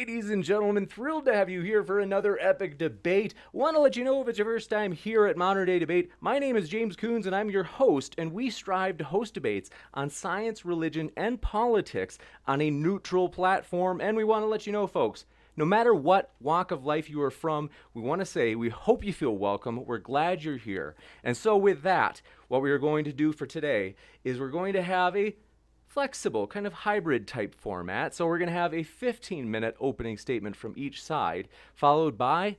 Ladies and gentlemen, thrilled to have you here for another epic debate. Want to let you know if it's your first time here at Modern Day Debate, my name is James Kunz and I'm your host, and we strive to host debates on science, religion, and politics on a neutral platform. And we want to let you know, folks, no matter what walk of life you are from, we want to say we hope you feel welcome. We're glad you're here. And so with that, what we are going to do for today is we're going to have a flexible, kind of hybrid type format. So we're going to have a 15-minute opening statement from each side, followed by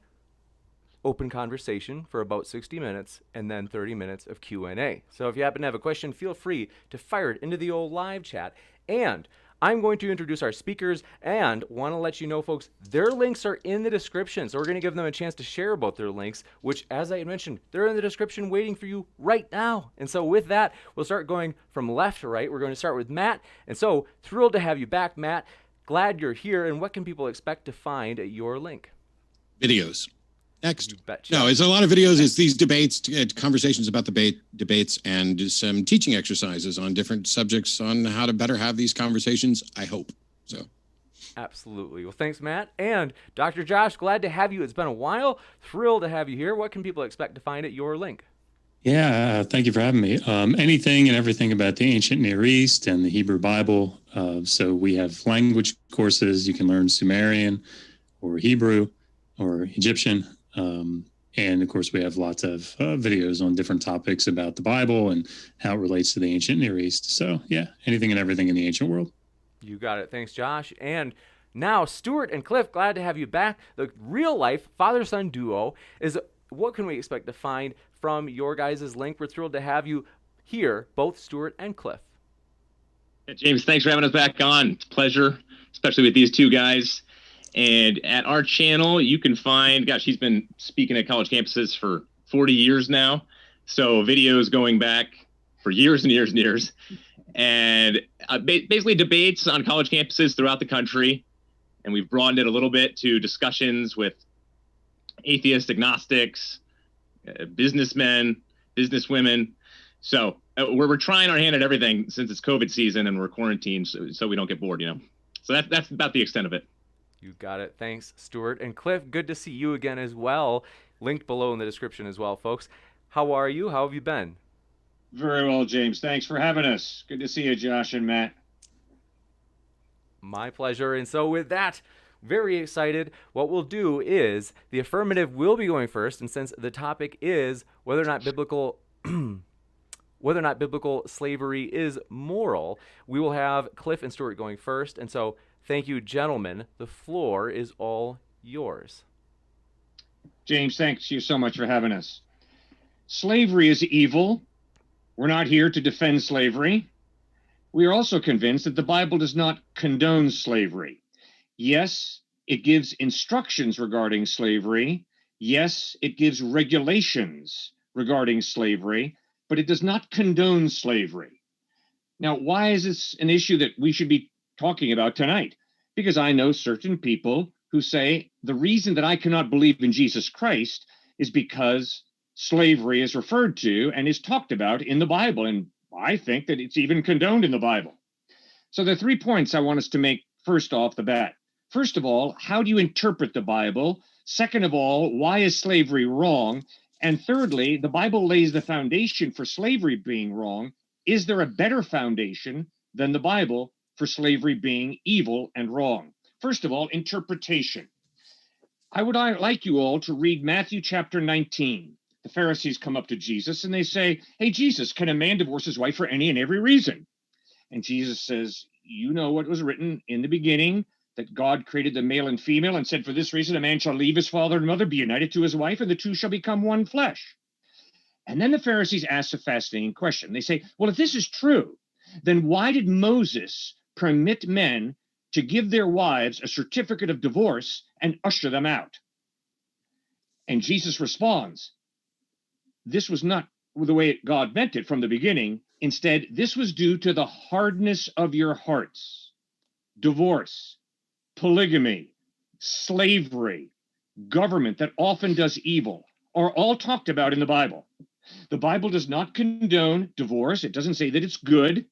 open conversation for about 60 minutes, and then 30 minutes of Q&A. So if you happen to have a question, feel free to fire it into the old live chat. And I'm going to introduce our speakers and want to let you know, folks, their links are in the description. So we're going to give them a chance to share about their links, which, as I had mentioned, they're in the description waiting for you right now. And so with that, we'll start going from left to right. We're going to start with Matt. And so thrilled to have you back, Matt. Glad you're here. And what can people expect to find at your link? Videos. Next. Betcha. No, it's a lot of videos. It's these debates, conversations about debates, and some teaching exercises on different subjects on how to better have these conversations, I hope. So. Absolutely. Well, thanks, Matt. And Dr. Josh, glad to have you. It's been a while. Thrilled to have you here. What can people expect to find at your link? Yeah, thank you for having me. Anything and everything about the ancient Near East and the Hebrew Bible. So we have language courses. You can learn Sumerian or Hebrew or Egyptian. And of course, we have lots of videos on different topics about the Bible and how it relates to the ancient Near East. So yeah, anything and everything in the ancient world. You got it. Thanks, Josh. And now, Stuart and Cliffe, glad to have you back. The real life father-son duo is what can we expect to find from your guys' link? We're thrilled to have you here, both Stuart and Cliffe. Yeah, James, thanks for having us back on. It's a pleasure, especially with these two guys. And at our channel, you can find, gosh, he's been speaking at college campuses for 40 years now. So videos going back for years and years and years. And basically debates on college campuses throughout the country. And we've broadened it a little bit to discussions with atheists, agnostics, businessmen, businesswomen. So we're trying our hand at everything since it's COVID season and we're quarantined so we don't get bored, So that's about the extent of it. You got it. Thanks, Stuart. And Cliffe, good to see you again as well. Linked below in the description as well, folks. How are you? How have you been? Very well, James. Thanks for having us. Good to see you, Josh and Matt. My pleasure. And so with that, very excited. What we'll do is the affirmative will be going first. And since the topic is whether or not biblical slavery is moral, we will have Cliffe and Stuart going first. And so thank you, gentlemen. The floor is all yours. James, thanks you so much for having us. Slavery is evil. We're not here to defend slavery. We are also convinced that the Bible does not condone slavery. Yes, it gives instructions regarding slavery. Yes, it gives regulations regarding slavery, but it does not condone slavery. Now, why is this an issue that we should be talking about tonight? Because I know certain people who say the reason that I cannot believe in Jesus Christ is because slavery is referred to and is talked about in the Bible. And I think that it's even condoned in the Bible. So there are 3 points I want us to make first off the bat. First of all, how do you interpret the Bible? Second of all, why is slavery wrong? And thirdly, the Bible lays the foundation for slavery being wrong. Is there a better foundation than the Bible for slavery being evil and wrong? First of all, interpretation. I would like you all to read Matthew chapter 19. The Pharisees come up to Jesus and they say, "Hey, Jesus, can a man divorce his wife for any and every reason?" And Jesus says, "You know what was written in the beginning, that God created the male and female and said, for this reason, a man shall leave his father and mother, be united to his wife, and the two shall become one flesh." And then the Pharisees ask a fascinating question. They say, well, if this is true, then why did Moses permit men to give their wives a certificate of divorce and usher them out? And Jesus responds, this was not the way God meant it from the beginning. Instead, this was due to the hardness of your hearts. Divorce, polygamy, slavery, government that often does evil are all talked about in the Bible. The Bible does not condone divorce. It doesn't say that it's good.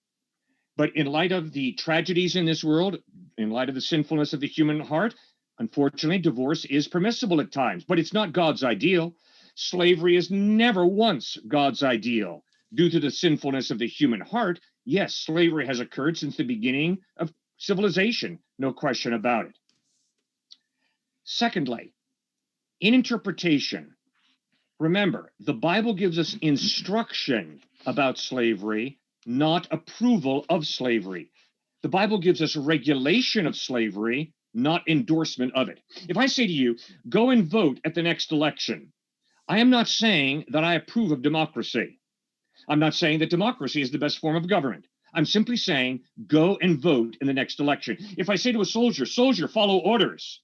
But in light of the tragedies in this world, in light of the sinfulness of the human heart, Unfortunately, divorce is permissible at times, but it's not God's ideal. Slavery is never once God's ideal. Due to the sinfulness of the human heart, yes, slavery has occurred since the beginning of civilization, no question about it. Secondly, in interpretation, remember, the Bible gives us instruction about slavery, not approval of slavery. The Bible gives us regulation of slavery, not endorsement of it. If I say to you, go and vote at the next election, I am not saying that I approve of democracy. I'm not saying that democracy is the best form of government. I'm simply saying, go and vote in the next election. If I say to a soldier, soldier, follow orders,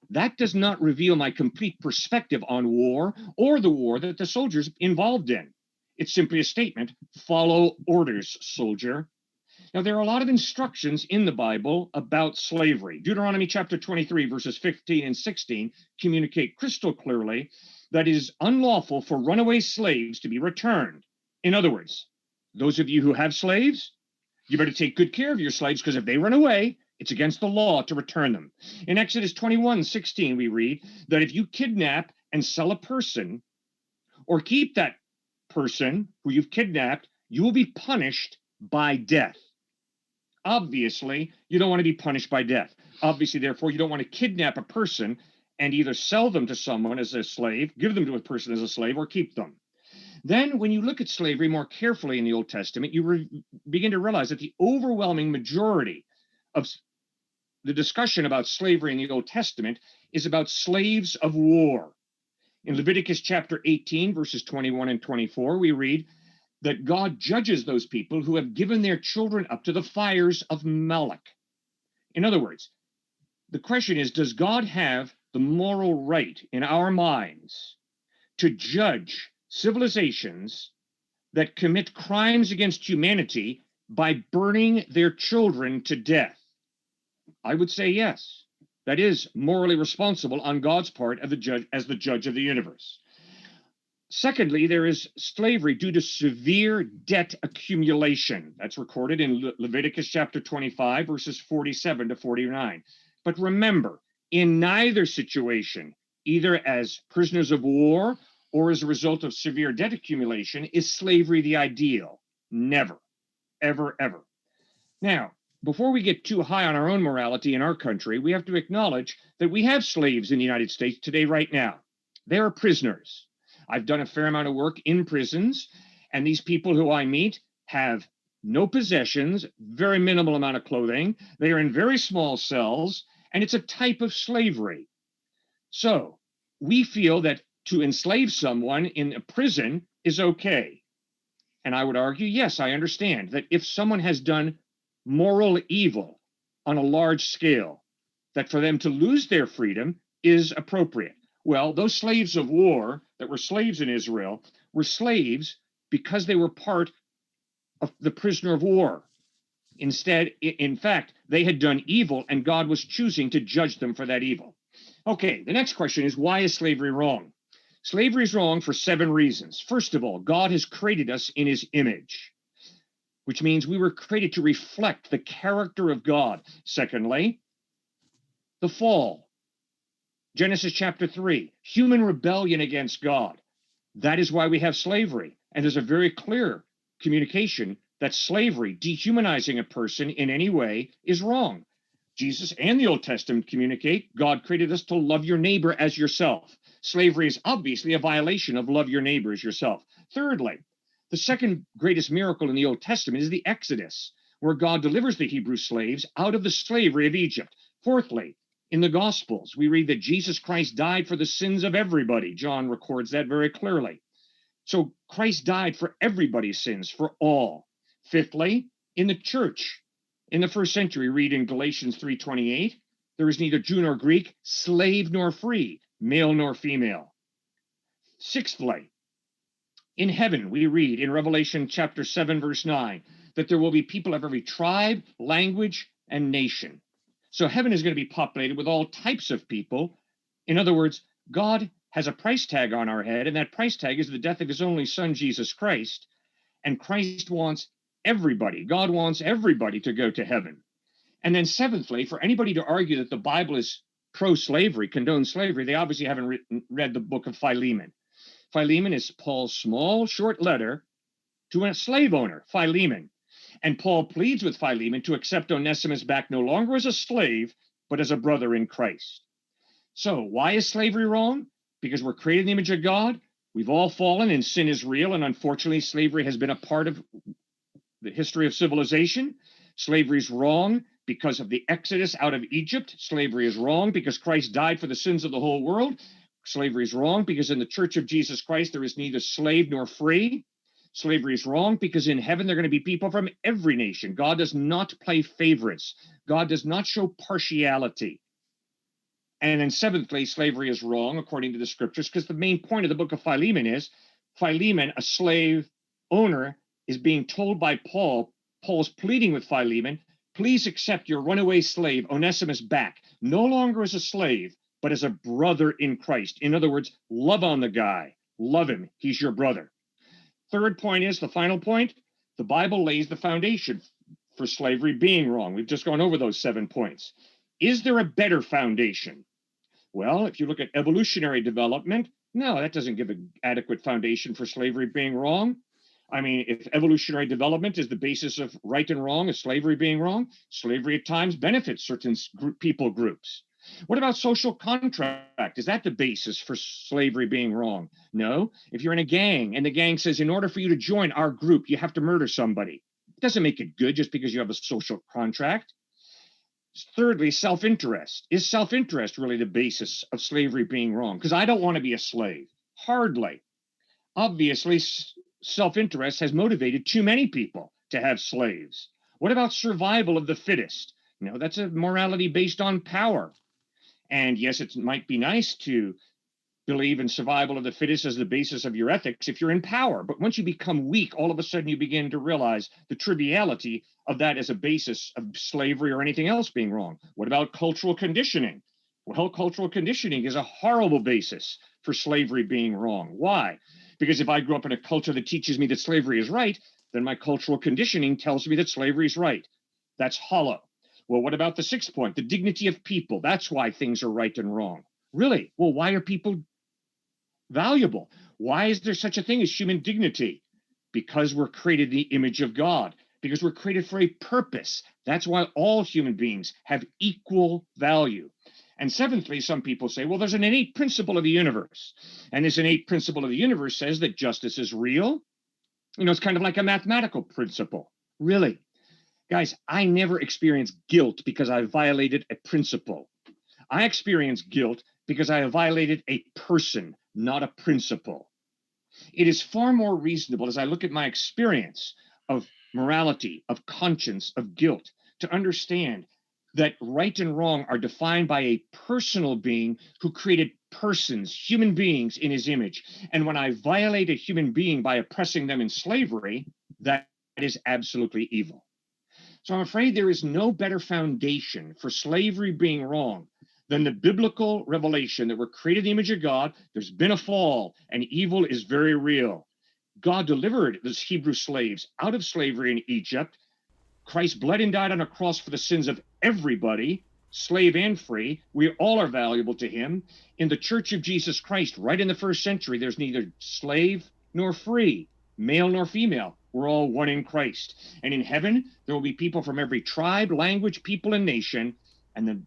that does not reveal my complete perspective on war or the war that the soldier's involved in. It's simply a statement, follow orders, soldier. Now, there are a lot of instructions in the Bible about slavery. Deuteronomy chapter 23, verses 15 and 16 communicate crystal clearly that it is unlawful for runaway slaves to be returned. In other words, those of you who have slaves, you better take good care of your slaves, because if they run away, it's against the law to return them. In Exodus 21:16, we read that if you kidnap and sell a person or keep that person who you've kidnapped, you will be punished by death. Obviously, you don't want to be punished by death. Obviously, therefore, you don't want to kidnap a person and either sell them to someone as a slave, give them to a person as a slave, or keep them. Then, when you look at slavery more carefully in the Old Testament, you begin to realize that the overwhelming majority of the discussion about slavery in the Old Testament is about slaves of war. In Leviticus chapter 18, verses 21 and 24, we read that God judges those people who have given their children up to the fires of Moloch. In other words, the question is, does God have the moral right in our minds to judge civilizations that commit crimes against humanity by burning their children to death? I would say yes. That is morally responsible on God's part as the judge of the universe. Secondly, there is slavery due to severe debt accumulation. That's recorded in Leviticus chapter 25, verses 47 to 49. But remember, in neither situation, either as prisoners of war or as a result of severe debt accumulation, is slavery the ideal. Never, ever, ever. Now, before we get too high on our own morality in our country, we have to acknowledge that we have slaves in the United States today, right now. They are prisoners. I've done a fair amount of work in prisons, and these people who I meet have no possessions, very minimal amount of clothing. They are in very small cells, and it's a type of slavery. So we feel that to enslave someone in a prison is okay. And I would argue, yes, I understand that if someone has done moral evil on a large scale, that for them to lose their freedom is appropriate. Well, those slaves of war that were slaves in Israel were slaves because they were part of the prisoner of war. Instead, in fact, they had done evil, and God was choosing to judge them for that evil. Okay, the next question is, why is slavery wrong? Slavery is wrong for 7 reasons. First of all, God has created us in his image, which means we were created to reflect the character of God. Secondly, the fall. Genesis chapter 3, human rebellion against God. That is why we have slavery. And there's a very clear communication that slavery, dehumanizing a person in any way, is wrong. Jesus and the Old Testament communicate God created us to love your neighbor as yourself. Slavery is obviously a violation of love your neighbor as yourself. Thirdly, the second greatest miracle in the Old Testament is the Exodus, where God delivers the Hebrew slaves out of the slavery of Egypt. Fourthly, in the Gospels, we read that Jesus Christ died for the sins of everybody. John records that very clearly. So Christ died for everybody's sins, for all. Fifthly, in the church, in the first century, read in Galatians 3:28, there is neither Jew nor Greek, slave nor free, male nor female. Sixthly, in heaven, we read in Revelation chapter 7, verse 9, that there will be people of every tribe, language, and nation. So heaven is going to be populated with all types of people. In other words, God has a price tag on our head, and that price tag is the death of his only son, Jesus Christ. And Christ wants everybody. God wants everybody to go to heaven. And then seventhly, for anybody to argue that the Bible is pro-slavery, condone slavery, they obviously haven't read the book of Philemon. Philemon is Paul's small, short letter to a slave owner, Philemon. And Paul pleads with Philemon to accept Onesimus back no longer as a slave, but as a brother in Christ. So why is slavery wrong? Because we're created in the image of God. We've all fallen and sin is real. And unfortunately, slavery has been a part of the history of civilization. Slavery is wrong because of the Exodus out of Egypt. Slavery is wrong because Christ died for the sins of the whole world. Slavery is wrong because in the Church of Jesus Christ, there is neither slave nor free. Slavery is wrong because in heaven, there are going to be people from every nation. God does not play favorites. God does not show partiality. And then seventhly, slavery is wrong according to the scriptures, because the main point of the book of Philemon is Philemon, a slave owner, is being told by Paul, Paul's pleading with Philemon, please accept your runaway slave, Onesimus, back, no longer as a slave, but as a brother in Christ. In other words, love on the guy. Love him. He's your brother. Third point is, the final point, the Bible lays the foundation for slavery being wrong. We've just gone over those 7 points. Is there a better foundation? Well, if you look at evolutionary development, no, that doesn't give an adequate foundation for slavery being wrong. I mean, if evolutionary development is the basis of right and wrong, is slavery being wrong? Slavery at times benefits certain people groups. What about social contract? Is that the basis for slavery being wrong? No. If you're in a gang and the gang says, in order for you to join our group, you have to murder somebody, it doesn't make it good just because you have a social contract. Thirdly, self-interest. Is self-interest really the basis of slavery being wrong? Because I don't want to be a slave. Hardly. Obviously, self-interest has motivated too many people to have slaves. What about survival of the fittest? No, that's a morality based on power. And yes, it might be nice to believe in survival of the fittest as the basis of your ethics if you're in power. But once you become weak, all of a sudden you begin to realize the triviality of that as a basis of slavery or anything else being wrong. What about cultural conditioning? Well, cultural conditioning is a horrible basis for slavery being wrong. Why? Because if I grew up in a culture that teaches me that slavery is right, then my cultural conditioning tells me that slavery is right. That's hollow. Well, what about the sixth point? The dignity of people. That's why things are right and wrong. Really? Well, why are people valuable? Why is there such a thing as human dignity? Because we're created in the image of God, because we're created for a purpose. That's why all human beings have equal value. And seventhly, some people say, well, there's an innate principle of the universe. And this innate principle of the universe says that justice is real. You know, it's kind of like a mathematical principle. Really? Guys, I never experienced guilt because I violated a principle. I experienced guilt because I have violated a person, not a principle. It is far more reasonable, as I look at my experience of morality, of conscience, of guilt, to understand that right and wrong are defined by a personal being who created persons, human beings in his image. And when I violate a human being by oppressing them in slavery, that is absolutely evil. So I'm afraid there is no better foundation for slavery being wrong than the biblical revelation that we're created in the image of God. There's been a fall and evil is very real. God delivered those Hebrew slaves out of slavery in Egypt. Christ bled and died on a cross for the sins of everybody, slave and free. We all are valuable to him. In the Church of Jesus Christ, right in the first century, there's neither slave nor free, male nor female. We're all one in Christ. And in heaven, there will be people from every tribe, language, people, and nation. And the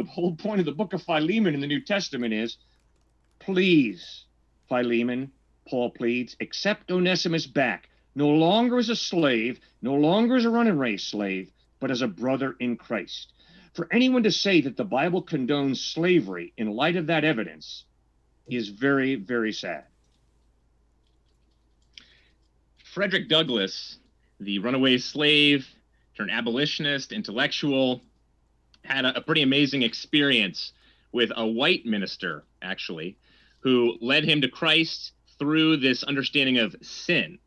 whole point of the book of Philemon in the New Testament is, please, Philemon, Paul pleads, accept Onesimus back, no longer as a slave, no longer as a running race slave, but as a brother in Christ. For anyone to say that the Bible condones slavery in light of that evidence is very, very sad. Frederick Douglass, the runaway slave turned abolitionist, intellectual, had a pretty amazing experience with a white minister, actually, who led him to Christ through this understanding of sin.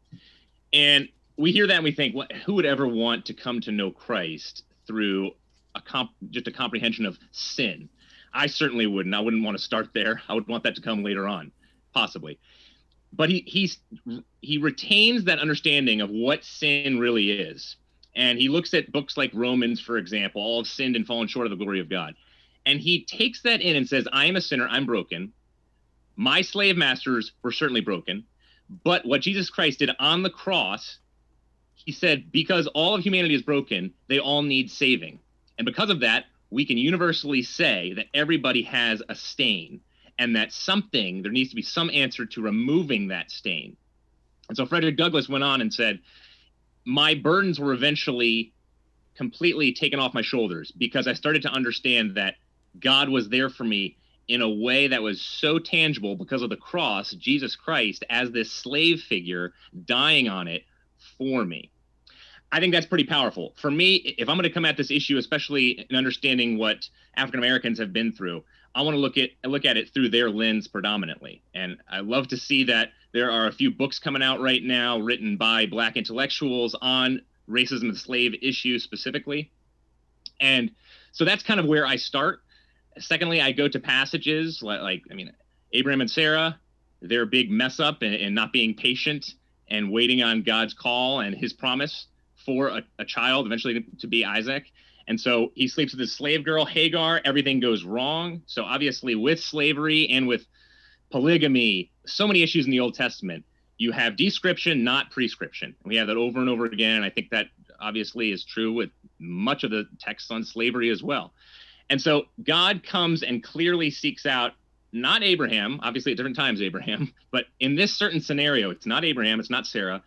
And we hear that and we think, who would ever want to come to know Christ through just a comprehension of sin? I certainly wouldn't. I wouldn't want to start there. I would want that to come later on, possibly. But he retains that understanding of what sin really is. And he looks at books like Romans, for example, all have sinned and fallen short of the glory of God. And he takes that in and says, I am a sinner, I'm broken. My slave masters were certainly broken. But what Jesus Christ did on the cross, he said, because all of humanity is broken, they all need saving. And because of that, we can universally say that everybody has a stain, and that there needs to be some answer to removing that stain. And so Frederick Douglass went on and said, my burdens were eventually completely taken off my shoulders because I started to understand that God was there for me in a way that was so tangible because of the cross, Jesus Christ as this slave figure dying on it for me. I think that's pretty powerful. For me, if I'm going to come at this issue, especially in understanding what African Americans have been through, I want to look at it through their lens predominantly. And I love to see that there are a few books coming out right now written by Black intellectuals on racism and slave issues specifically. And so that's kind of where I start. Secondly, I go to passages like Abraham and Sarah, their big mess up and not being patient and waiting on God's call and his promise for a child eventually to be Isaac. And so he sleeps with his slave girl, Hagar. Everything goes wrong. So obviously with slavery and with polygamy, so many issues in the Old Testament, you have description, not prescription. And we have that over and over again. And I think that obviously is true with much of the texts on slavery as well. And so God comes and clearly seeks out not Abraham, obviously at different times Abraham, but in this certain scenario, it's not Abraham, it's not Sarah,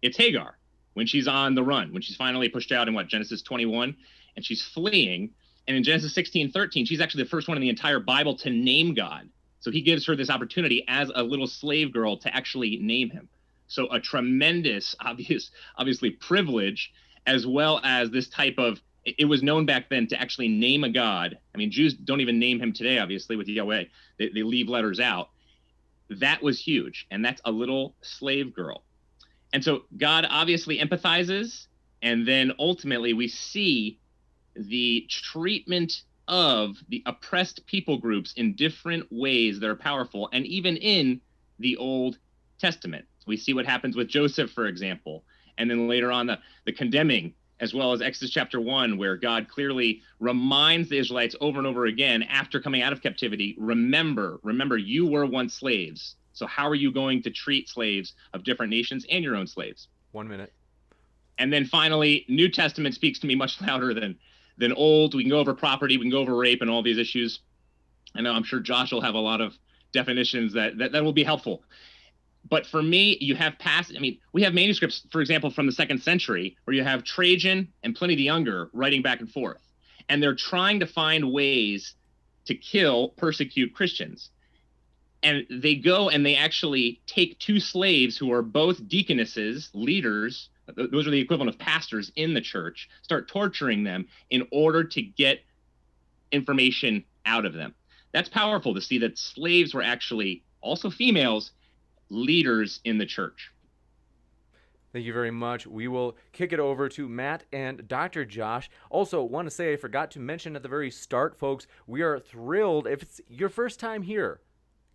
it's Hagar when she's on the run, when she's finally pushed out in Genesis 21, and she's fleeing. And in Genesis 16:13, she's actually the first one in the entire Bible to name God. So he gives her this opportunity as a little slave girl to actually name him. So a tremendous, obviously privilege, as well as this type of, it was known back then to actually name a God. I mean, Jews don't even name him today, obviously, with Yahweh. They leave letters out. That was huge. And that's a little slave girl. And so God obviously empathizes. And then ultimately we see the treatment of the oppressed people groups in different ways that are powerful. And even in the Old Testament, we see what happens with Joseph, for example. And then later on, the condemning, as well as Exodus chapter 1, where God clearly reminds the Israelites over and over again, after coming out of captivity, remember, you were once slaves. So how are you going to treat slaves of different nations and your own slaves? 1 minute. And then finally, New Testament speaks to me much louder than Old. We can go over property, we can go over rape and all these issues. I know I'm sure Josh will have a lot of definitions that will be helpful. But for me, you have we have manuscripts, for example, from the 2nd century, where you have Trajan and Pliny the Younger writing back and forth. And they're trying to find ways to persecute Christians. And they go and they actually take 2 slaves who are both deaconesses, leaders, those are the equivalent of pastors in the church, start torturing them in order to get information out of them. That's powerful to see that slaves were actually, also females, leaders in the church. Thank you very much. We will kick it over to Matt and Dr. Josh. Also, want to say I forgot to mention at the very start, folks, we are thrilled. If it's your first time here,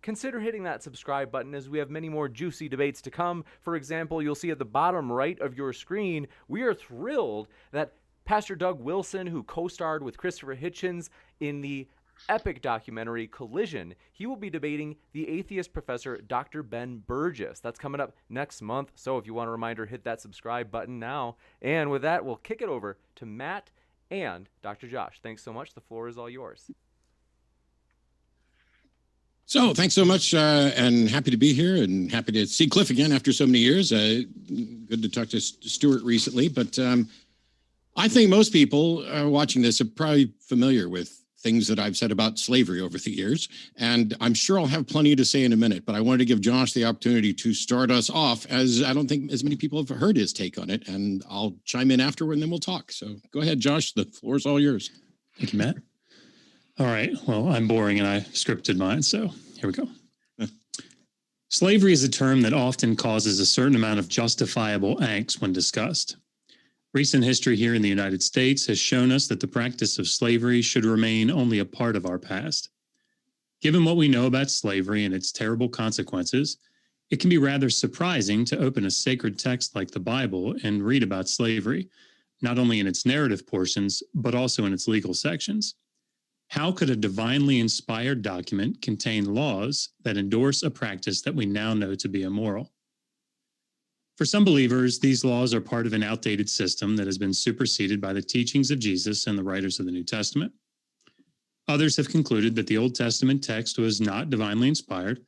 consider hitting that subscribe button as we have many more juicy debates to come. For example, you'll see at the bottom right of your screen, we are thrilled that Pastor Doug Wilson, who co-starred with Christopher Hitchens in the epic documentary Collision, he will be debating the atheist professor Dr. Ben Burgess. That's coming up next month. So if you want a reminder, hit that subscribe button now. And with that, we'll kick it over to Matt and Dr. Josh. Thanks so much. The floor is all yours. So thanks so much, and happy to be here, and happy to see Cliffe again after so many years. Good to talk to Stuart recently, but I think most people watching this are probably familiar with things that I've said about slavery over the years, and I'm sure I'll have plenty to say in a minute, but I wanted to give Josh the opportunity to start us off, as I don't think as many people have heard his take on it, and I'll chime in afterward and then we'll talk. So go ahead, Josh, the floor is all yours. Thank you, Matt. All right. Well, I'm boring and I scripted mine, so here we go. Slavery is a term that often causes a certain amount of justifiable angst when discussed. Recent history here in the United States has shown us that the practice of slavery should remain only a part of our past. Given what we know about slavery and its terrible consequences, it can be rather surprising to open a sacred text like the Bible and read about slavery, not only in its narrative portions, but also in its legal sections. How could a divinely inspired document contain laws that endorse a practice that we now know to be immoral? For some believers, these laws are part of an outdated system that has been superseded by the teachings of Jesus and the writers of the New Testament. Others have concluded that the Old Testament text was not divinely inspired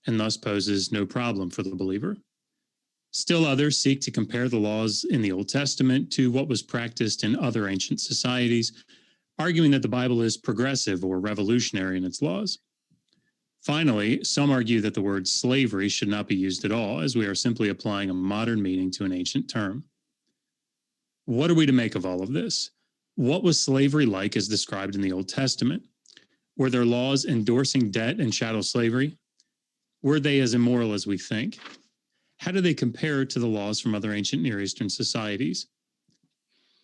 and thus poses no problem for the believer. Still others seek to compare the laws in the Old Testament to what was practiced in other ancient societies, arguing that the Bible is progressive or revolutionary in its laws. Finally, some argue that the word slavery should not be used at all, as we are simply applying a modern meaning to an ancient term. What are we to make of all of this? What was slavery like as described in the Old Testament? Were there laws endorsing debt and chattel slavery? Were they as immoral as we think? How do they compare to the laws from other ancient Near Eastern societies?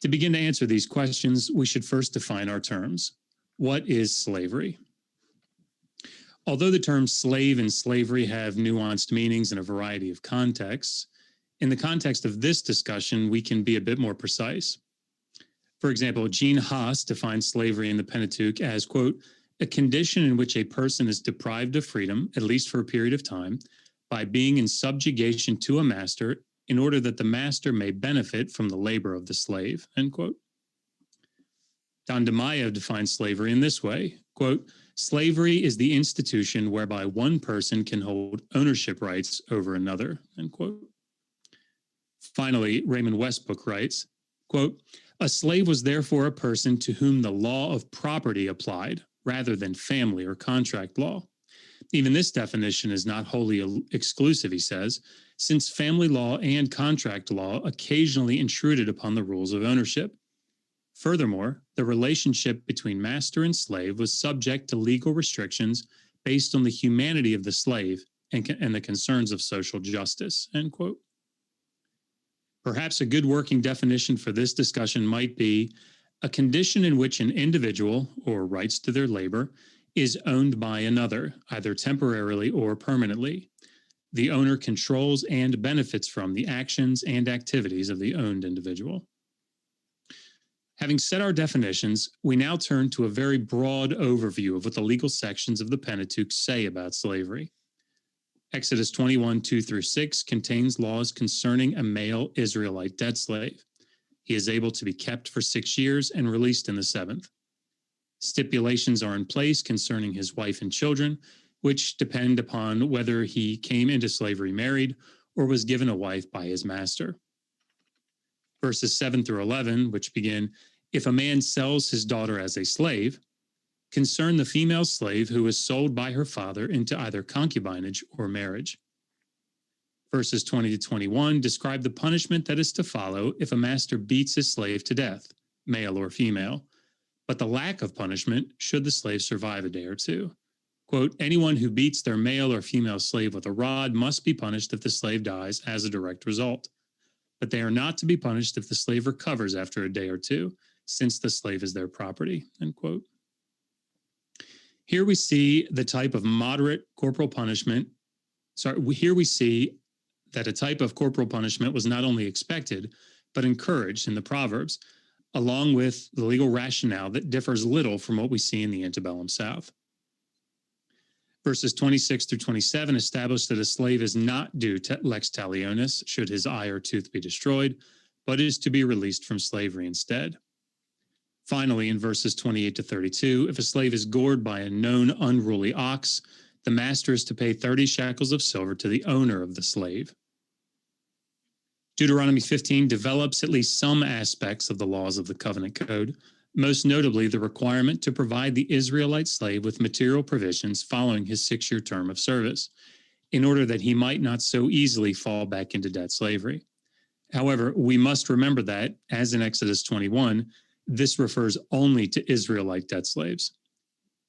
To begin to answer these questions, we should first define our terms. What is slavery? Although the terms slave and slavery have nuanced meanings in a variety of contexts, in the context of this discussion, we can be a bit more precise. For example, Gene Haas defines slavery in the Pentateuch as, quote, a condition in which a person is deprived of freedom, at least for a period of time, by being in subjugation to a master in order that the master may benefit from the labor of the slave, end quote. Don DeMaio defines slavery in this way, quote, slavery is the institution whereby one person can hold ownership rights over another, end quote. Finally, Raymond Westbrook writes, quote, a slave was therefore a person to whom the law of property applied rather than family or contract law. Even this definition is not wholly exclusive, he says, since family law and contract law occasionally intruded upon the rules of ownership. Furthermore, the relationship between master and slave was subject to legal restrictions based on the humanity of the slave and the concerns of social justice, end quote. Perhaps a good working definition for this discussion might be a condition in which an individual, or rights to their labor, is owned by another, either temporarily or permanently. The owner controls and benefits from the actions and activities of the owned individual. Having set our definitions, we now turn to a very broad overview of what the legal sections of the Pentateuch say about slavery. Exodus 21, 2-6 contains laws concerning a male Israelite debt slave. He is able to be kept for 6 years and released in the 7th. Stipulations are in place concerning his wife and children, which depend upon whether he came into slavery married or was given a wife by his master. Verses 7-11, which begin, if a man sells his daughter as a slave, concern the female slave who is sold by her father into either concubinage or marriage. Verses 20-21 describe the punishment that is to follow if a master beats his slave to death, male or female, but the lack of punishment should the slave survive a day or two. Quote, anyone who beats their male or female slave with a rod must be punished if the slave dies as a direct result. But they are not to be punished if the slave recovers after a day or two, since the slave is their property, end quote. Here we see the type of moderate corporal punishment. Here we see that a type of corporal punishment was not only expected, but encouraged in the Proverbs, along with the legal rationale that differs little from what we see in the antebellum South. Verses 26-27 establish that a slave is not due to lex talionis should his eye or tooth be destroyed, but is to be released from slavery instead. Finally, in verses 28-32, if a slave is gored by a known unruly ox, the master is to pay 30 shekels of silver to the owner of the slave. Deuteronomy 15 develops at least some aspects of the laws of the covenant code, most notably the requirement to provide the Israelite slave with material provisions following his 6-year term of service, in order that he might not so easily fall back into debt slavery. However, we must remember that, as in Exodus 21, this refers only to Israelite debt slaves.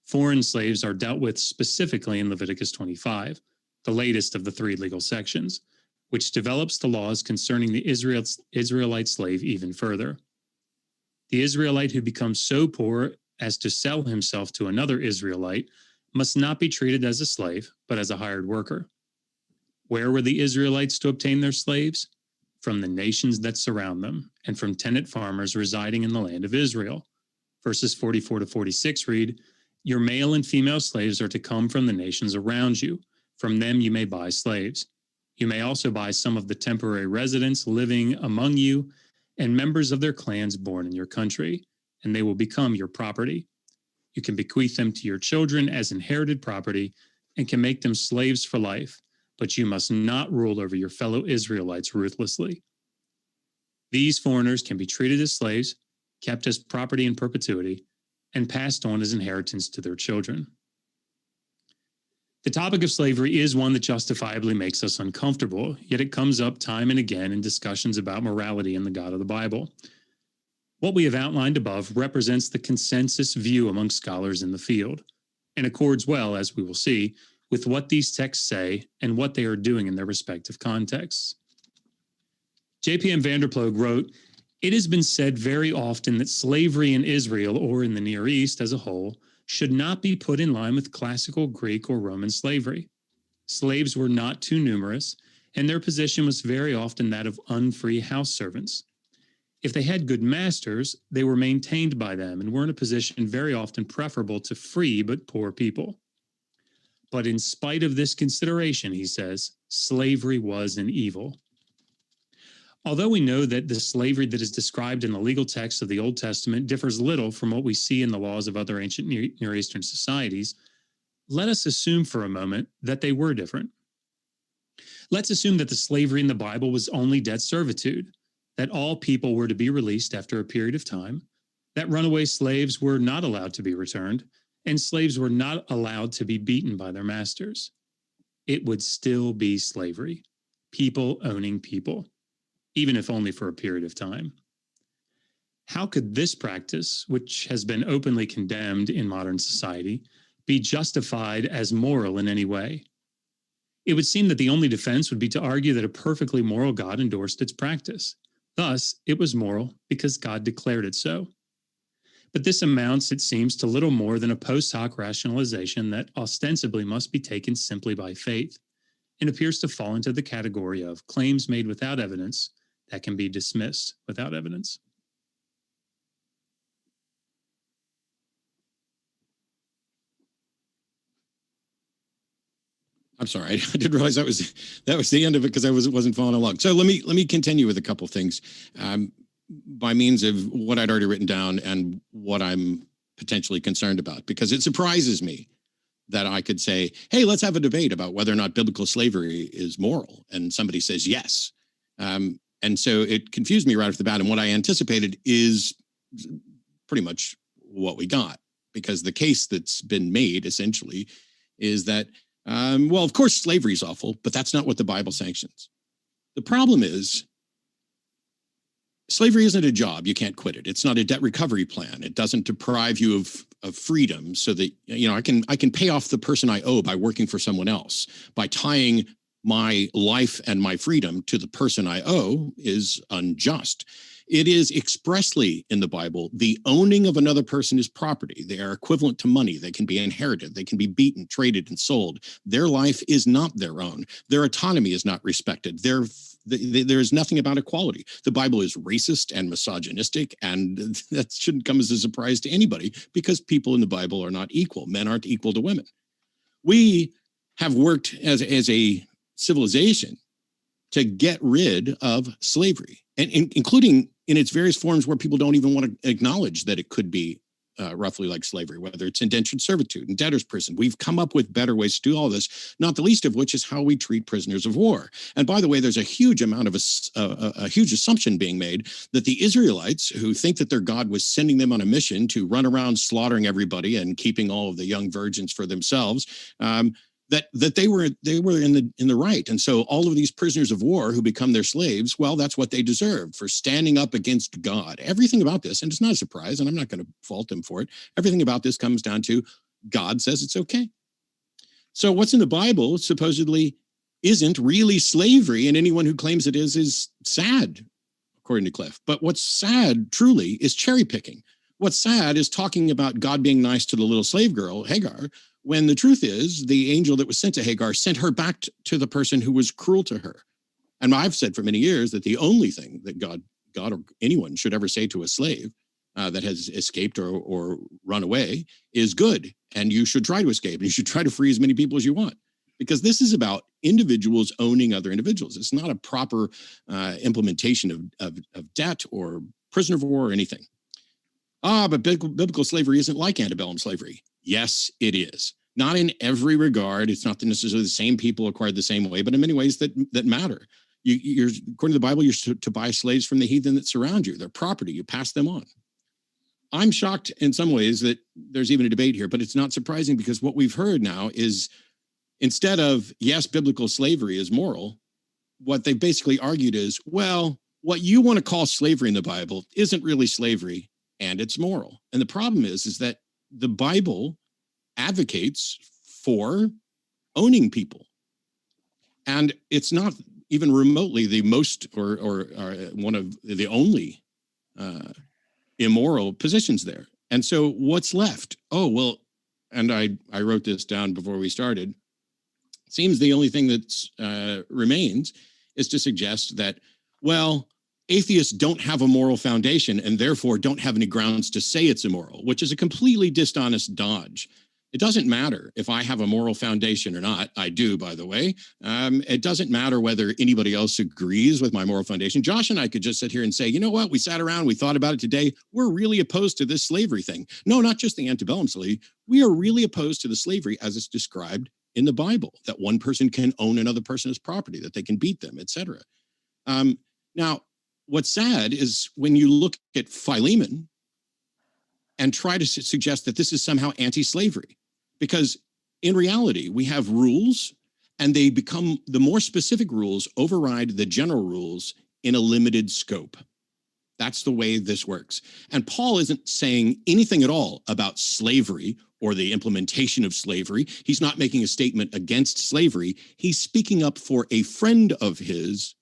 Foreign slaves are dealt with specifically in Leviticus 25, the latest of the 3 legal sections, which develops the laws concerning the Israelite slave even further. The Israelite who becomes so poor as to sell himself to another Israelite must not be treated as a slave, but as a hired worker. Where were the Israelites to obtain their slaves? From the nations that surround them, and from tenant farmers residing in the land of Israel. Verses 44-46 read, Your male and female slaves are to come from the nations around you. From them you may buy slaves. You may also buy some of the temporary residents living among you and members of their clans born in your country, and they will become your property. You can bequeath them to your children as inherited property and can make them slaves for life, but you must not rule over your fellow Israelites ruthlessly. These foreigners can be treated as slaves, kept as property in perpetuity, and passed on as inheritance to their children. The topic of slavery is one that justifiably makes us uncomfortable, yet it comes up time and again in discussions about morality and the God of the Bible. What we have outlined above represents the consensus view among scholars in the field, and accords well, as we will see, with what these texts say and what they are doing in their respective contexts. J.P.M. Vanderploeg wrote, "It has been said very often that slavery in Israel or in the Near East as a whole should not be put in line with classical Greek or Roman slavery. Slaves were not too numerous, and their position was very often that of unfree house servants. If they had good masters, they were maintained by them and were in a position very often preferable to free but poor people. But in spite of this consideration," he says, "slavery was an evil." Although we know that the slavery that is described in the legal texts of the Old Testament differs little from what we see in the laws of other ancient Near Eastern societies, let us assume for a moment that they were different. Let's assume that the slavery in the Bible was only debt servitude, that all people were to be released after a period of time, that runaway slaves were not allowed to be returned, and slaves were not allowed to be beaten by their masters. It would still be slavery, people owning people, even if only for a period of time. How could this practice, which has been openly condemned in modern society, be justified as moral in any way? It would seem that the only defense would be to argue that a perfectly moral God endorsed its practice. Thus, it was moral because God declared it so. But this amounts, it seems, to little more than a post hoc rationalization that ostensibly must be taken simply by faith, and appears to fall into the category of claims made without evidence that can be dismissed without evidence. I'm sorry, I didn't realize that was the end of it because I wasn't following along. So let me continue with a couple things by means of what I'd already written down and what I'm potentially concerned about, because it surprises me that I could say, hey, let's have a debate about whether or not biblical slavery is moral, and somebody says yes. And so it confused me right off the bat, and what I anticipated is pretty much what we got, because the case that's been made essentially is that well, of course, slavery is awful, but that's not what the Bible sanctions. The problem is slavery isn't a job. You can't quit it. It's not a debt recovery plan. It doesn't deprive you of freedom so that, I can pay off the person I owe by working for someone else. By tying my life and my freedom to the person I owe is unjust. It is expressly in the Bible, the owning of another person is property. They are equivalent to money. They can be inherited. They can be beaten, traded, and sold. Their life is not their own. Their autonomy is not respected. There is nothing about equality. The Bible is racist and misogynistic, and that shouldn't come as a surprise to anybody because people in the Bible are not equal. Men aren't equal to women. We have worked as a civilization to get rid of slavery, and including in its various forms where people don't even want to acknowledge that it could be roughly like slavery, whether it's indentured servitude and debtor's prison. We've come up with better ways to do all this, not the least of which is how we treat prisoners of war. And by the way, there's a huge amount of a huge assumption being made that the Israelites, who think that their God was sending them on a mission to run around slaughtering everybody and keeping all of the young virgins for themselves, that they were in the right. And so all of these prisoners of war who become their slaves, well, that's what they deserve for standing up against God. Everything about this, and it's not a surprise, and I'm not going to fault them for it, everything about this comes down to God says it's okay. So what's in the Bible supposedly isn't really slavery, and anyone who claims it is sad, according to Cliffe. But what's sad, truly, is cherry picking. What's sad is talking about God being nice to the little slave girl, Hagar, when the truth is the angel that was sent to Hagar sent her back to the person who was cruel to her. And I've said for many years that the only thing that God or anyone should ever say to a slave that has escaped or run away is good. And you should try to escape. And you should try to free as many people as you want. Because this is about individuals owning other individuals. It's not a proper implementation of debt or prisoner of war or anything. But biblical slavery isn't like antebellum slavery. Yes, it is. Not in every regard. It's not necessarily the same people acquired the same way, but in many ways that matter. You're according to the Bible, you're to buy slaves from the heathen that surround you. They're property. You pass them on. I'm shocked in some ways that there's even a debate here, but it's not surprising because what we've heard now is instead of, yes, biblical slavery is moral, what they've basically argued is, well, what you want to call slavery in the Bible isn't really slavery, and it's moral. And the problem is that the Bible advocates for owning people. And it's not even remotely the most or one of the only immoral positions there. And so what's left? Oh, well, and I wrote this down before we started. Seems the only thing that remains is to suggest that, well, atheists don't have a moral foundation and therefore don't have any grounds to say it's immoral, which is a completely dishonest dodge. It doesn't matter if I have a moral foundation or not. I do, by the way. It doesn't matter whether anybody else agrees with my moral foundation. Josh and I could just sit here and say, you know what? We sat around, we thought about it today. We're really opposed to this slavery thing. No, not just the antebellum slavery. We are really opposed to the slavery as it's described in the Bible, that one person can own another person's property, that they can beat them, etc. Now, what's sad is when you look at Philemon and try to suggest that this is somehow anti-slavery, because in reality, we have rules and they become, the more specific rules override the general rules in a limited scope. That's the way this works. And Paul isn't saying anything at all about slavery or the implementation of slavery. He's not making a statement against slavery. He's speaking up for a friend of his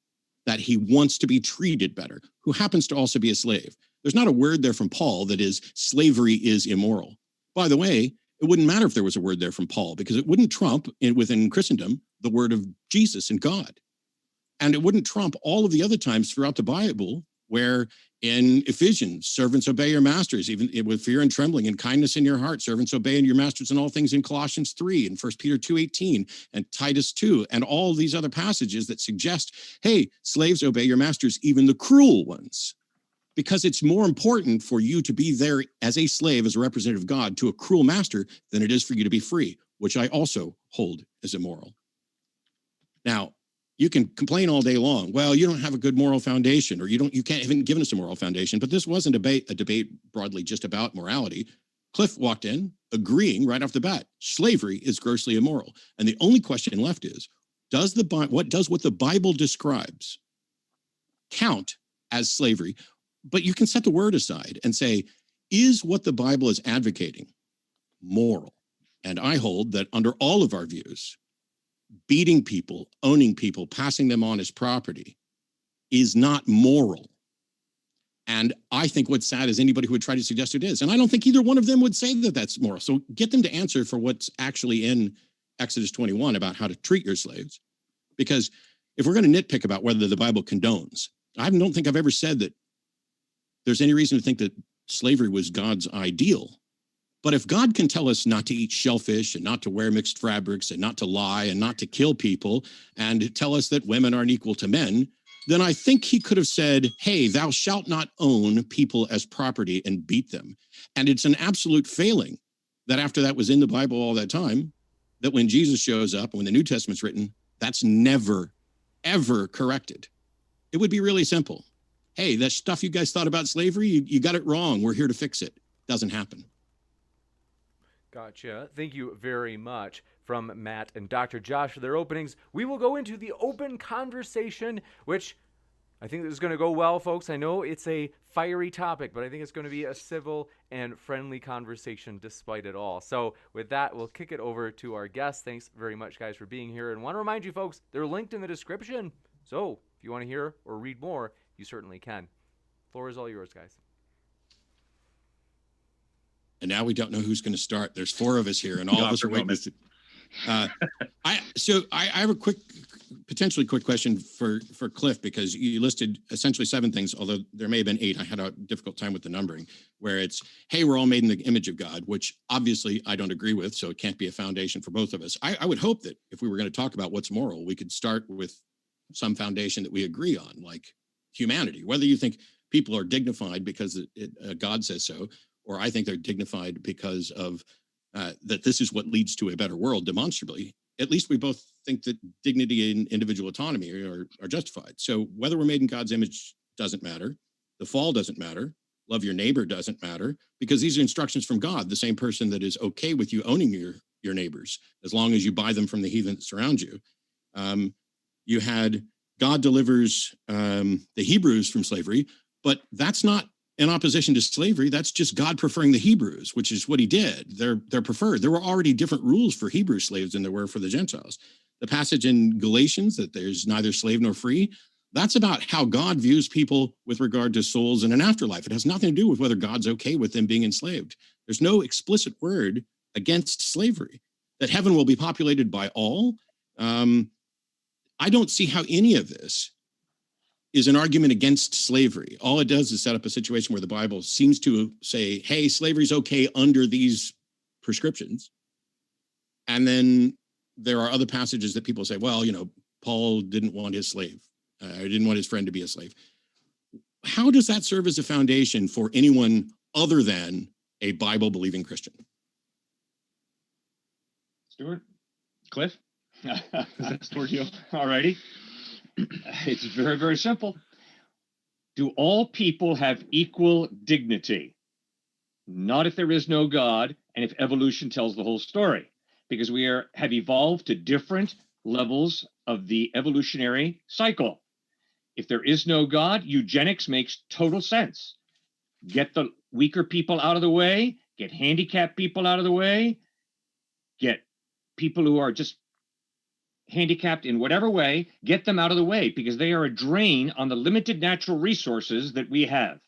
that he wants to be treated better, who happens to also be a slave. There's not a word there from Paul that is slavery is immoral. By the way, it wouldn't matter if there was a word there from Paul, because it wouldn't trump within Christendom the word of Jesus and God. And it wouldn't trump all of the other times throughout the Bible where in Ephesians, servants obey your masters, even with fear and trembling and kindness in your heart. Servants obey your masters in all things in Colossians 3 and 1 Peter 2:18 and Titus 2 and all these other passages that suggest, hey, slaves obey your masters, even the cruel ones, because it's more important for you to be there as a slave, as a representative of God to a cruel master than it is for you to be free, which I also hold as immoral. Now, you can complain all day long. Well, you don't have a good moral foundation, or you haven't given us a moral foundation. But this wasn't a debate broadly just about morality. Cliffe walked in agreeing right off the bat, slavery is grossly immoral. And the only question left is, what the Bible describes count as slavery? But you can set the word aside and say, is what the Bible is advocating moral? And I hold that under all of our views, beating people, owning people, passing them on as property is not moral. And I think what's sad is anybody who would try to suggest it is. And I don't think either one of them would say that that's moral. So get them to answer for what's actually in Exodus 21 about how to treat your slaves. Because if we're going to nitpick about whether the Bible condones, I don't think I've ever said that there's any reason to think that slavery was God's ideal. But if God can tell us not to eat shellfish and not to wear mixed fabrics and not to lie and not to kill people and tell us that women aren't equal to men, then I think he could have said, hey, thou shalt not own people as property and beat them. And it's an absolute failing that after that was in the Bible all that time, that when Jesus shows up, when the New Testament's written, that's never, ever corrected. It would be really simple. Hey, that stuff you guys thought about slavery, you got it wrong. We're here to fix it. Doesn't happen. Gotcha. Thank you very much from Matt and Dr. Josh for their openings. We will go into the open conversation, which I think is going to go well, folks. I know it's a fiery topic, but I think it's going to be a civil and friendly conversation despite it all. So with that, we'll kick it over to our guests. Thanks very much, guys, for being here. And want to remind you, folks, they're linked in the description. So if you want to hear or read more, you certainly can. Floor is all yours, guys. And now we don't know who's going to start. There's four of us here, and all of us are waiting. I have a quick potentially quick question for Cliffe, because you listed essentially 7 things, although there may have been 8. I had a difficult time with the numbering, where it's, hey, we're all made in the image of God, which obviously I don't agree with, so it can't be a foundation for both of us. I would hope that if we were going to talk about what's moral, we could start with some foundation that we agree on, like humanity, whether you think people are dignified because God says so, or I think they're dignified because of that this is what leads to a better world demonstrably. At least we both think that dignity and individual autonomy are justified. So whether we're made in God's image doesn't matter. The fall doesn't matter. Love your neighbor doesn't matter, because these are instructions from God, the same person that is okay with you owning your neighbors, as long as you buy them from the heathen that surround you. You had God delivers the Hebrews from slavery, but that's not in opposition to slavery. That's just God preferring the Hebrews, which is what he did. They're preferred. There were already different rules for Hebrew slaves than there were for the Gentiles. The passage in Galatians that there's neither slave nor free, that's about how God views people with regard to souls in an afterlife. It has nothing to do with whether God's okay with them being enslaved. There's no explicit word against slavery. That heaven will be populated by all. I don't see how any of this is an argument against slavery. All it does is set up a situation where the Bible seems to say, hey, slavery's okay under these prescriptions. And then there are other passages that people say, well, Paul didn't want his slave, or didn't want his friend to be a slave. How does that serve as a foundation for anyone other than a Bible-believing Christian? Stuart? Cliffe? That's toward you. All righty. It's very, very simple. Do all people have equal dignity? Not if there is no God and if evolution tells the whole story, because we have evolved to different levels of the evolutionary cycle. If there is no God, eugenics makes total sense. Get the weaker people out of the way, get handicapped people out of the way, get people who are just handicapped in whatever way, get them out of the way, because they are a drain on the limited natural resources that we have.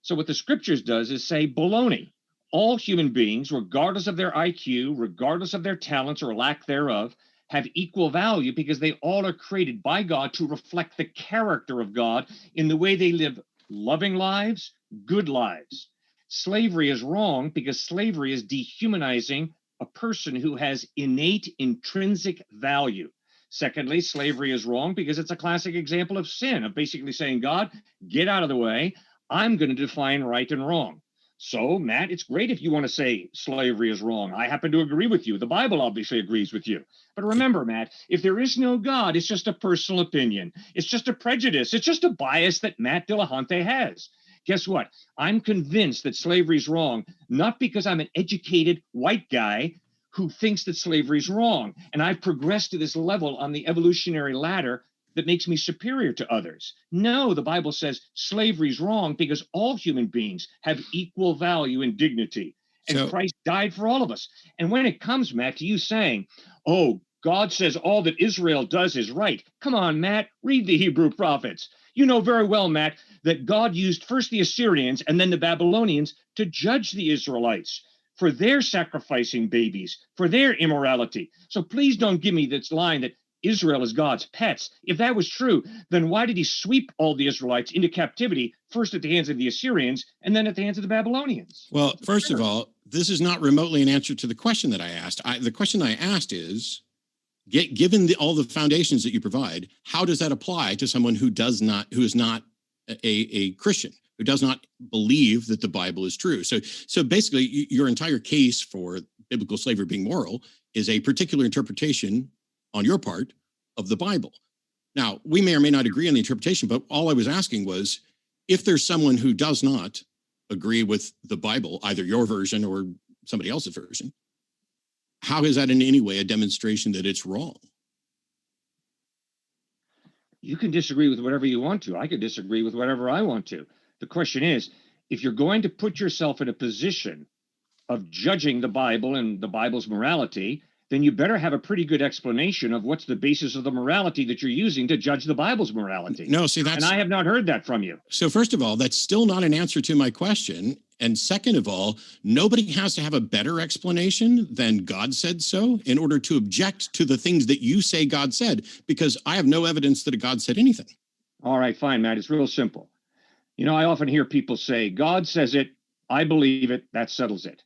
So what the scriptures does is say baloney. All human beings, regardless of their IQ, regardless of their talents or lack thereof, have equal value, because they all are created by God to reflect the character of God in the way they live loving lives, good lives. Slavery is wrong because slavery is dehumanizing a person who has innate intrinsic value. Secondly, slavery is wrong because it's a classic example of sin, of basically saying, God, get out of the way. I'm going to define right and wrong. So, Matt, it's great if you want to say slavery is wrong. I happen to agree with you. The Bible obviously agrees with you. But remember, Matt, if there is no God, it's just a personal opinion. It's just a prejudice. It's just a bias that Matt Dillahunty has. Guess what? I'm convinced that slavery is wrong, not because I'm an educated white guy who thinks that slavery is wrong, and I've progressed to this level on the evolutionary ladder that makes me superior to others. No, the Bible says slavery is wrong because all human beings have equal value and dignity, and Christ died for all of us. And when it comes, Matt, to you saying, oh, God says all that Israel does is right. Come on, Matt, read the Hebrew prophets. You know very well, Matt, that God used first the Assyrians and then the Babylonians to judge the Israelites for their sacrificing babies, for their immorality. So please don't give me this line that Israel is God's pets. If that was true, then why did he sweep all the Israelites into captivity, first at the hands of the Assyrians and then at the hands of the Babylonians? Well, first of all, this is not remotely an answer to the question that I asked. The question I asked is, given all the foundations that you provide, how does that apply to someone who is not a Christian, who does not believe that the Bible is true? So basically, your entire case for biblical slavery being moral is a particular interpretation on your part of the Bible. Now, we may or may not agree on the interpretation, but all I was asking was, if there's someone who does not agree with the Bible, either your version or somebody else's version, how is that in any way a demonstration that it's wrong? You can disagree with whatever you want to. I can disagree with whatever I want to. The question is, if you're going to put yourself in a position of judging the Bible and the Bible's morality, then you better have a pretty good explanation of what's the basis of the morality that you're using to judge the Bible's morality. No, see, that's... And I have not heard that from you. So first of all, that's still not an answer to my question. And second of all, nobody has to have a better explanation than God said so in order to object to the things that you say God said, because I have no evidence that God said anything. All right, fine, Matt. It's real simple. You know, I often hear people say, God says it, I believe it, that settles it.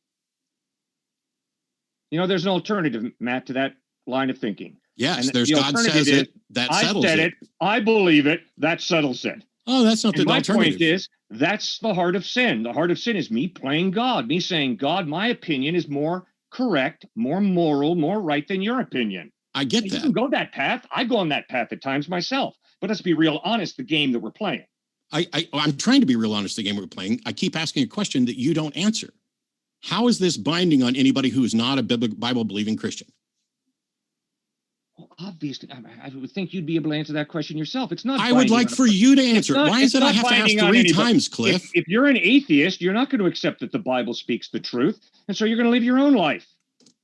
You know, there's an alternative, Matt, to that line of thinking. Yes, And there's the God alternative says is, it, that I settles said it. I believe it, that settles it. Oh, that's not And the my alternative. point is, that's the heart of sin. The heart of sin is me playing God, me saying, God, my opinion is more correct, more moral, more right than your opinion. I get You that. can go that path. I go on that path at times myself. But let's be real honest, the game that we're playing. I'm trying to be real honest, the game we're playing. I keep asking a question that you don't answer. How is this binding on anybody who is not a Bible-believing Christian? Well, obviously, I would think you'd be able to answer that question yourself. It's not. I would like for you to answer it. Why is it I have to ask 3 times, Cliff? If you're an atheist, you're not going to accept that the Bible speaks the truth. And so you're going to live your own life.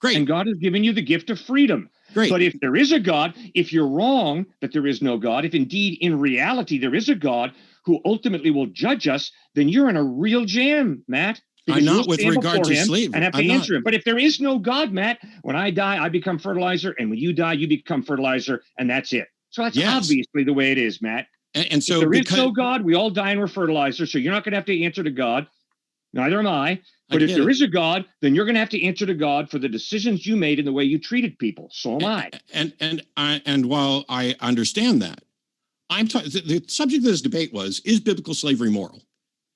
Great. And God has given you the gift of freedom. Great. But if there is a God, if you're wrong that there is no God, if indeed in reality there is a God who ultimately will judge us, then you're in a real jam, Matt. I'm not with regard to slavery. And have to answer him. But if there is no God, Matt, when I die, I become fertilizer. And when you die, you become fertilizer. And that's it. So that's obviously the way it is, Matt. And so if there is no God, we all die and we're fertilizer. So you're not going to have to answer to God. Neither am I. But if there is a God, then you're going to have to answer to God for the decisions you made and the way you treated people. So am I. And while I understand that, the subject of this debate is biblical slavery moral?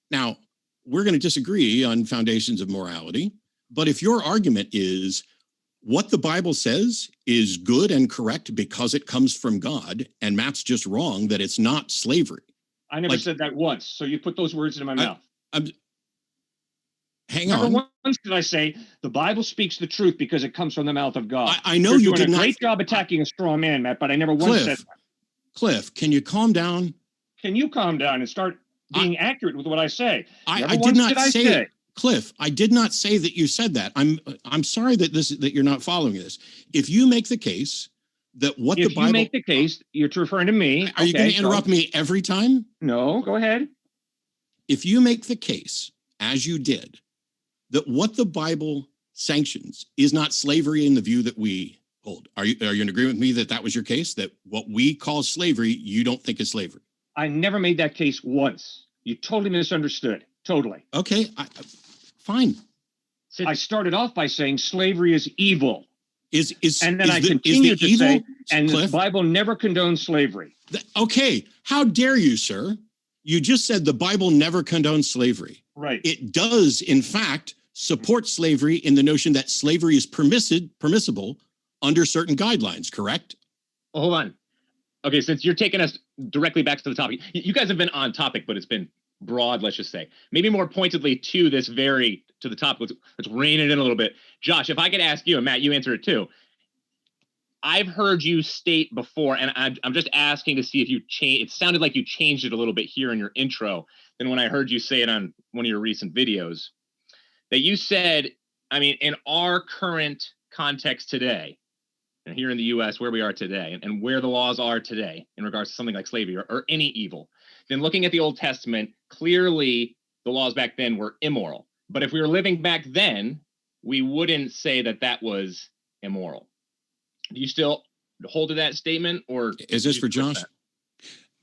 Now, we're going to disagree on foundations of morality, but if your argument is what the Bible says is good and correct because it comes from God, and Matt's just wrong that it's not slavery. I never said that once. So you put those words into my mouth. Hang on. Never once did I say the Bible speaks the truth because it comes from the mouth of God. I know you did doing a not. Great job attacking a straw man, Matt, but I never once said that. Cliff, can you calm down? Can you calm down and start being accurate with what I say? I did not say, Cliff, I did not say that you said that. I'm sorry that you're not following this. If you make the case that what the Bible... If you make the case, you're referring to me. Are you going to interrupt me every time? No, go ahead. If you make the case, as you did, that what the Bible sanctions is not slavery in the view that we hold, are you in agreement with me that was your case, that what we call slavery, you don't think is slavery? I never made that case once. You totally misunderstood. Totally. Okay, fine. I started off by saying slavery is evil. And then I continued to say, and the Bible never condones slavery. Okay, how dare you, sir? You just said the Bible never condones slavery. Right. It does, in fact, support slavery in the notion that slavery is permissible under certain guidelines, correct? Well, hold on. Okay, since you're taking us directly back to the topic, you guys have been on topic, but it's been broad, let's just say. Maybe more pointedly to the topic, let's rein it in a little bit. Josh, if I could ask you, and Matt, you answer it too. I've heard you state before, and I'm just asking to see if you change. It sounded like you changed it a little bit here in your intro than when I heard you say it on one of your recent videos, that you said, I mean, in our current context today, and here in the U.S., where we are today, and where the laws are today in regards to something like slavery or any evil, then looking at the Old Testament, clearly the laws back then were immoral. But if we were living back then, we wouldn't say that was immoral. Do you still hold to that statement, or is this for Josh?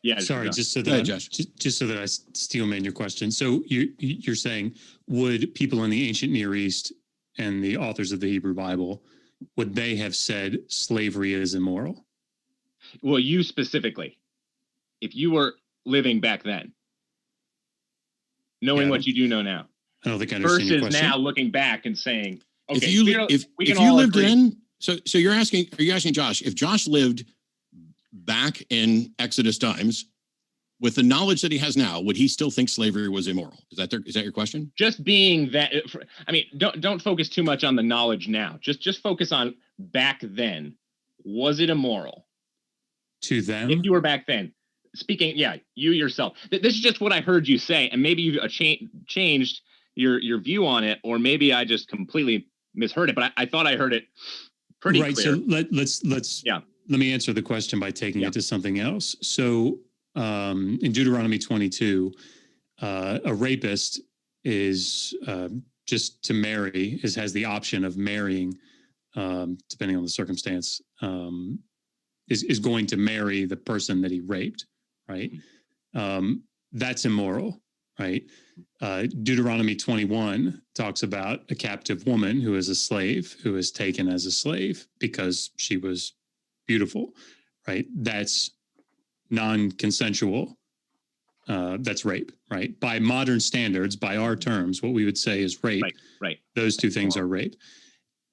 Yeah. Sorry, just so that I steel man your question. So you're saying, would people in the ancient Near East and the authors of the Hebrew Bible, would they have said slavery is immoral? Well, you specifically, if you were living back then, knowing what you do know now, I don't think I understand your question. Versus now looking back and saying, okay, if you lived in, so are you asking Josh, if Josh lived back in Exodus times with the knowledge that he has now, would he still think slavery was immoral? Is that your question? Just being that, I mean, don't focus too much on the knowledge now. Just focus on back then. Was it immoral to them? If you were back then, speaking, you yourself. This is just what I heard you say, and maybe you've changed your view on it, or maybe I just completely misheard it. But I thought I heard it pretty right. clear. So let's Yeah. let me answer the question by taking Yeah. it to something else. So in Deuteronomy 22, a rapist is just to marry has the option of marrying, depending on the circumstance, is going to marry the person that he raped, right? That's immoral, right? Deuteronomy 21 talks about a captive woman who is a slave, who is taken as a slave because she was beautiful, right? That's non-consensual. That's rape, right? By modern standards, by our terms, what we would say is rape. Right. Those two things are rape.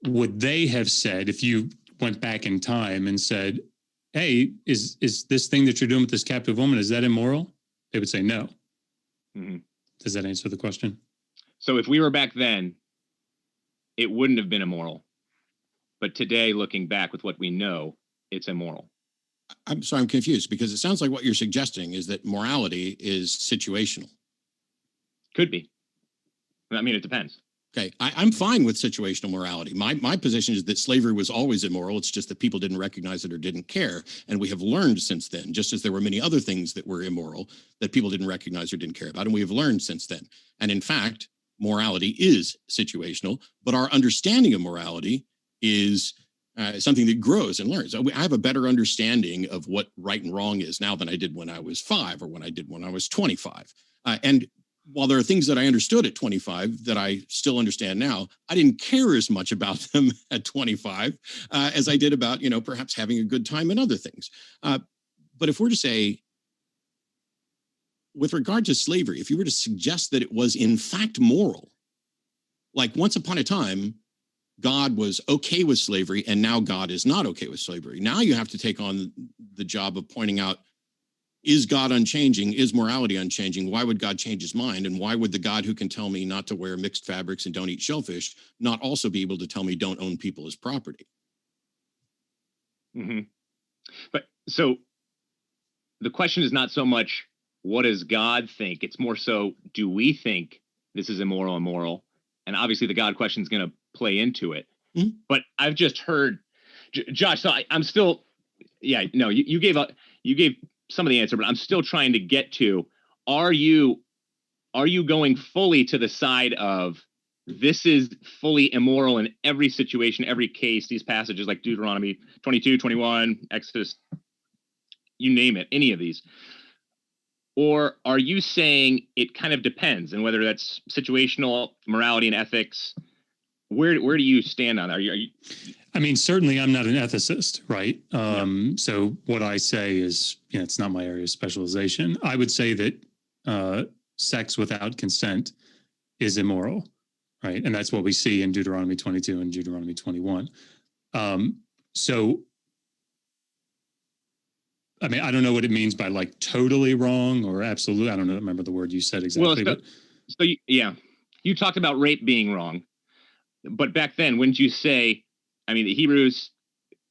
Would they have said, if you went back in time and said, hey, is this thing that you're doing with this captive woman, is that immoral? They would say no. Mm-hmm. Does that answer the question? So if we were back then, it wouldn't have been immoral. But today, looking back with what we know, it's immoral. I'm sorry, I'm confused because it sounds like what you're suggesting is that morality is situational. Could be. I mean, it depends. Okay, I'm fine with situational morality. My position is that slavery was always immoral. It's just that people didn't recognize it or didn't care. And we have learned since then, just as there were many other things that were immoral that people didn't recognize or didn't care about. And we have learned since then. And in fact, morality is situational, but our understanding of morality is something that grows and learns. I have a better understanding of what right and wrong is now than I did when I was 5 or when I did when I was 25. And while there are things that I understood at 25 that I still understand now, I didn't care as much about them at 25 as I did about, perhaps having a good time and other things. But if we're to say, with regard to slavery, if you were to suggest that it was in fact moral, like once upon a time, God was okay with slavery and now God is not okay with slavery. Now you have to take on the job of pointing out, is God unchanging? Is morality unchanging? Why would God change his mind? And why would the God who can tell me not to wear mixed fabrics and don't eat shellfish not also be able to tell me don't own people as property? Mm-hmm. But so the question is not so much what does God think? It's more so, do we think this is immoral? And obviously the God question is going to play into it. Mm-hmm. But I've just heard, Josh, so I'm still, you gave some of the answer, but I'm still trying to get to, are you going fully to the side of this is fully immoral in every situation, every case, these passages like Deuteronomy 22, 21, Exodus, you name it, any of these? Or are you saying it kind of depends, and whether that's situational, morality and ethics, where do you stand on that? Are you I mean, certainly I'm not an ethicist, right? So what I say is, it's not my area of specialization. I would say that sex without consent is immoral, right? And that's what we see in Deuteronomy 22 and Deuteronomy 21. So, I mean, I don't know what it means by like totally wrong or absolute. I don't know. Remember the word you said exactly. Well, you talked about rape being wrong, but back then, wouldn't you say, I mean, the Hebrews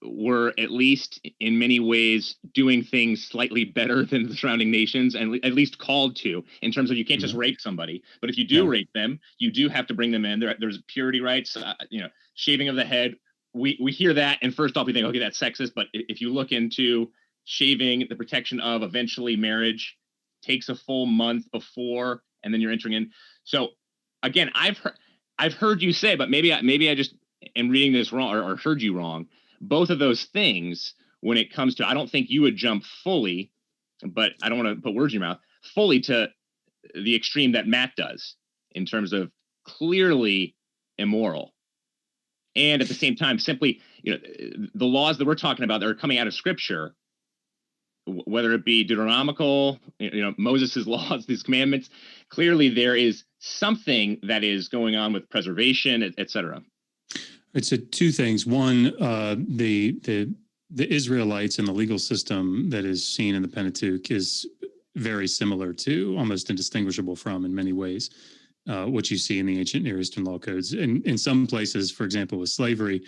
were at least in many ways doing things slightly better than the surrounding nations, and at least called to, in terms of you can't just rape somebody, but if you do rape them, you do have to bring them in. There's purity rights, shaving of the head. We hear that, and first off we think, okay, that's sexist. But if you look into shaving, the protection of eventually marriage takes a full month before, and then you're entering in. So again, I've heard you say, but maybe I just am reading this wrong or heard you wrong. Both of those things, when it comes to, I don't think you would jump fully, but I don't want to put words in your mouth, fully to the extreme that Matt does in terms of clearly immoral. And at the same time, simply, the laws that we're talking about that are coming out of Scripture, whether it be Deuteronomical, Moses' laws, these commandments, clearly there is something that is going on with preservation, et cetera. It's two things. One, the Israelites and the legal system that is seen in the Pentateuch is very similar to, almost indistinguishable from, in many ways, what you see in the ancient Near Eastern law codes. In some places, for example, with slavery,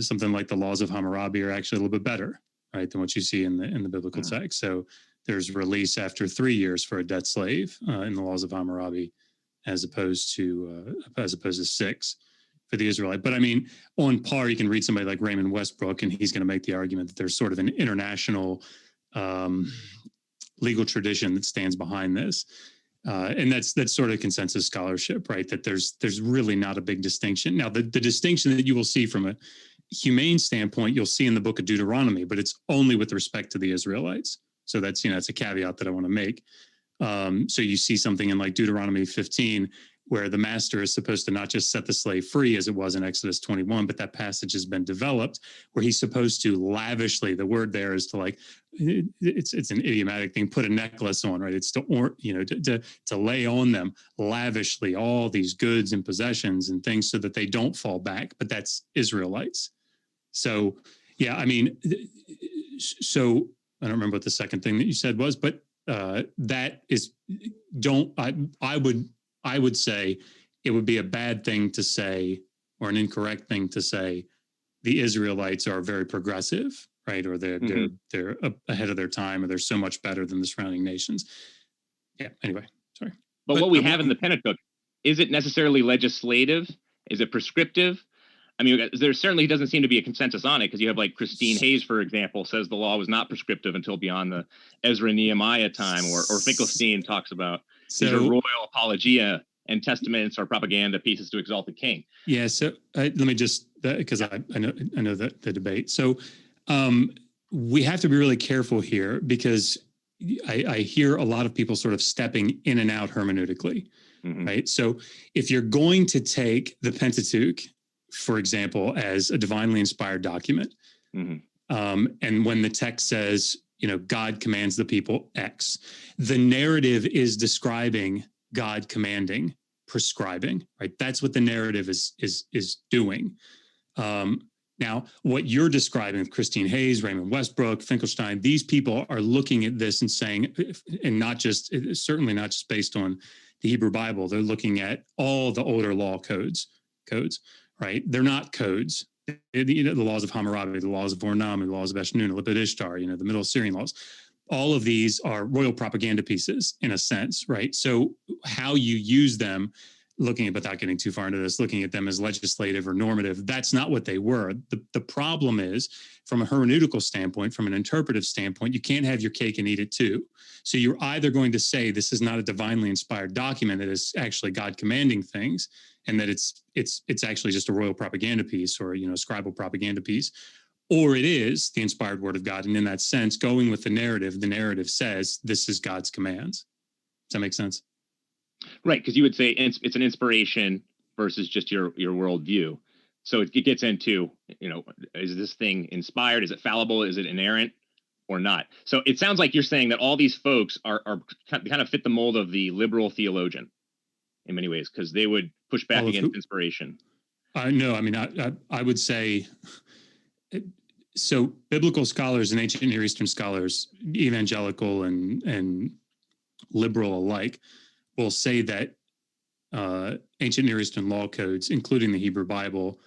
something like the laws of Hammurabi are actually a little bit better, right, than what you see in the biblical text. So there's release after 3 years for a debt slave in the laws of Hammurabi, as opposed to 6. for the Israelite. But I mean, on par, you can read somebody like Raymond Westbrook, and he's going to make the argument that there's sort of an international legal tradition that stands behind this. And that's sort of consensus scholarship, right? That there's really not a big distinction. Now, the distinction that you will see from a humane standpoint, you'll see in the book of Deuteronomy, but it's only with respect to the Israelites. So that's, it's a caveat that I want to make. So you see something in like Deuteronomy 15, where the master is supposed to not just set the slave free as it was in Exodus 21, but that passage has been developed where he's supposed to lavishly, the word there is to like, it's an idiomatic thing, put a necklace on, right? It's to lay on them lavishly all these goods and possessions and things so that they don't fall back. But that's Israelites. So, yeah, I mean, so I don't remember what the second thing that you said was, but that is, I would say it would be a bad thing to say, or an incorrect thing to say, the Israelites are very progressive, right? Or they're ahead of their time, or they're so much better than the surrounding nations. Yeah. Anyway, sorry. But what we have in the Pentateuch, is it necessarily legislative? Is it prescriptive? I mean, there certainly doesn't seem to be a consensus on it, because you have like Christine Hayes, for example, says the law was not prescriptive until beyond the Ezra Nehemiah time, or Finkelstein talks about these are royal apologia and testaments or propaganda pieces to exalt the king. Yeah. So let me just, because I know that the debate. So we have to be really careful here, because I hear a lot of people sort of stepping in and out hermeneutically, right? So if you're going to take the Pentateuch, for example, as a divinely inspired document, and when the text says, God commands the people X, the narrative is describing God commanding, prescribing, right? That's what the narrative is doing. Now, what you're describing with Christine Hayes, Raymond Westbrook, Finkelstein, these people are looking at this and saying, and certainly not just based on the Hebrew Bible, they're looking at all the older law codes, right? They're not codes. The laws of Hammurabi, the laws of Ornam, the laws of Eshnun, Lipit Ishtar, the Middle Assyrian laws. All of these are royal propaganda pieces in a sense, right? So how you use them, without getting too far into this, looking at them as legislative or normative, that's not what they were. The problem is, from a hermeneutical standpoint, from an interpretive standpoint, you can't have your cake and eat it too. So you're either going to say this is not a divinely inspired document, that is actually God commanding things, and that it's actually just a royal propaganda piece, or scribal propaganda piece, or it is the inspired word of God. And in that sense, going with the narrative says this is God's commands. Does that make sense? Right, because you would say it's an inspiration versus just your worldview. So it gets into, is this thing inspired? Is it fallible? Is it inerrant or not? So it sounds like you're saying that all these folks are kind of fit the mold of the liberal theologian in many ways, because they would push back against inspiration. No, I mean, I would say, so biblical scholars and ancient Near Eastern scholars, evangelical and liberal alike, will say that ancient Near Eastern law codes, including the Hebrew Bible,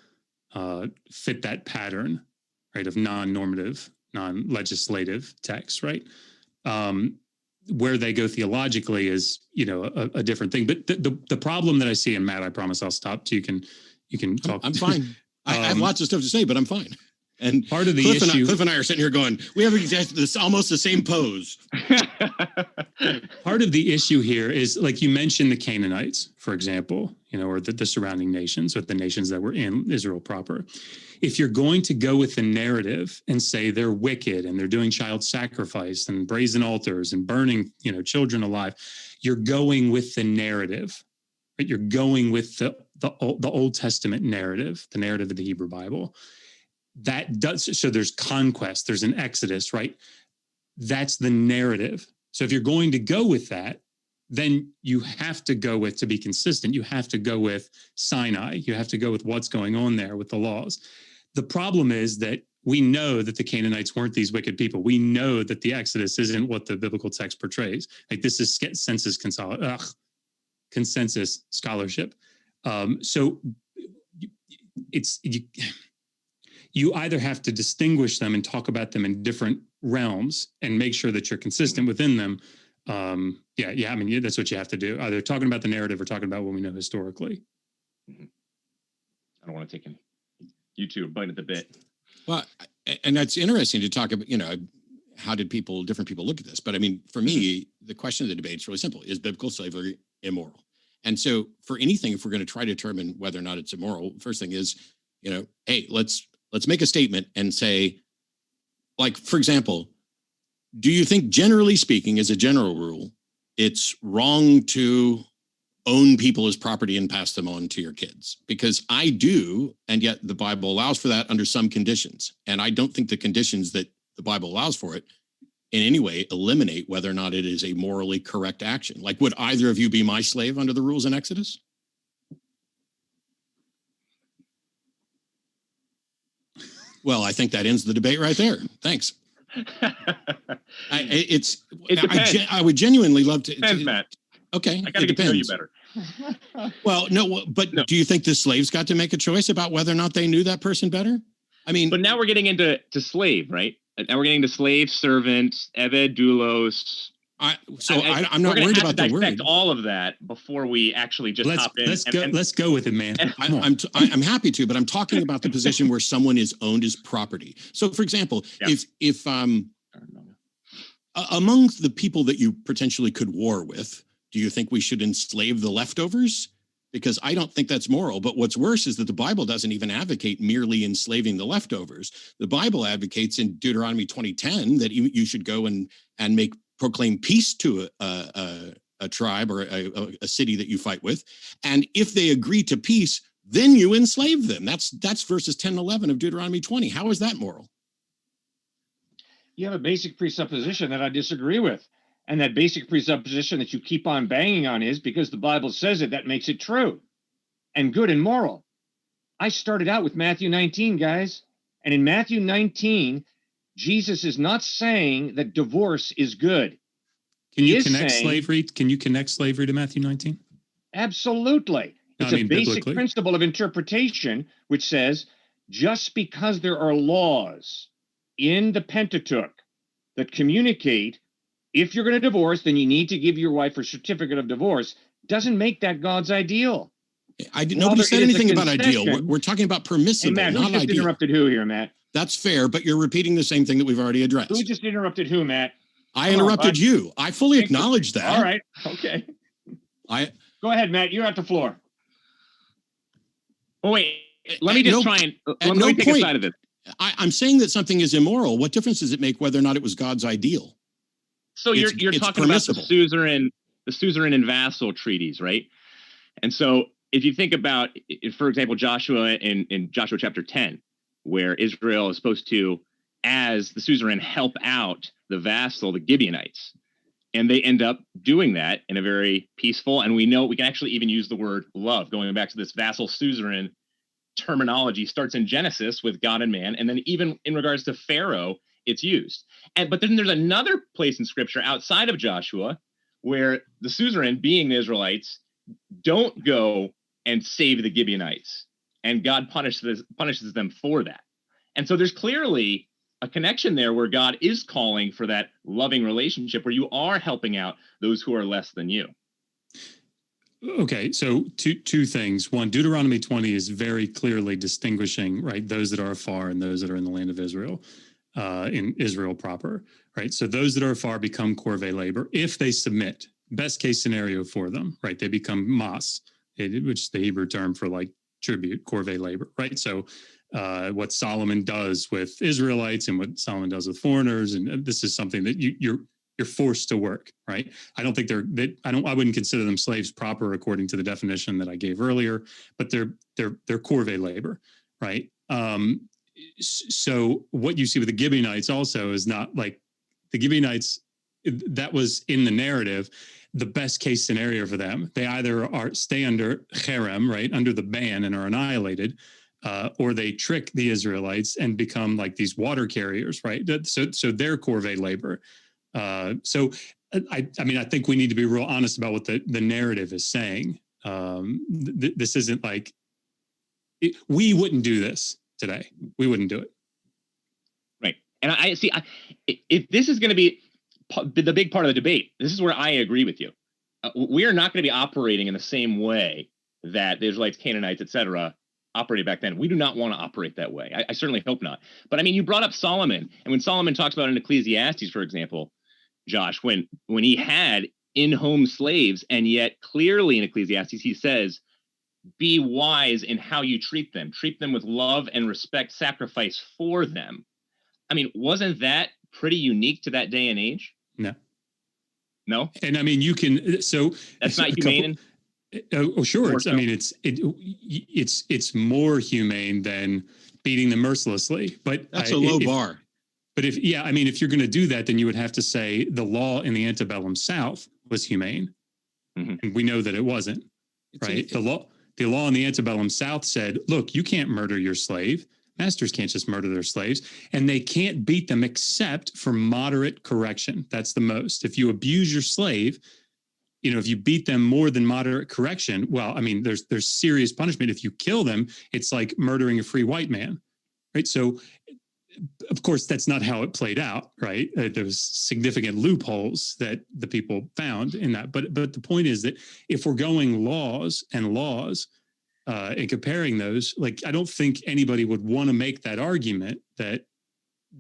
fit that pattern, right, of non-normative, non-legislative texts, right? Where they go theologically is, a different thing. But the problem that I see, and Matt, I promise I'll stop. So you can talk. I'm fine. I have lots of stuff to say, but I'm fine. And part of the Cliff and I are sitting here going, we have almost the same pose. Part of the issue here is, like you mentioned, the Canaanites, for example, or the surrounding nations, or the nations that were in Israel proper. If you're going to go with the narrative and say they're wicked and they're doing child sacrifice and brazen altars and burning, children alive, you're going with the narrative, right? You're going with the Old Testament narrative, the narrative of the Hebrew Bible. So there's conquest, there's an exodus, right? That's the narrative. So if you're going to go with that, then you have to go with, to be consistent, you have to go with Sinai. You have to go with what's going on there with the laws. The problem is that we know that the Canaanites weren't these wicked people. We know that the Exodus isn't what the biblical text portrays. Like, this is consensus scholarship. So you either have to distinguish them and talk about them in different realms and make sure that you're consistent within them. I mean, that's what you have to do. Either talking about the narrative or talking about what we know historically. don't want to take you two a bite at the bit. Well, and that's interesting to talk about, how did different people look at this? But I mean, for me, the question of the debate is really simple. Is biblical slavery immoral? And so for anything, if we're going to try to determine whether or not it's immoral, first thing is, hey, let's make a statement and say, like, for example, do you think, generally speaking, as a general rule, it's wrong to own people as property and pass them on to your kids? Because I do, and yet the Bible allows for that under some conditions. And I don't think the conditions that the Bible allows for it in any way eliminate whether or not it is a morally correct action. Like, would either of you be my slave under the rules in Exodus? Well, I think that ends the debate right there. Thanks. I would genuinely love to. Depends, Matt. Okay. I got to get to know you better. Well, no, but no. Do you think the slaves got to make a choice about whether or not they knew that person better? I mean, but now we're getting into slave, right? Now we're getting to slave, servant, eved, doulos. I'm not worried about the word. Dissect all of that before we actually just hop in. Let's go with it, man. I'm happy to, but I'm talking about the position where someone is owned as property. So, for example, if among the people that you potentially could war with, do you think we should enslave the leftovers? Because I don't think that's moral. But what's worse is that the Bible doesn't even advocate merely enslaving the leftovers. The Bible advocates in Deuteronomy 20:10 that you should go and proclaim peace to a tribe or a city that you fight with. And if they agree to peace, then you enslave them. That's verses 10 and 11 of Deuteronomy 20. How is that moral? You have a basic presupposition that I disagree with. And that basic presupposition that you keep on banging on is because the Bible says it, that makes it true and good and moral. I started out with Matthew 19, guys. And in Matthew 19, Jesus is not saying that divorce is good. Can you connect slavery? Can you connect slavery to Matthew 19? Absolutely. It's a basic principle of interpretation, which says just because there are laws in the Pentateuch that communicate if you're going to divorce, then you need to give your wife a certificate of divorce, doesn't make that God's ideal. Nobody said anything about ideal. We're talking about permissible, Matt, not who just ideal. Interrupted who here, Matt? That's fair, but you're repeating the same thing that we've already addressed. Who just interrupted who, Matt? I interrupted you. I fully acknowledge that. All right. Okay. Go ahead, Matt. You're at the floor. Oh, wait. Let me take a side of it. I'm saying that something is immoral. What difference does it make whether or not it was God's ideal? So you're talking about the suzerain and vassal treaties, right? And so if you think about, for example, Joshua in Joshua chapter 10, where Israel is supposed to, as the suzerain, help out the vassal, the Gibeonites. And they end up doing that in a very peaceful, and we can actually even use the word love, going back to this vassal suzerain terminology, starts in Genesis with God and man, and then even in regards to Pharaoh, it's used. But then there's another place in scripture outside of Joshua where the suzerain, being the Israelites, don't go and save the Gibeonites, and God punishes them for that. And so there's clearly a connection there where God is calling for that loving relationship where you are helping out those who are less than you. Okay, so two things. One, Deuteronomy 20 is very clearly distinguishing, right, those that are afar and those that are in the land of Israel, in Israel proper, right? So those that are afar become corvée labor if they submit. Best case scenario for them, right? They become mas, which is the Hebrew term for like tribute, corvée labor, right? So what Solomon does with Israelites and what Solomon does with foreigners, and this is something that you're forced to work, right? I don't think I wouldn't consider them slaves proper according to the definition that I gave earlier, but they're corvée labor, right? So what you see with the Gibeonites also is not like the Gibeonites, that was in the narrative, the best case scenario for them. They either stay under cherem, right, under the ban and are annihilated, or they trick the Israelites and become like these water carriers, right? So they're corvée labor. So I think we need to be real honest about what the narrative is saying. This isn't like we wouldn't do this today. We wouldn't do it. Right. And I see, if this is going to be the big part of the debate, this is where I agree with you. We are not going to be operating in the same way that the Israelites, Canaanites, etc., operated back then. We do not want to operate that way. I certainly hope not. But I mean, you brought up Solomon, and when Solomon talks about in Ecclesiastes, for example, Josh, when he had in-home slaves, and yet clearly in Ecclesiastes he says, be wise in how you treat them with love and respect, sacrifice for them. I mean, wasn't that pretty unique to that day and age? No. And I mean, you can, so that's not humane. Oh, sure. I mean, it's more humane than beating them mercilessly, but that's a low bar. But if you're going to do that, then you would have to say the law in the antebellum South was humane. Mm-hmm. And we know that it wasn't, right? The law in the antebellum South said, look, you can't murder your slave. Masters can't just murder their slaves, and they can't beat them except for moderate correction. That's the most. If you abuse your slave, if you beat them more than moderate correction, well, I mean, there's serious punishment. If you kill them, it's like murdering a free white man, right? So, of course, that's not how it played out, right? There was significant loopholes that the people found in that. But the point is that if we're going laws and and comparing those, like, I don't think anybody would want to make that argument that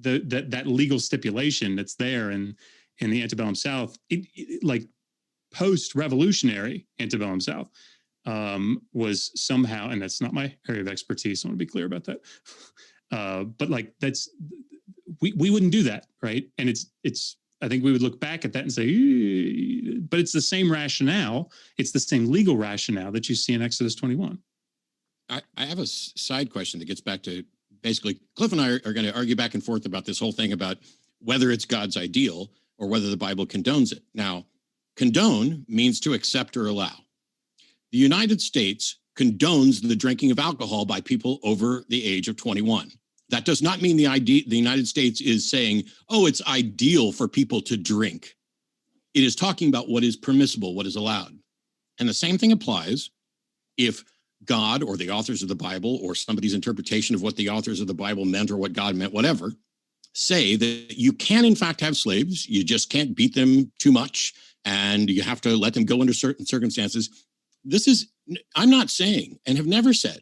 that legal stipulation that's there in the antebellum South, like post-revolutionary antebellum South, was somehow, and that's not my area of expertise, I want to be clear about that. But like, we wouldn't do that, right? And it's I think we would look back at that and say, but it's the same rationale. It's the same legal rationale that you see in Exodus 21. I have a side question that gets back to basically Cliffe and I are going to argue back and forth about this whole thing about whether it's God's ideal or whether the Bible condones it. Now, condone means to accept or allow. The United States condones the drinking of alcohol by people over the age of 21. That does not mean the United States is saying, oh, it's ideal for people to drink. It is talking about what is permissible, what is allowed. And the same thing applies if God or the authors of the Bible or somebody's interpretation of what the authors of the Bible meant or what God meant, whatever, say that you can in fact have slaves, you just can't beat them too much, and you have to let them go under certain circumstances. I'm not saying and have never said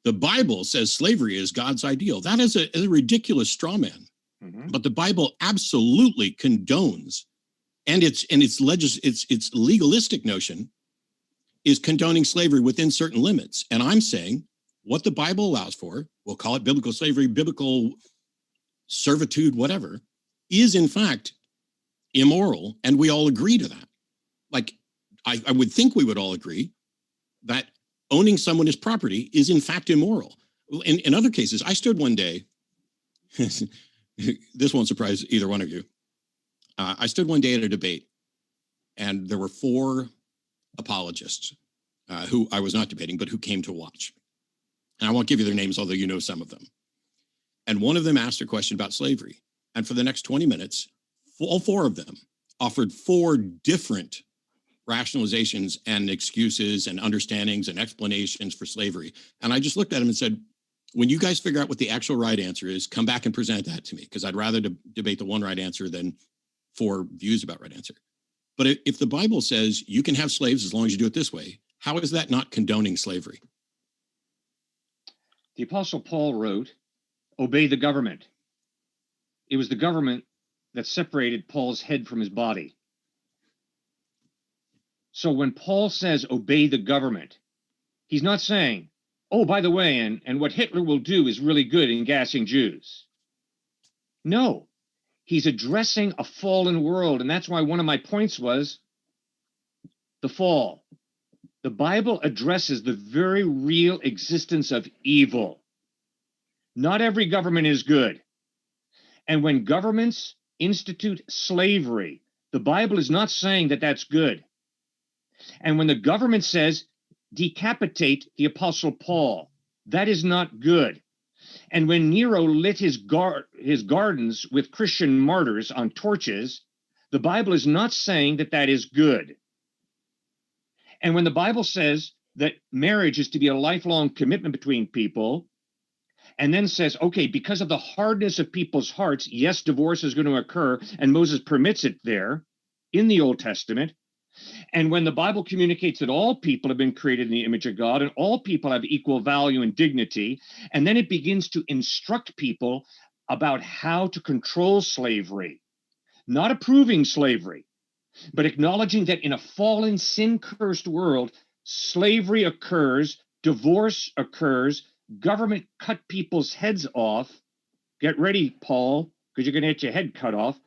the Bible says slavery is God's ideal. That is a ridiculous straw man. Mm-hmm. But the Bible absolutely condones, and its legalistic notion is condoning slavery within certain limits. And I'm saying what the Bible allows for, we'll call it biblical slavery, biblical servitude, whatever, is in fact immoral. And we all agree to that. Like, I would think we would all agree that owning someone as property is in fact immoral. In other cases, I stood one day, this won't surprise either one of you. I stood one day at a debate, and there were 4 apologists who I was not debating, but who came to watch. And I won't give you their names, although you know some of them. And one of them asked a question about slavery. And for the next 20 minutes, all 4 of them offered 4 different rationalizations and excuses and understandings and explanations for slavery. And I just looked at them and said, when you guys figure out what the actual right answer is, come back and present that to me, because I'd rather debate the one right answer than 4 views about right answer. But if the Bible says you can have slaves as long as you do it this way, how is that not condoning slavery? The Apostle Paul wrote, obey the government. It was the government that separated Paul's head from his body. So when Paul says obey the government, he's not saying, oh, by the way, and what Hitler will do is really good in gassing Jews. No, he's addressing a fallen world. And that's why one of my points was the fall. The Bible addresses the very real existence of evil. Not every government is good. And when governments institute slavery, the Bible is not saying that that's good. And when the government says decapitate the Apostle Paul, that is not good. And when Nero lit his gardens with Christian martyrs on torches, the Bible is not saying that that is good. And when the Bible says that marriage is to be a lifelong commitment between people, and then says, okay, because of the hardness of people's hearts, yes, divorce is going to occur, and Moses permits it there in the Old Testament, And when the Bible communicates that all people have been created in the image of God and all people have equal value and dignity, and then it begins to instruct people about how to control slavery, not approving slavery, but acknowledging that in a fallen, sin-cursed world, slavery occurs, divorce occurs, government cut people's heads off. Get ready, Paul, because you're going to get your head cut off.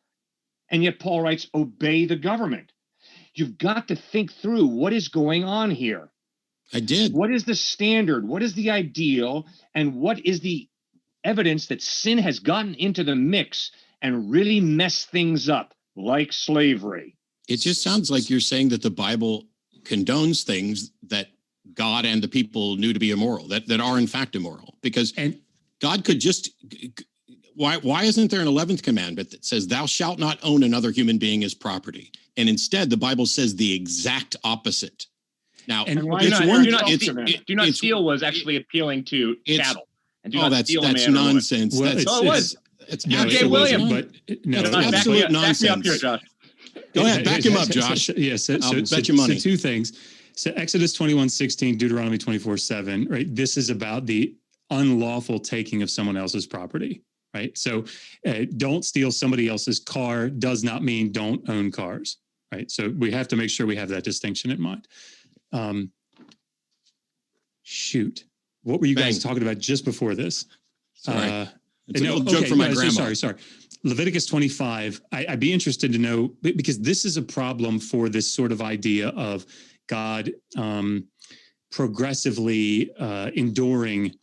And yet Paul writes, obey the government. You've got to think through what is going on here. I did. What is the standard? What is the ideal? And what is the evidence that sin has gotten into the mix and really messed things up, like slavery? It just sounds like you're saying that the Bible condones things that God and the people knew to be immoral, that are in fact immoral. Because God could just... Why isn't there an 11th commandment that says, thou shalt not own another human being as property? And instead, the Bible says the exact opposite. Now, And why do not? not, do not it's- steal was actually appealing to chattel. And do not that's steal a man or woman. nonsense. Well, that's, it's- Oh, it was. it's No, Jay it Williams. wasn't, but no, That's it Back wasn't. absolute me up nonsense. here, Josh. Go ahead, back him up, Josh. Yes. I'll bet you money. So two things. So Exodus 21:16, Deuteronomy 24:7, right? This is about the unlawful taking of someone else's property, right? So don't steal somebody else's car does not mean don't own cars, right? So we have to make sure we have that distinction in mind. Shoot. What were you guys talking about just before this? Sorry. It's an old joke from my grandma. Sorry. Leviticus 25. I'd be interested to know, because this is a problem for this sort of idea of God progressively enduring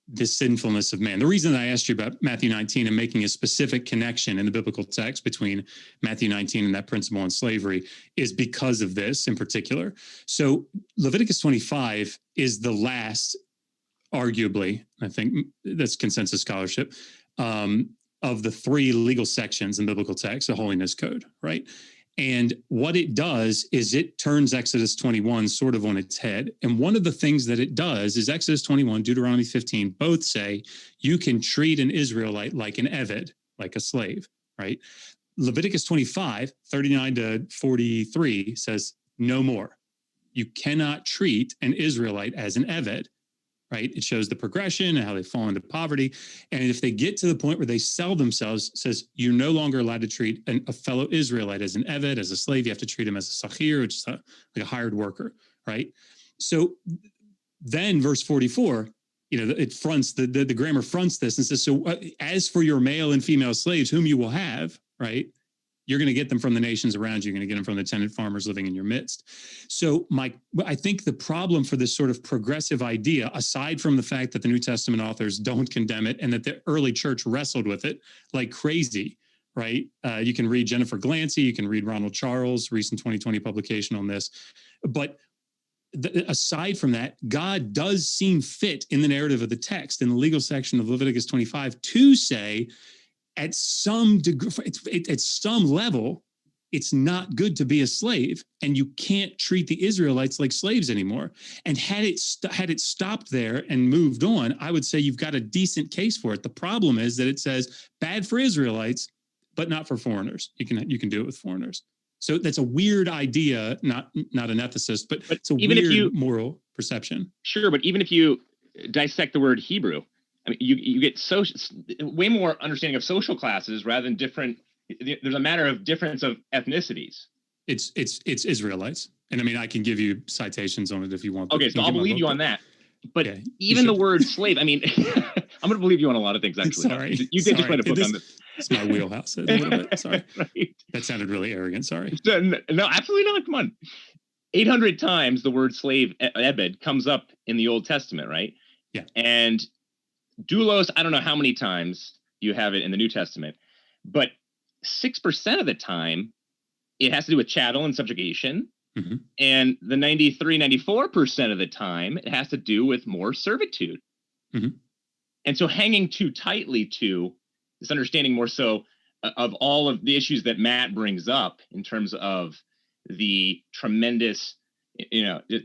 the sinfulness of man. The reason I asked you about Matthew 19 and making a specific connection in the biblical text between Matthew 19 and that principle on slavery is because of this in particular. So Leviticus 25 is the last, arguably, I think that's consensus scholarship, of the three legal sections in biblical text, the holiness code, right? And what it does is it turns Exodus 21 sort of on its head. And one of the things that it does is Exodus 21, Deuteronomy 15, both say you can treat an Israelite like an eved, like a slave, right? Leviticus 25, 39 to 43 says no more. You cannot treat an Israelite as an eved, right? It shows the progression and how they fall into poverty. And if they get to the point where they sell themselves, it says you're no longer allowed to treat a fellow Israelite as an eved, as a slave. You have to treat him as a sachir, which is like a hired worker, right? So then verse 44, it fronts, the grammar fronts this and says, so as for your male and female slaves, whom you will have, right? You're going to get them from the nations around you. You're going to get them from the tenant farmers living in your midst. So I think the problem for this sort of progressive idea, aside from the fact that the New Testament authors don't condemn it and that the early church wrestled with it like crazy, right? You can read Jennifer Glancy, you can read Ronald Charles' recent 2020 publication on this. But aside from that, God does seem fit in the narrative of the text, in the legal section of Leviticus 25, to say, at some degree, at some level, it's not good to be a slave, and you can't treat the Israelites like slaves anymore. And had it stopped there and moved on, I would say you've got a decent case for it. The problem is that it says bad for Israelites, but not for foreigners. You can do it with foreigners. So that's a weird idea, not an ethicist, but it's a weird moral perception. Sure, but even if you dissect the word Hebrew, I mean, you get way more understanding of social classes rather than different. There's a matter of difference of ethnicities. It's Israelites, and I mean I can give you citations on it if you want. Okay, so I'll believe you on that. But yeah, even the word slave, I mean, I'm going to believe you on a lot of things. Actually, sorry, you did just write a book on this. It's my wheelhouse a little bit. Sorry, right. That sounded really arrogant. Sorry. No, absolutely not. Come on. 800 times the word slave, ebed, comes up in the Old Testament, right? Yeah. And doulos, I don't know how many times you have it in the New Testament, but 6% of the time it has to do with chattel and subjugation. Mm-hmm. And the 94% of the time it has to do with more servitude. Mm-hmm. And so hanging too tightly to this understanding more so of all of the issues that Matt brings up in terms of the tremendous,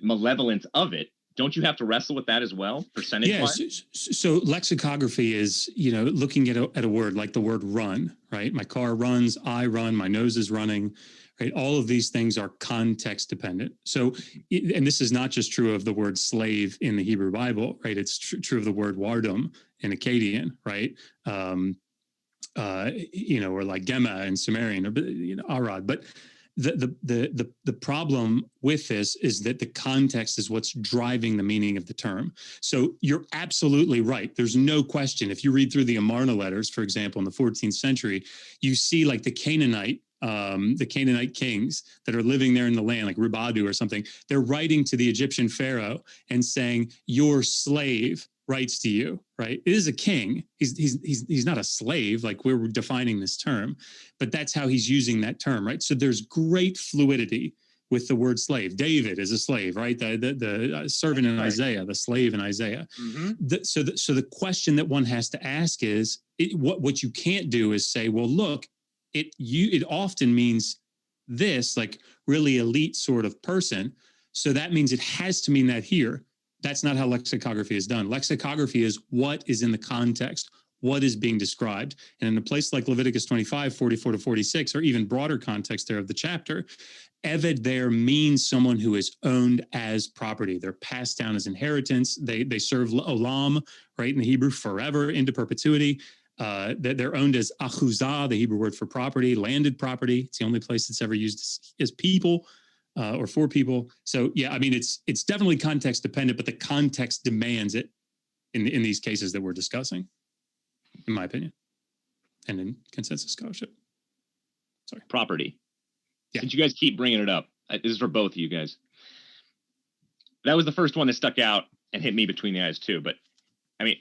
malevolence of it, don't you have to wrestle with that as well, percentage-wise? Yes. So lexicography is, looking at a word like the word run, right? My car runs, I run, my nose is running, right? All of these things are context dependent. So, and this is not just true of the word slave in the Hebrew Bible, right? It's true of the word wardum in Akkadian, right? Or like Gemma in Sumerian, or Arad. But the problem with this is that the context is what's driving the meaning of the term. So you're absolutely right. There's no question. If you read through the Amarna letters, for example, in the 14th century, you see like the Canaanite kings that are living there in the land, like Rubadu or something. They're writing to the Egyptian pharaoh and saying, "Your slave writes to you," right? It is a king. He's not a slave, like we're defining this term, but that's how he's using that term, right? So there's great fluidity with the word slave. David is a slave, right? The servant in Isaiah, the slave in Isaiah. Mm-hmm. So the question that one has to ask is, what you can't do is say, well, look, it often means this, like really elite sort of person. So that means it has to mean that here. That's not how lexicography is done. Lexicography is what is in the context, what is being described. And in a place like Leviticus 25, 44 to 46, or even broader context there of the chapter, Eved there means someone who is owned as property. They're passed down as inheritance. They serve olam, right, in the Hebrew, forever, into perpetuity. They're owned as achuzah, the Hebrew word for property, landed property. It's the only place it's ever used as people. Or for people. So yeah, I mean, it's definitely context dependent, but the context demands it in these cases that we're discussing, in my opinion, and in consensus scholarship. Sorry. Property. Yeah. Since you guys keep bringing it up, this is for both of you guys. That was the first one that stuck out and hit me between the eyes too. But I mean,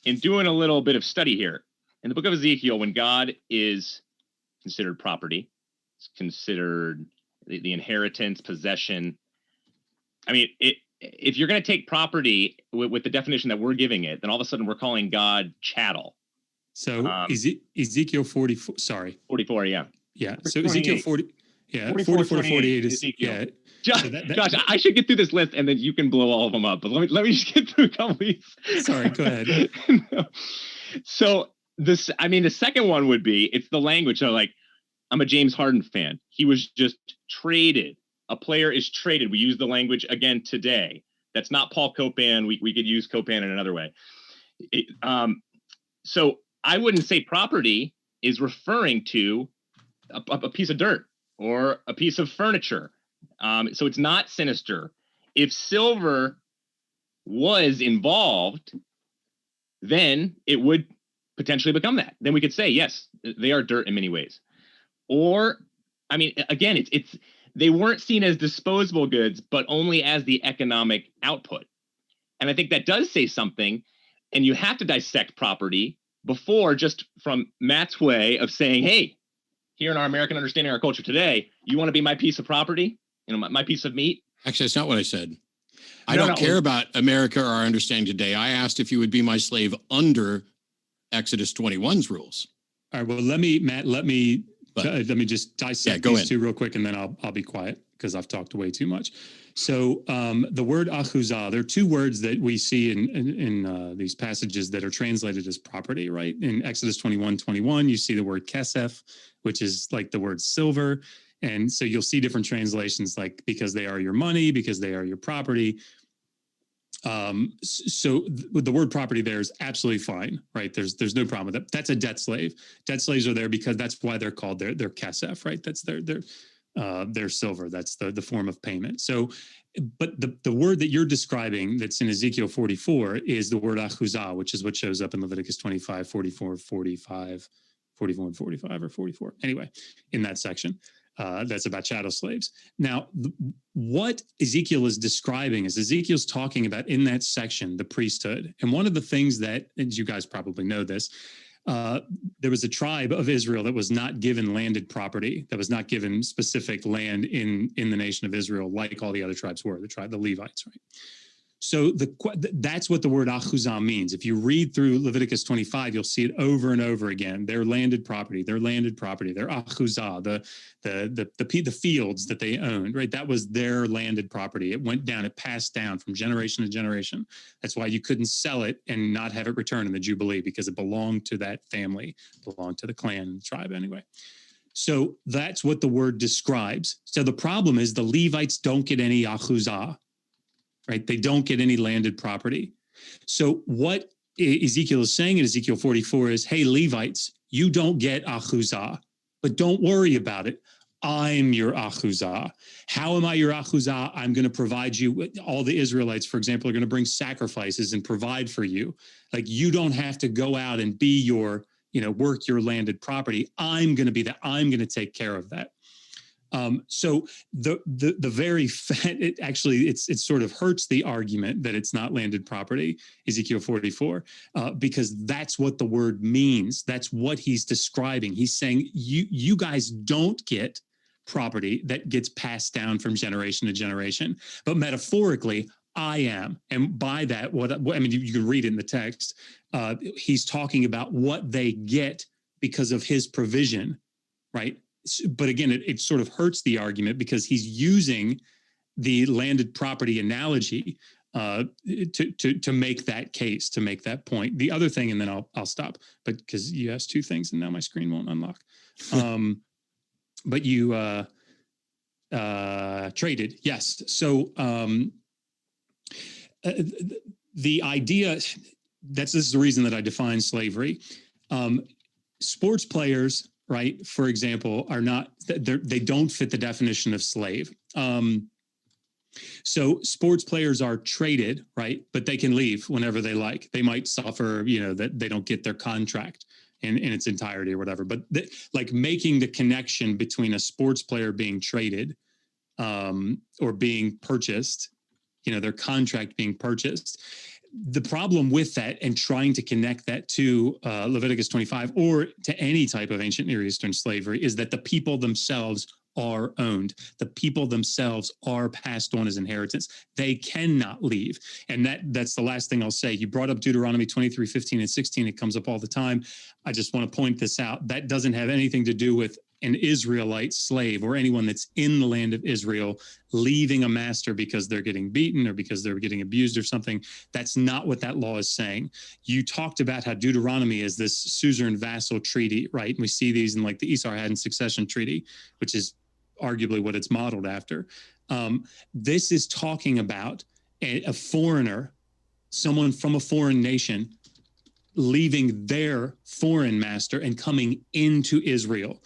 in doing a little bit of study here, in the book of Ezekiel, when God is considered property, it's considered the inheritance, possession. I mean, if you're going to take property with the definition that we're giving it, then all of a sudden we're calling God chattel. So Ezekiel 44, sorry. 44, yeah. Yeah, so Ezekiel 40, yeah, 44 to 48 is, Ezekiel. yeah. Gosh, I should get through this list and then you can blow all of them up. But let me just get through a couple of these. Sorry, go ahead. No. So the second one would be, it's the language. So like, I'm a James Harden fan. He was just traded. A player is traded. We use the language again today. That's not Paul Copan. We could use Copan in another way. So I wouldn't say property is referring to a piece of dirt or a piece of furniture. So it's not sinister. If silver was involved, then it would potentially become that. Then we could say, yes, they are dirt in many ways. Or, I mean, again, it's they weren't seen as disposable goods, but only as the economic output. And I think that does say something. And you have to dissect property before, just from Matt's way of saying, hey, here in our American understanding of our culture today, you want to be my piece of property, my piece of meat? Actually, that's not what I said. I don't care about America or our understanding today. I asked if you would be my slave under Exodus 21's rules. All right. Well, let me just dissect these two real quick, and then I'll be quiet because I've talked way too much. So the word achuzah, there are two words that we see in these passages that are translated as property, right? In Exodus 21:21, you see the word kesef, which is like the word silver. And so you'll see different translations, like because they are your money, because they are your property. So the word property there is absolutely fine, right? There's no problem with that. That's a debt slave. Debt slaves are there because that's why they're called their kesef, right? That's their silver. That's the form of payment. So, but the word that you're describing that's in Ezekiel 44 is the word achuzah, which is what shows up in Leviticus 25, 44, 45, 44 and 45 or 44. Anyway, in that section. That's about chattel slaves. Now, what Ezekiel is describing is Ezekiel's talking about in that section, the priesthood. And one of the things that, as you guys probably know this, there was a tribe of Israel that was not given landed property, that was not given specific land in the nation of Israel, like all the other tribes were, the Levites, right? So that's what the word achuzah means. If you read through Leviticus 25, you'll see it over and over again. Their landed property, their landed property, their achuzah, the fields that they owned, right? That was their landed property. It went down, it passed down from generation to generation. That's why you couldn't sell it and not have it returned in the Jubilee, because it belonged to that family, belonged to the clan, the tribe anyway. So that's what the word describes. So the problem is the Levites don't get any achuzah. Right? They don't get any landed property. So what Ezekiel is saying in Ezekiel 44 is, hey, Levites, you don't get achuzah, but don't worry about it. I'm your achuzah. How am I your achuzah? I'm going to provide you. All the Israelites, for example, are going to bring sacrifices and provide for you. Like, you don't have to go out and be your, work your landed property. I'm going to be that. I'm going to take care of that. So the very it sort of hurts the argument that it's not landed property, Ezekiel 44, because that's what the word means. That's what he's describing. He's saying you guys don't get property that gets passed down from generation to generation, but metaphorically, I am. And by that, you can read it in the text. He's talking about what they get because of his provision, right? But again, it sort of hurts the argument because he's using the landed property analogy to make that case, to make that point. The other thing, and then I'll stop, but because you asked two things and now my screen won't unlock. But you traded, yes. So the idea, this is the reason that I define slavery. Sports players, right, for example, they don't fit the definition of slave. So sports players are traded, right, but they can leave whenever they like. They might suffer, that they don't get their contract in its entirety or whatever. But like making the connection between a sports player being traded or being purchased, their contract being purchased. The problem with that and trying to connect that to Leviticus 25 or to any type of ancient Near Eastern slavery is that the people themselves are owned. The people themselves are passed on as inheritance. They cannot leave. And that's the last thing I'll say. You brought up Deuteronomy 23, 15, and 16. It comes up all the time. I just want to point this out. That doesn't have anything to do with an Israelite slave or anyone that's in the land of Israel leaving a master because they're getting beaten or because they're getting abused or something. That's not what that law is saying. You talked about how Deuteronomy is this suzerain vassal treaty, right? And we see these in like the Esarhaddon succession treaty, which is arguably what it's modeled after. This is talking about a foreigner, someone from a foreign nation, leaving their foreign master and coming into Israel.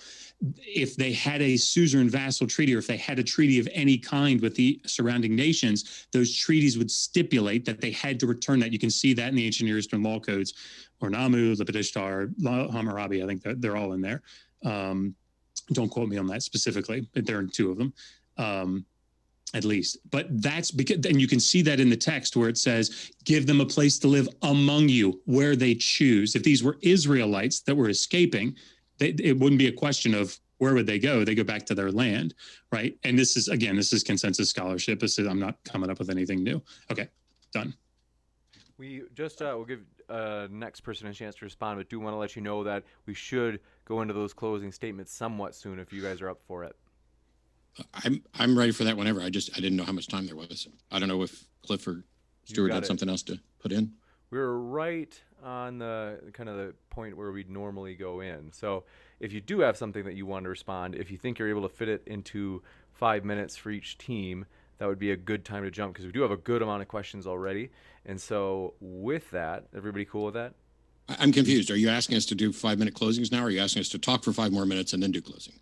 If they had a suzerain vassal treaty, or if they had a treaty of any kind with the surrounding nations, those treaties would stipulate that they had to return that. You can see that in the ancient Near Eastern law codes, Ornamu, Lepidishtar, Hammurabi. I think they're all in there. Don't quote me on that specifically, but there are two of them, at least. But that's because, and you can see that in the text where it says, give them a place to live among you where they choose. If these were Israelites that were escaping, it wouldn't be a question of where would they go? They go back to their land, right? And this is consensus scholarship. I'm not coming up with anything new. Okay, done. We just we'll give next person a chance to respond, but do want to let you know that we should go into those closing statements somewhat soon if you guys are up for it. I'm ready for that whenever. I didn't know how much time there was. I don't know if Cliffe or Stuart had something else to put in. We're right on the kind of the point where we'd normally go in. So if you do have something that you want to respond, if you think you're able to fit it into 5 minutes for each team, that would be a good time to jump because we do have a good amount of questions already. And so with that, everybody cool with that? I'm confused. Are you asking us to do 5-minute closings now, or are you asking us to talk for 5 more minutes and then do closing?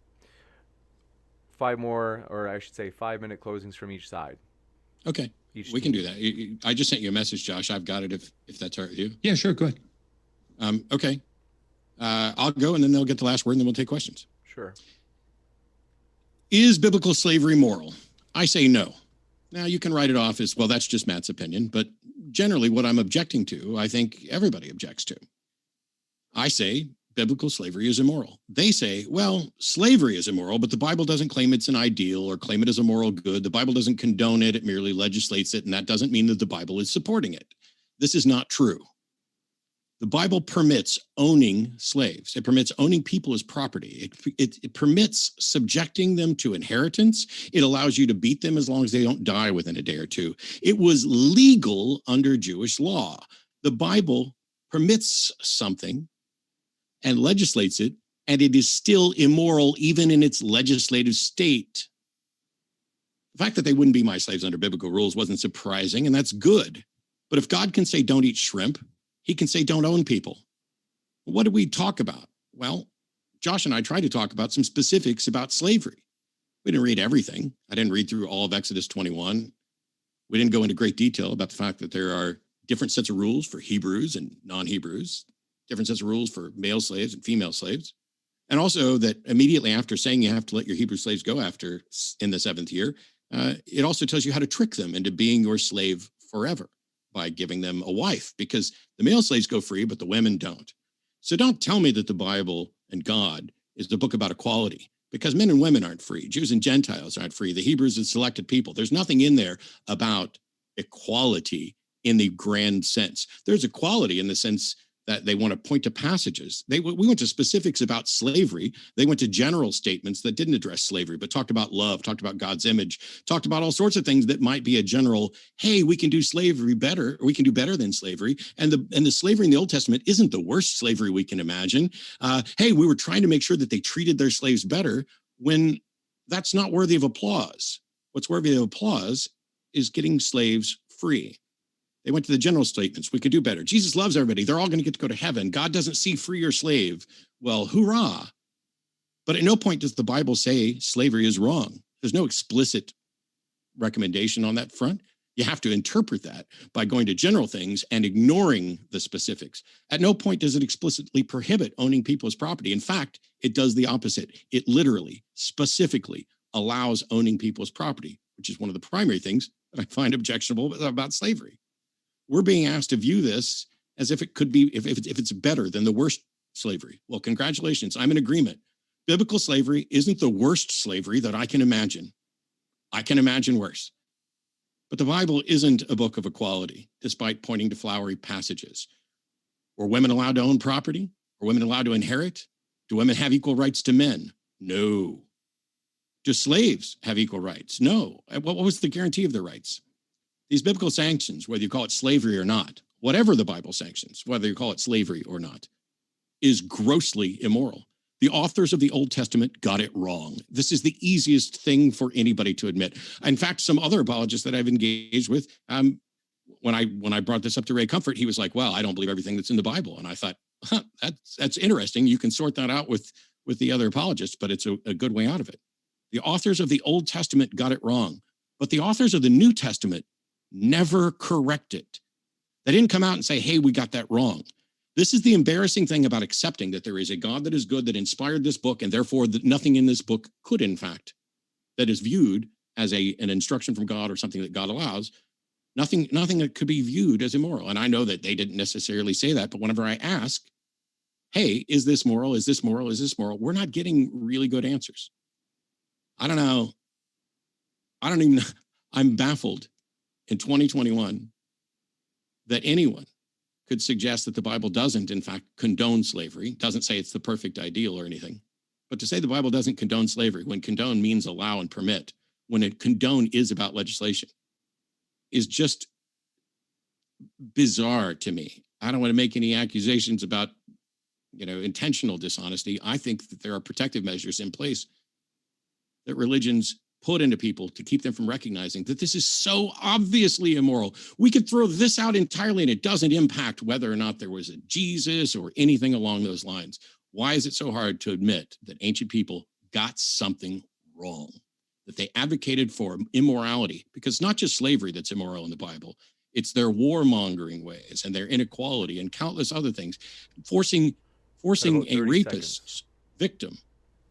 5 more, or I should say 5-minute closings from each side. Okay. We can do that. I just sent you a message, Josh. I've got it if that's all right with you. Yeah, sure. Go ahead. Okay. I'll go and then they'll get the last word and then we'll take questions. Sure. Is biblical slavery moral? I say no. Now you can write it off as, well, that's just Matt's opinion, but generally what I'm objecting to, I think everybody objects to. I say biblical slavery is immoral. They say, well, slavery is immoral, but the Bible doesn't claim it's an ideal or claim it as a moral good. The Bible doesn't condone it. It merely legislates it. And that doesn't mean that the Bible is supporting it. This is not true. The Bible permits owning slaves. It permits owning people as property. It permits subjecting them to inheritance. It allows you to beat them as long as they don't die within a day or two. It was legal under Jewish law. The Bible permits something and legislates it, and it is still immoral even in its legislative state. The fact that they wouldn't be my slaves under biblical rules wasn't surprising, and that's good. But if God can say don't eat shrimp, he can say don't own people. What did we talk about? Well, Josh and I tried to talk about some specifics about slavery. We didn't read everything. I didn't read through all of Exodus 21. We didn't go into great detail about the fact that there are different sets of rules for Hebrews and non-Hebrews, different sets of rules for male slaves and female slaves. And also that immediately after saying you have to let your Hebrew slaves go after in the 7th year, it also tells you how to trick them into being your slave forever by giving them a wife, because the male slaves go free, but the women don't. So don't tell me that the Bible and God is the book about equality, because men and women aren't free. Jews and Gentiles aren't free. The Hebrews are selected people. There's nothing in there about equality in the grand sense. There's equality in the sense that they want to point to passages. We went to specifics about slavery. They went to general statements that didn't address slavery, but talked about love, talked about God's image, talked about all sorts of things that might be a general, hey, we can do slavery better, or we can do better than slavery. And the slavery in the Old Testament isn't the worst slavery we can imagine. Hey, we were trying to make sure that they treated their slaves better, when that's not worthy of applause. What's worthy of applause is getting slaves free. They went to the general statements. We could do better. Jesus loves everybody. They're all going to get to go to heaven. God doesn't see free or slave. Well, hoorah. But at no point does the Bible say slavery is wrong. There's no explicit recommendation on that front. You have to interpret that by going to general things and ignoring the specifics. At no point does it explicitly prohibit owning people as property. In fact, it does the opposite. It literally, specifically allows owning people as property, which is one of the primary things that I find objectionable about slavery. We're being asked to view this as if it could be, if it's better than the worst slavery. Well, congratulations, I'm in agreement. Biblical slavery isn't the worst slavery that I can imagine. I can imagine worse. But the Bible isn't a book of equality, despite pointing to flowery passages. Were women allowed to own property? Were women allowed to inherit? Do women have equal rights to men? No. Do slaves have equal rights? No. What was the guarantee of their rights? These biblical sanctions, whether you call it slavery or not, whatever the Bible sanctions, whether you call it slavery or not, is grossly immoral. The authors of the Old Testament got it wrong. This is the easiest thing for anybody to admit. In fact, some other apologists that I've engaged with, when I brought this up to Ray Comfort, he was like, well, I don't believe everything that's in the Bible. And I thought, that's interesting. You can sort that out with the other apologists, but it's a good way out of it. The authors of the Old Testament got it wrong, but the authors of the New Testament never correct it. They didn't come out and say, hey, we got that wrong. This is the embarrassing thing about accepting that there is a God that is good, that inspired this book, and therefore that nothing in this book could, in fact, that is viewed as an instruction from God or something that God allows, nothing that could be viewed as immoral. And I know that they didn't necessarily say that, but whenever I ask, hey, is this moral? Is this moral? Is this moral? We're not getting really good answers. I don't know. I don't even know. I'm baffled in 2021 that anyone could suggest that the Bible doesn't, in fact, condone slavery. Doesn't say it's the perfect ideal or anything. But to say the Bible doesn't condone slavery, when condone means allow and permit, when a condone is about legislation, is just bizarre to me. I don't want to make any accusations about, intentional dishonesty. I think that there are protective measures in place that religions put into people to keep them from recognizing that this is so obviously immoral. We could throw this out entirely and it doesn't impact whether or not there was a Jesus or anything along those lines. Why is it so hard to admit that ancient people got something wrong, that they advocated for immorality? Because it's not just slavery that's immoral in the Bible. It's their warmongering ways and their inequality and countless other things, forcing a rapist's victim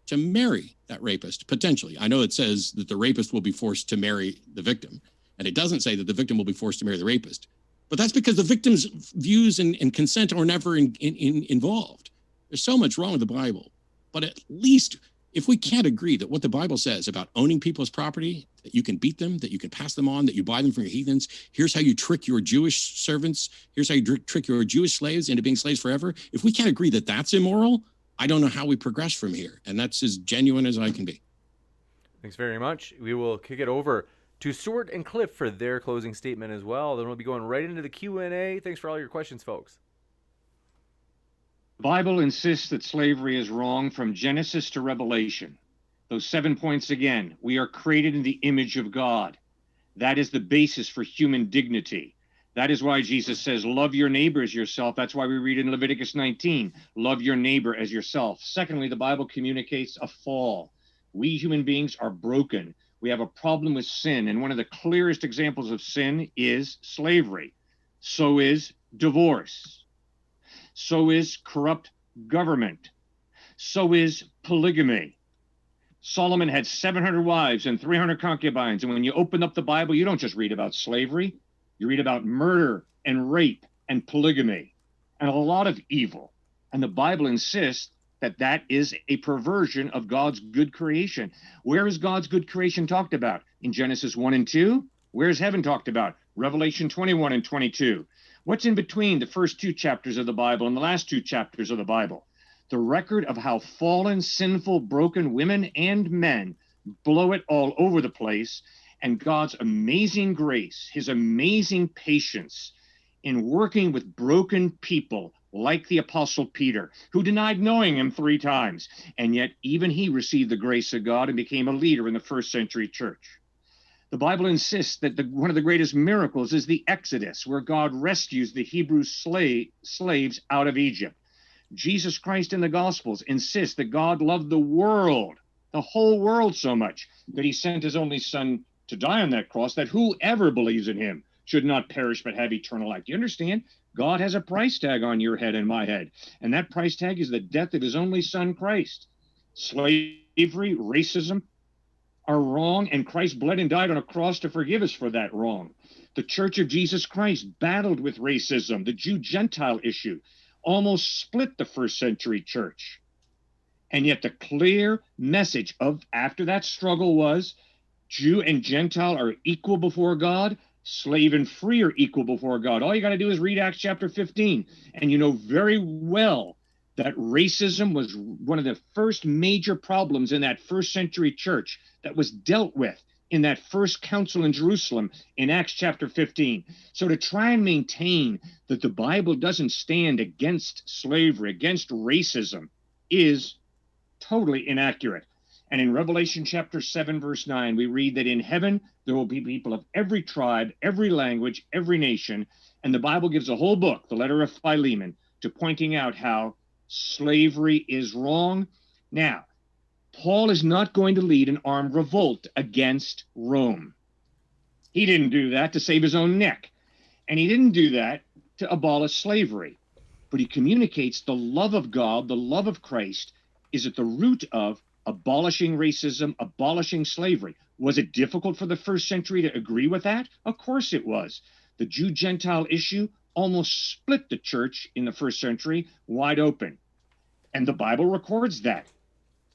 to marry that rapist, potentially. I know it says that the rapist will be forced to marry the victim, and it doesn't say that the victim will be forced to marry the rapist. But that's because the victim's views and consent are never involved. There's so much wrong with the Bible. But at least if we can't agree that what the Bible says about owning people's property, that you can beat them, that you can pass them on, that you buy them from your heathens, here's how you trick your Jewish servants, here's how you trick your Jewish slaves into being slaves forever. If we can't agree that that's immoral, I don't know how we progress from here. And that's as genuine as I can be. Thanks very much. We will kick it over to Stuart and Cliffe for their closing statement as well. Then we'll be going right into the Q&A. Thanks for all your questions, folks. The Bible insists that slavery is wrong from Genesis to Revelation. Those 7 points again. We are created in the image of God. That is the basis for human dignity. That is why Jesus says, love your neighbor as yourself. That's why we read in Leviticus 19, love your neighbor as yourself. Secondly, the Bible communicates a fall. We human beings are broken. We have a problem with sin. And one of the clearest examples of sin is slavery. So is divorce. So is corrupt government. So is polygamy. Solomon had 700 wives and 300 concubines. And when you open up the Bible, you don't just read about slavery. You read about murder and rape and polygamy and a lot of evil. And the Bible insists that that is a perversion of God's good creation. Where is God's good creation talked about? In Genesis 1 and 2? Where is heaven talked about? Revelation 21 and 22. What's in between the first 2 chapters of the Bible and the last 2 chapters of the Bible? The record of how fallen, sinful, broken women and men blow it all over the place, and God's amazing grace, his amazing patience in working with broken people like the Apostle Peter, who denied knowing him 3 times, and yet even he received the grace of God and became a leader in the first century church. The Bible insists that one of the greatest miracles is the Exodus, where God rescues the Hebrew slaves out of Egypt. Jesus Christ in the Gospels insists that God loved the world, the whole world, so much that he sent his only son to die on that cross, that whoever believes in him should not perish but have eternal life. Do you understand? God has a price tag on your head and my head, and that price tag is the death of his only son, Christ. Slavery, racism, are wrong, and Christ bled and died on a cross to forgive us for that wrong. The Church of Jesus Christ battled with racism. The Jew-Gentile issue almost split the first century church. And yet the clear message of after that struggle was Jew and Gentile are equal before God. Slave and free are equal before God. All you got to do is read Acts chapter 15, and you know very well that racism was one of the first major problems in that first century church that was dealt with in that first council in Jerusalem in Acts chapter 15. So to try and maintain that the Bible doesn't stand against slavery, against racism, is totally inaccurate. And in Revelation chapter 7, verse 9, we read that in heaven there will be people of every tribe, every language, every nation. And the Bible gives a whole book, the letter of Philemon, to pointing out how slavery is wrong. Now, Paul is not going to lead an armed revolt against Rome. He didn't do that to save his own neck. And he didn't do that to abolish slavery. But he communicates the love of God, the love of Christ, is at the root of abolishing racism, abolishing slavery. Was it difficult for the first century to agree with that? Of course it was. The Jew-Gentile issue almost split the church in the first century wide open. And the Bible records that.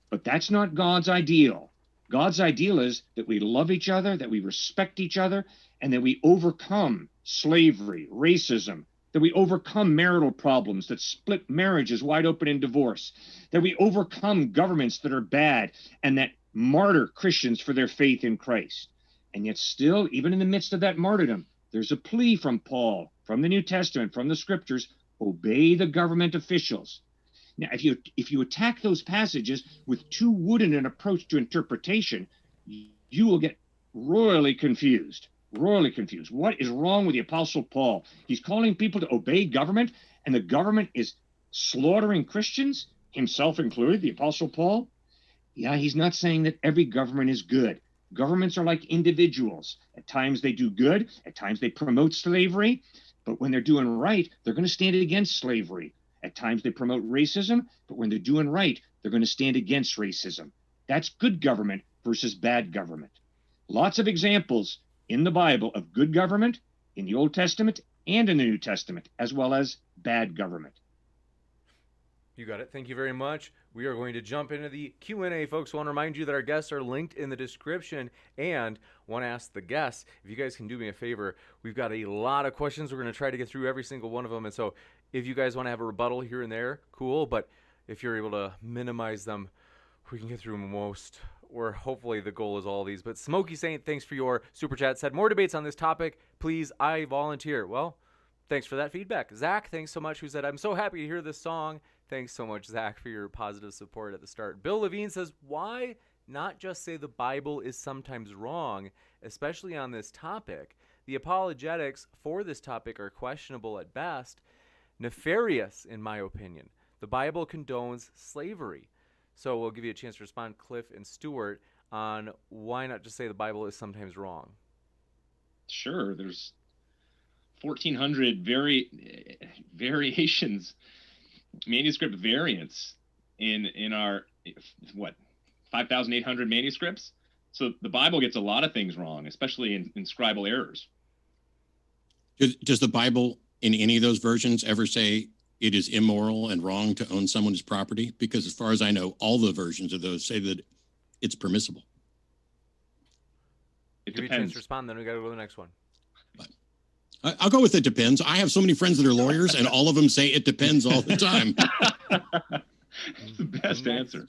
But that's not God's ideal. God's ideal is that we love each other, that we respect each other, and that we overcome slavery, racism, that we overcome marital problems that split marriages wide open in divorce, that we overcome governments that are bad and that martyr Christians for their faith in Christ. And yet still, even in the midst of that martyrdom, there's a plea from Paul, from the New Testament, from the scriptures, obey the government officials. Now, if you attack those passages with too wooden an approach to interpretation, you will get royally confused. Royally confused. What is wrong with the Apostle Paul? He's calling people to obey government, and the government is slaughtering Christians, himself included, the Apostle Paul. Yeah, he's not saying that every government is good. Governments are like individuals. At times they do good, at times they promote slavery, but when they're doing right, they're going to stand against slavery. At times they promote racism, but when they're doing right, they're going to stand against racism. That's good government versus bad government. Lots of examples in the Bible of good government in the Old Testament and in the New Testament, as well as bad government. You got it. Thank you very much. We are going to jump into the Q&A, folks. I want to remind you that our guests are linked in the description, and want to ask the guests, if you guys can do me a favor, we've got a lot of questions. We're going to try to get through every single one of them, and so if you guys want to have a rebuttal here and there, cool, but if you're able to minimize them, we can get through most, or hopefully the goal is all of these. But Smokey Saint, thanks for your super chat, said, more debates on this topic, please, I volunteer. Well, thanks for that feedback. Zach, thanks so much, who said, I'm so happy to hear this song. Thanks so much, Zach, for your positive support at the start. Bill Levine says, why not just say the Bible is sometimes wrong, especially on this topic? The apologetics for this topic are questionable at best, nefarious in my opinion. The Bible condones slavery. So we'll give you a chance to respond, Cliffe and Stuart, on why not just say the Bible is sometimes wrong. Sure, there's 1,400 variations, manuscript variants in our 5,800 manuscripts. So the Bible gets a lot of things wrong, especially in scribal errors. Does the Bible in any of those versions ever say it is immoral and wrong to own someone's property? Because as far as I know, all the versions of those say that it's permissible. It Give you a chance to respond, then we got to go to the next one. I'll go with it depends. I have so many friends that are lawyers, and all of them say it depends all the time. That's the best answer.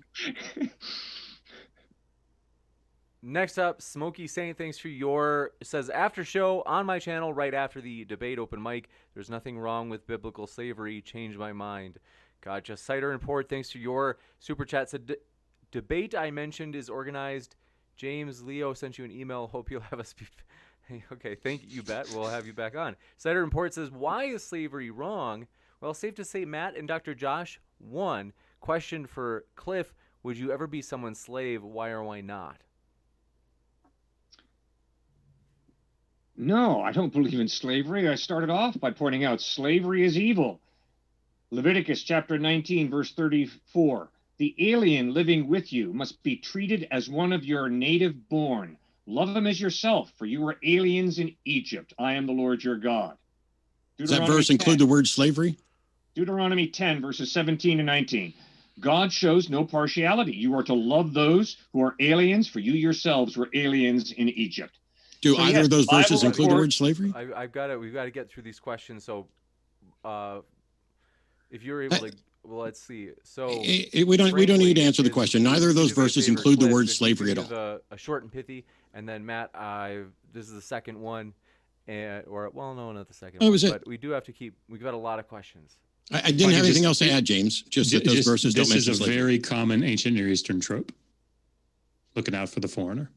Next up, Smokey Saint, thanks for your, says, after show on my channel right after the debate open mic. There's nothing wrong with biblical slavery. Changed my mind. Gotcha. Cider and Port, thanks for your super chat. Said, debate I mentioned is organized. James Leo sent you an email. Hope you'll have us be... Okay, thank you, you bet. We'll have you back on. Cider and Port says, why is slavery wrong? Well, safe to say Matt and Dr. Josh won. Question for Cliffe, would you ever be someone's slave? Why or why not? No, I don't believe in slavery. I started off by pointing out slavery is evil. Leviticus chapter 19, verse 34. The alien living with you must be treated as one of your native born. Love them as yourself, for you were aliens in Egypt. I am the Lord your God. Does that verse include the word slavery? Deuteronomy 10, verses 17 and 19. God shows no partiality. You are to love those who are aliens, for you yourselves were aliens in Egypt. Do either of those verses include the word slavery? I've got it. We've got to get through these questions. So, if you're able to, well, let's see. So we don't need to answer the question. Neither of those verses include the word slavery at all. A short and pithy, and then Matt, this is the second one, no, not the second one. But we do have to keep. We've got a lot of questions. I didn't have anything else to add, James. Just that those verses don't mention slavery. This is a very common ancient Near Eastern trope. Looking out for the foreigner.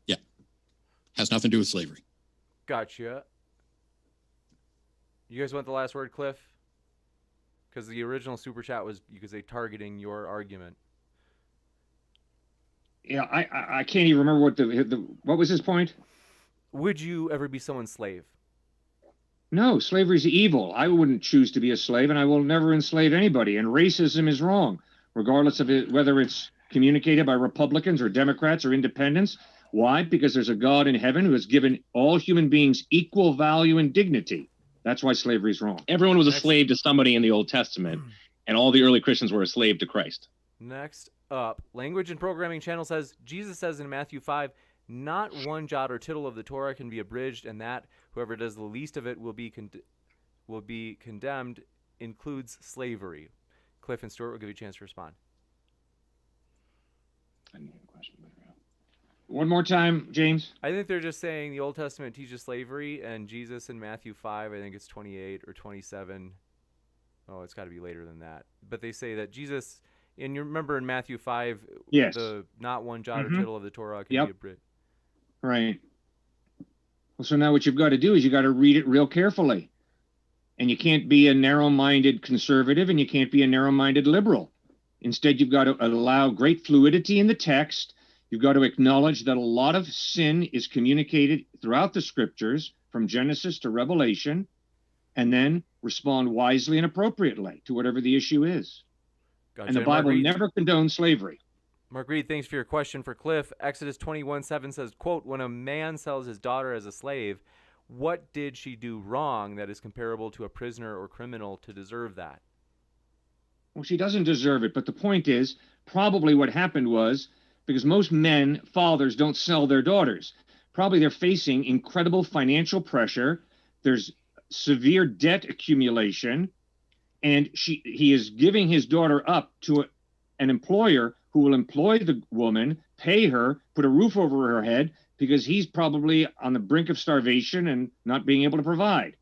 Yeah, has nothing to do with slavery. Gotcha. You guys want the last word, Cliffe? Because the original super chat was, you could say, targeting your argument. Yeah, I can't even remember what was his point. Would you ever be someone's slave? No, slavery is evil. I wouldn't choose to be a slave, and I will never enslave anybody. And racism is wrong, regardless of whether it's communicated by Republicans or Democrats or independents. Why? Because there's a God in heaven who has given all human beings equal value and dignity. That's why slavery is wrong. Everyone was a slave to somebody in the Old Testament, and all the early Christians were a slave to Christ. Next up, Language and Programming Channel says, Jesus says in Matthew 5, not one jot or tittle of the Torah can be abridged, and that whoever does the least of it will be condemned, includes slavery. Cliffe and Stuart will give you a chance to respond. I didn't hear the question. One more time, James. I think they're just saying the Old Testament teaches slavery, and Jesus in Matthew 5, I think it's 28 or 27. Oh, it's got to be later than that. But they say that Jesus, and you remember in Matthew 5, yes, the not one jot or tittle of the Torah can be abridged. Right. Well, so now what you've got to do is you got to read it real carefully. And you can't be a narrow-minded conservative, and you can't be a narrow-minded liberal. Instead, you've got to allow great fluidity in the text. You've got to acknowledge that a lot of sin is communicated throughout the scriptures, from Genesis to Revelation, and then respond wisely and appropriately to whatever the issue is. Gotcha. And the Bible never condones slavery. Mark Reed, thanks for your question for Cliffe. Exodus 21:7 says, quote, when a man sells his daughter as a slave, what did she do wrong that is comparable to a prisoner or criminal to deserve that? Well, she doesn't deserve it. But the point is, probably what happened was because most men, fathers, don't sell their daughters. Probably they're facing incredible financial pressure. There's severe debt accumulation, and he is giving his daughter up to an employer who will employ the woman, pay her, put a roof over her head, because he's probably on the brink of starvation and not being able to provide.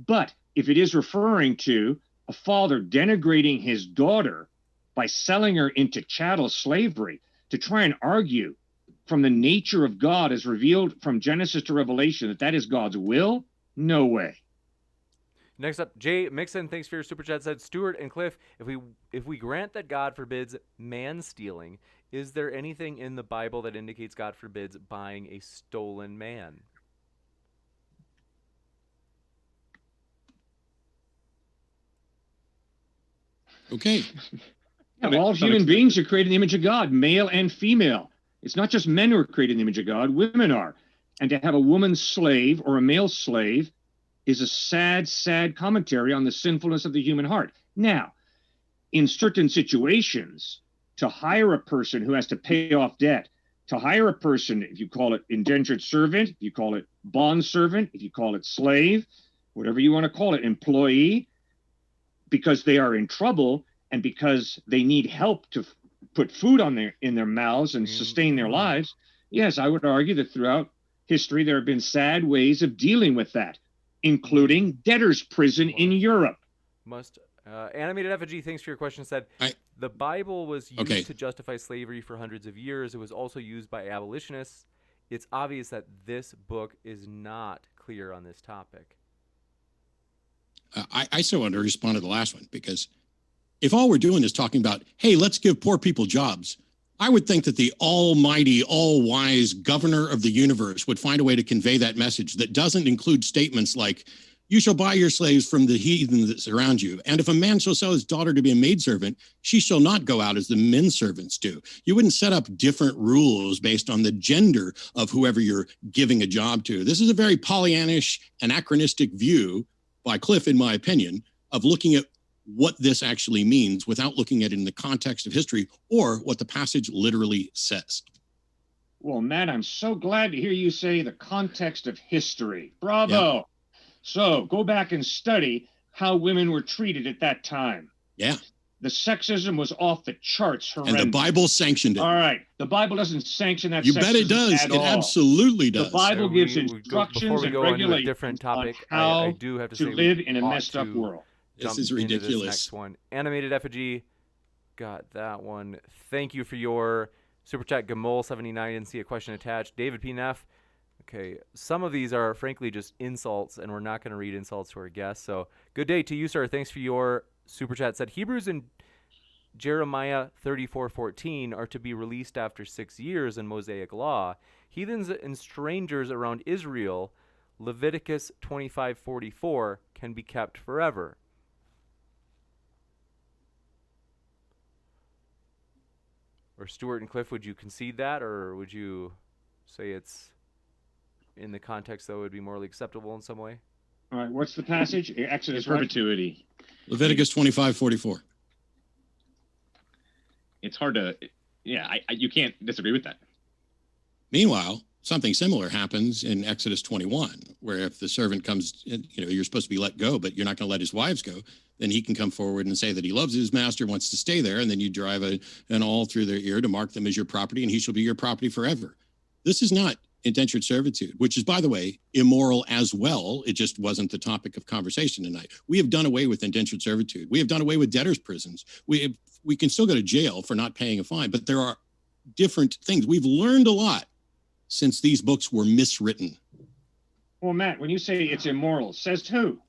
But if it is referring to a father denigrating his daughter by selling her into chattel slavery to try and argue from the nature of God as revealed from Genesis to Revelation that is God's will, no way. Next up, Jay Mixon, thanks for your super chat, said, Stuart and Cliff, if we grant that God forbids man stealing, is there anything in the Bible that indicates God forbids buying a stolen man? Okay. Yeah, all human beings are created in the image of God, male and female. It's not just men who are created in the image of God, women are. And to have a woman slave or a male slave is a sad, sad commentary on the sinfulness of the human heart. Now, in certain situations, to hire a person who has to pay off debt, to hire a person, if you call it indentured servant, if you call it bond servant, if you call it slave, whatever you want to call it, employee, because they are in trouble and because they need help to put food in their mouths and sustain their lives, yes, I would argue that throughout history there have been sad ways of dealing with that, including debtor's prison in Europe. Animated Effigy, thanks for your question, said, the Bible was used to justify slavery for hundreds of years. It was also used by abolitionists. It's obvious that this book is not clear on this topic. I still want to respond to the last one, because if all we're doing is talking about, hey, let's give poor people jobs, I would think that the almighty, all-wise governor of the universe would find a way to convey that message that doesn't include statements like, you shall buy your slaves from the heathen that surround you. And if a man shall sell his daughter to be a maidservant, she shall not go out as the men servants do. You wouldn't set up different rules based on the gender of whoever you're giving a job to. This is a very Pollyannish, anachronistic view by Cliffe, in my opinion, of looking at what this actually means without looking at it in the context of history or what the passage literally says. Well, Matt, I'm so glad to hear you say the context of history. Bravo. Yep. So go back and study how women were treated at that time. Yeah. The sexism was off the charts. Horrendous. And the Bible sanctioned it. All right. The Bible doesn't sanction that. You bet it does. It absolutely does. The Bible gives instructions before we go and into a different topic, on how I do have to say live in a messed up world. This is ridiculous. This next one. Animated Effigy, got that one. Thank you for your super chat. Gamol79, didn't see a question attached. David P. Neff. Okay, some of these are frankly just insults, and we're not going to read insults to our guests. So, good day to you, sir. Thanks for your super chat. Said Hebrews and Jeremiah 34:14 are to be released after 6 years in Mosaic law. Heathens and strangers around Israel, Leviticus 25:44, can be kept forever. Or Stuart and Cliff, would you concede that, or would you say it's in the context that would be morally acceptable in some way? All right, what's the passage? Exodus perpetuity. Leviticus 25:44. It's hard to, you can't disagree with that. Meanwhile, something similar happens in Exodus 21, where if the servant comes, you're supposed to be let go, but you're not going to let his wives go, then he can come forward and say that he loves his master, wants to stay there, and then you drive an awl through their ear to mark them as your property, and he shall be your property forever. This is not indentured servitude, which is, by the way, immoral as well. It just wasn't the topic of conversation tonight. We have done away with indentured servitude. We have done away with debtors' prisons. We can still go to jail for not paying a fine, but there are different things. We've learned a lot since these books were miswritten. Well, Matt, when you say it's immoral, says who?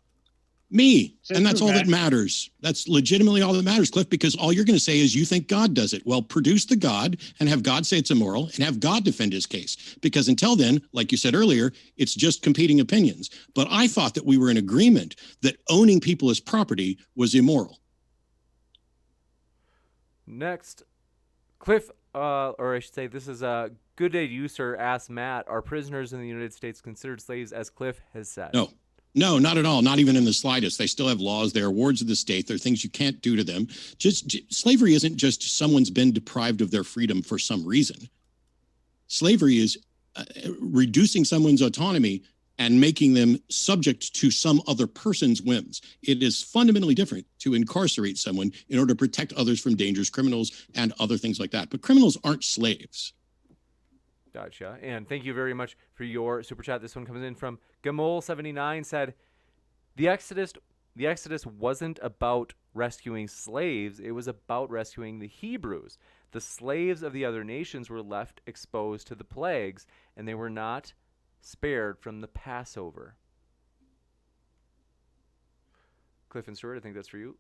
Me. Says and that's who, all Matt? that matters. That's legitimately all that matters, Cliff, because all you're going to say is you think God does it. Well, produce the God and have God say it's immoral and have God defend his case. Because until then, like you said earlier, it's just competing opinions. But I thought that we were in agreement that owning people as property was immoral. Next, Cliff, or I should say, this is a good day to you, sir. Ask Matt, are prisoners in the United States considered slaves, as Cliff has said? No. No, not at all. Not even in the slightest. They still have laws. They are wards of the state. There are things you can't do to them. Slavery isn't just someone's been deprived of their freedom for some reason. Slavery is reducing someone's autonomy and making them subject to some other person's whims. It is fundamentally different to incarcerate someone in order to protect others from dangerous criminals and other things like that. But criminals aren't slaves. Gotcha. And thank you very much for your super chat. This one comes in from Gamol79, said, the Exodus wasn't about rescuing slaves. It was about rescuing the Hebrews. The slaves of the other nations were left exposed to the plagues, and they were not spared from the Passover. Cliffe and Stuart, I think that's for you.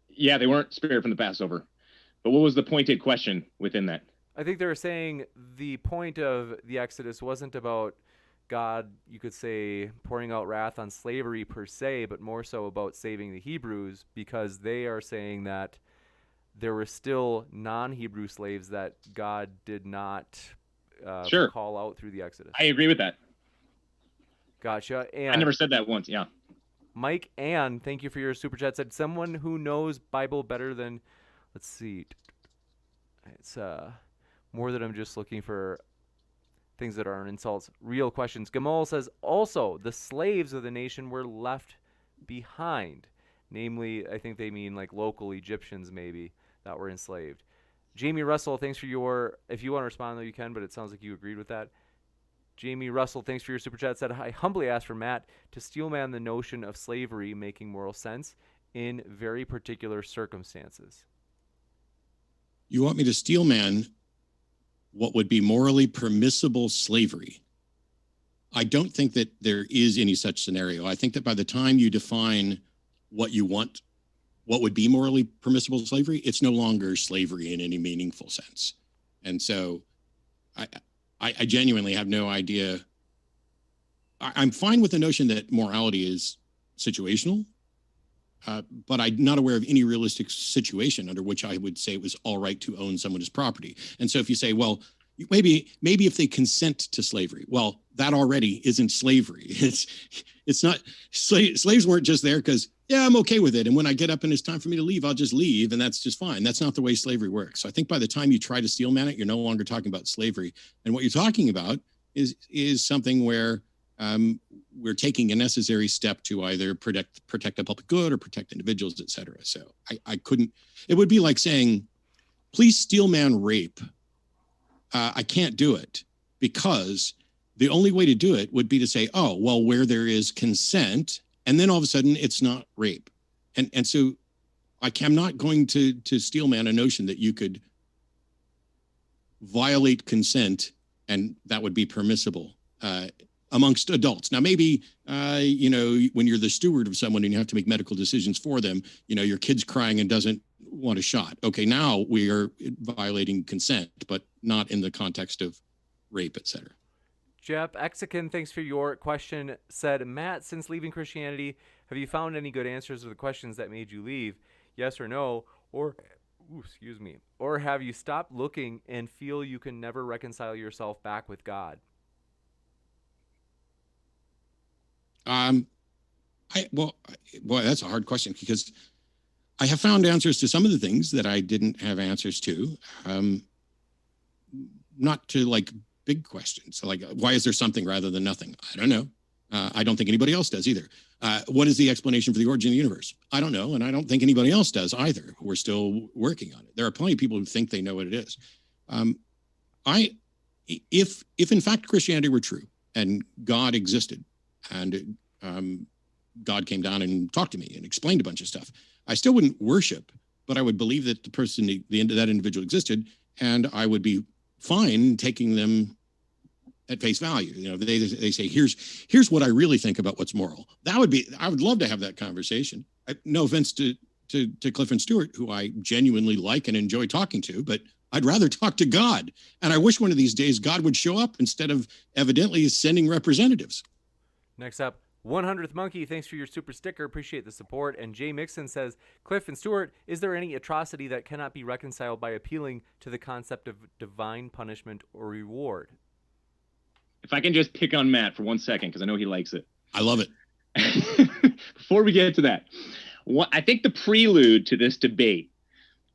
Yeah, they weren't spared from the Passover. But what was the pointed question within that? I think they're saying the point of the Exodus wasn't about God, you could say, pouring out wrath on slavery per se, but more so about saving the Hebrews, because they are saying that there were still non-Hebrew slaves that God did not Sure. call out through the Exodus. I agree with that. Gotcha. And I never said that once. Yeah. Mike Ann, thank you for your super chat, said someone who knows Bible better than, let's see, it's more that I'm just looking for things that aren't insults, real questions. Gamal says, also, the slaves of the nation were left behind. Namely, I think they mean like local Egyptians maybe that were enslaved. Jamie Russell, thanks for your, if you want to respond though you can, but it sounds like you agreed with that. Jamie Russell, thanks for your super chat, said, I humbly ask for Matt to steelman the notion of slavery making moral sense in very particular circumstances. You want me to steelman what would be morally permissible slavery? I don't think that there is any such scenario. I think that by the time you define what you want, what would be morally permissible slavery, it's no longer slavery in any meaningful sense. And so I genuinely have no idea. I'm fine with the notion that morality is situational, but I'm not aware of any realistic situation under which I would say it was all right to own someone's property. And so if you say, well, maybe if they consent to slavery, well, that already isn't slavery. It's not, slaves weren't just there because, yeah, I'm okay with it. And when I get up and it's time for me to leave, I'll just leave. And that's just fine. That's not the way slavery works. So I think by the time you try to steelman it, you're no longer talking about slavery. And what you're talking about is something where we're taking a necessary step to either protect the public good or protect individuals, et cetera. So I couldn't, it would be like saying, please steelman rape. I can't do it because the only way to do it would be to say, oh, well, where there is consent, and then all of a sudden it's not rape. And so I'm not going to steelman a notion that you could violate consent and that would be permissible amongst adults. Now, maybe, when you're the steward of someone and you have to make medical decisions for them, your kid's crying and doesn't want a shot. Okay, now we are violating consent, but not in the context of rape, et cetera. Jeff Exican, thanks for your question, said, Matt, since leaving Christianity, have you found any good answers to the questions that made you leave? Yes or no? Or have you stopped looking and feel you can never reconcile yourself back with God? Boy, that's a hard question because I have found answers to some of the things that I didn't have answers to. Not to like big questions. So like, why is there something rather than nothing? I don't know. I don't think anybody else does either. What is the explanation for the origin of the universe? I don't know. And I don't think anybody else does either. We're still working on it. There are plenty of people who think they know what it is. If in fact Christianity were true and God existed and God came down and talked to me and explained a bunch of stuff, I still wouldn't worship, but I would believe that the person, that individual existed, and I would be fine taking them at face value. They say, here's what I really think about what's moral. I would love to have that conversation. No offense to Cliffe and Stuart, who I genuinely like and enjoy talking to, but I'd rather talk to God. And I wish one of these days God would show up instead of evidently sending representatives. Next up, 100th Monkey, thanks for your super sticker. Appreciate the support. And Jay Mixon says, Cliffe and Stuart, is there any atrocity that cannot be reconciled by appealing to the concept of divine punishment or reward? if I can just pick on Matt for 1 second, because I know he likes it. I love it. Before we get to that, I think the prelude to this debate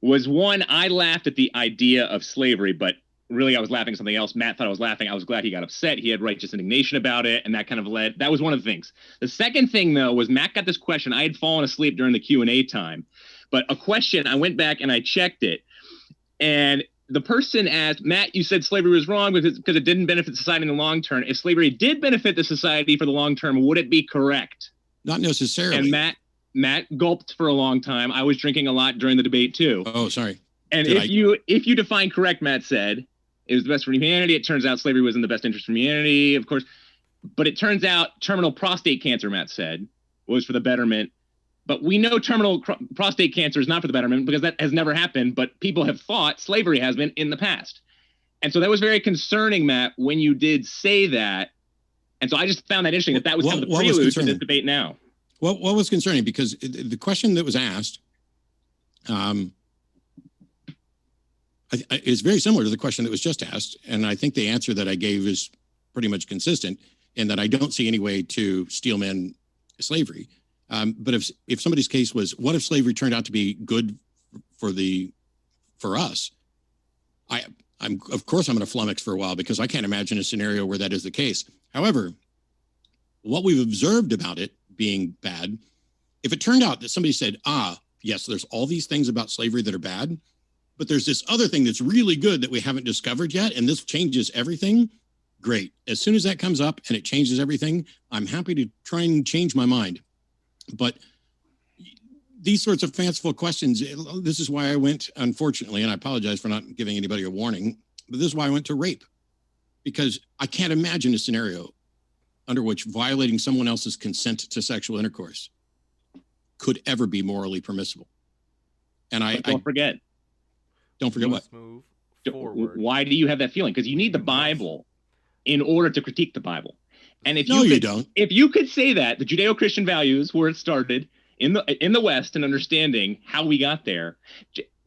was one, I laughed at the idea of slavery, but really I was laughing at something else. Matt thought I was laughing. I was glad he got upset. He had righteous indignation about it, and that kind of that was one of the things. The second thing, though, was Matt got this question. I had fallen asleep during the Q&A time, but a question, I went back and I checked it, and the person asked, Matt, you said slavery was wrong because it didn't benefit society in the long term. If slavery did benefit the society for the long term, would it be correct? Not necessarily. And Matt gulped for a long time. I was drinking a lot during the debate too. Oh, sorry. And if you define correct, Matt said, it was the best for humanity. It turns out slavery was in the best interest of humanity, of course. But it turns out terminal prostate cancer, Matt said, was for the betterment. But we know terminal prostate cancer is not for the betterment because that has never happened. But people have thought slavery has been in the past. And so that was very concerning, Matt, when you did say that. And so I just found that interesting that was kind of the prelude to this debate now. What was concerning? Because the question that was asked is very similar to the question that was just asked. And I think the answer that I gave is pretty much consistent in that I don't see any way to steelman slavery. But if somebody's case was, what if slavery turned out to be good for us? Of course I'm going to flummox for a while because I can't imagine a scenario where that is the case. However, what we've observed about it being bad, if it turned out that somebody said, yes, there's all these things about slavery that are bad, but there's this other thing that's really good that we haven't discovered yet, and this changes everything, great. As soon as that comes up and it changes everything, I'm happy to try and change my mind. But these sorts of fanciful questions, this is why I went, unfortunately, and I apologize for not giving anybody a warning, but this is why I went to rape. Because I can't imagine a scenario under which violating someone else's consent to sexual intercourse could ever be morally permissible. And don't forget what? Move forward. Why do you have that feeling? Because you need the Bible in order to critique the Bible. And if you don't. If you could say that the Judeo-Christian values where it started in the West and understanding how we got there,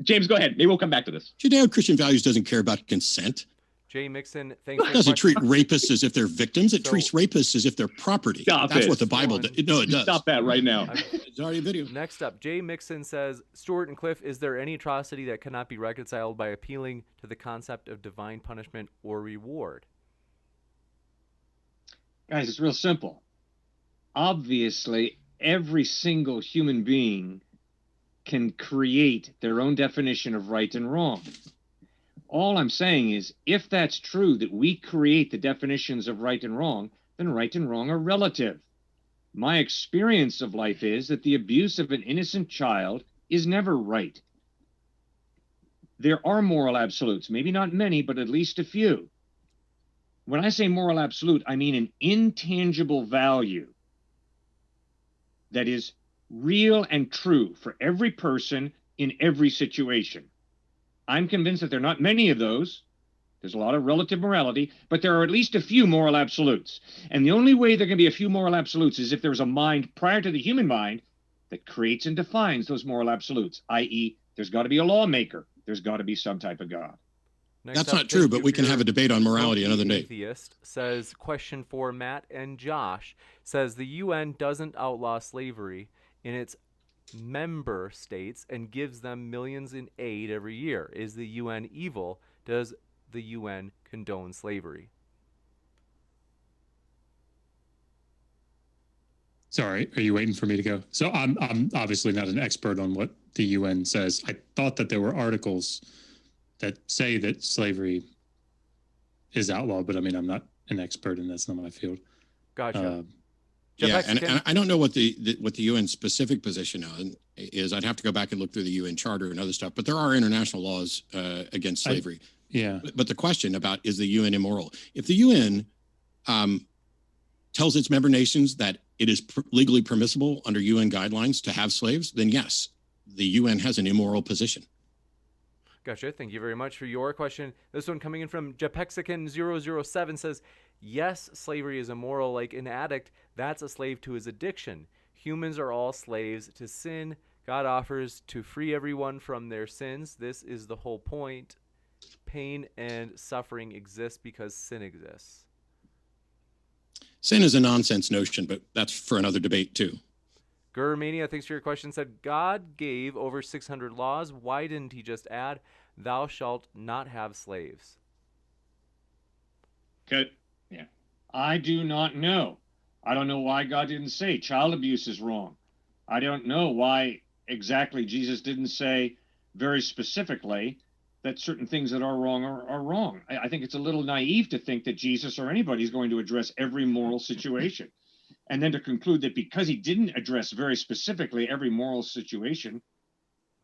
James, go ahead. Maybe we'll come back to this. Judeo-Christian values doesn't care about consent. Jay Mixon, thanks. It doesn't treat rapists as if they're victims. It treats rapists as if they're property. That's what the Bible does. No, it does. Stop that right now. It's already a video. Next up, Jay Mixon says, Stuart and Cliffe, is there any atrocity that cannot be reconciled by appealing to the concept of divine punishment or reward? Guys, it's real simple. Obviously, every single human being can create their own definition of right and wrong. All I'm saying is, if that's true, that we create the definitions of right and wrong, then right and wrong are relative. My experience of life is that the abuse of an innocent child is never right. There are moral absolutes, maybe not many, but at least a few. When I say moral absolute, I mean an intangible value that is real and true for every person in every situation. I'm convinced that there are not many of those. There's a lot of relative morality, but there are at least a few moral absolutes. And the only way there can be a few moral absolutes is if there's a mind prior to the human mind that creates and defines those moral absolutes, i.e., there's got to be a lawmaker. There's got to be some type of God. That's not true, but we can have a debate on morality another day. Atheist says, question for Matt and Josh, says the UN doesn't outlaw slavery in its member states and gives them millions in aid every year. Is the UN evil? Does the UN condone slavery? Sorry, are you waiting for me to go? So I'm obviously not an expert on what the UN says. I thought that there were articles that say that slavery is outlawed, but I mean, I'm not an expert and that's not my field. Gotcha. Yeah, and I don't know what the UN specific position on is. I'd have to go back and look through the UN Charter and other stuff. But there are international laws against slavery. But the question about, is the UN immoral? If the UN tells its member nations that it is legally permissible under UN guidelines to have slaves, then yes, the UN has an immoral position. Gotcha. Thank you very much for your question. This one coming in from Japexican007 says, yes, slavery is immoral. Like an addict, that's a slave to his addiction. Humans are all slaves to sin. God offers to free everyone from their sins. This is the whole point. Pain and suffering exist because sin exists. Sin is a nonsense notion, but that's for another debate too. Gurmania, thanks for your question, said, God gave over 600 laws. Why didn't he just add, thou shalt not have slaves? Good. Yeah. I do not know. I don't know why God didn't say child abuse is wrong. I don't know why exactly Jesus didn't say very specifically that certain things that are wrong are wrong. I think it's a little naive to think that Jesus or anybody is going to address every moral situation. And then to conclude that because he didn't address very specifically every moral situation,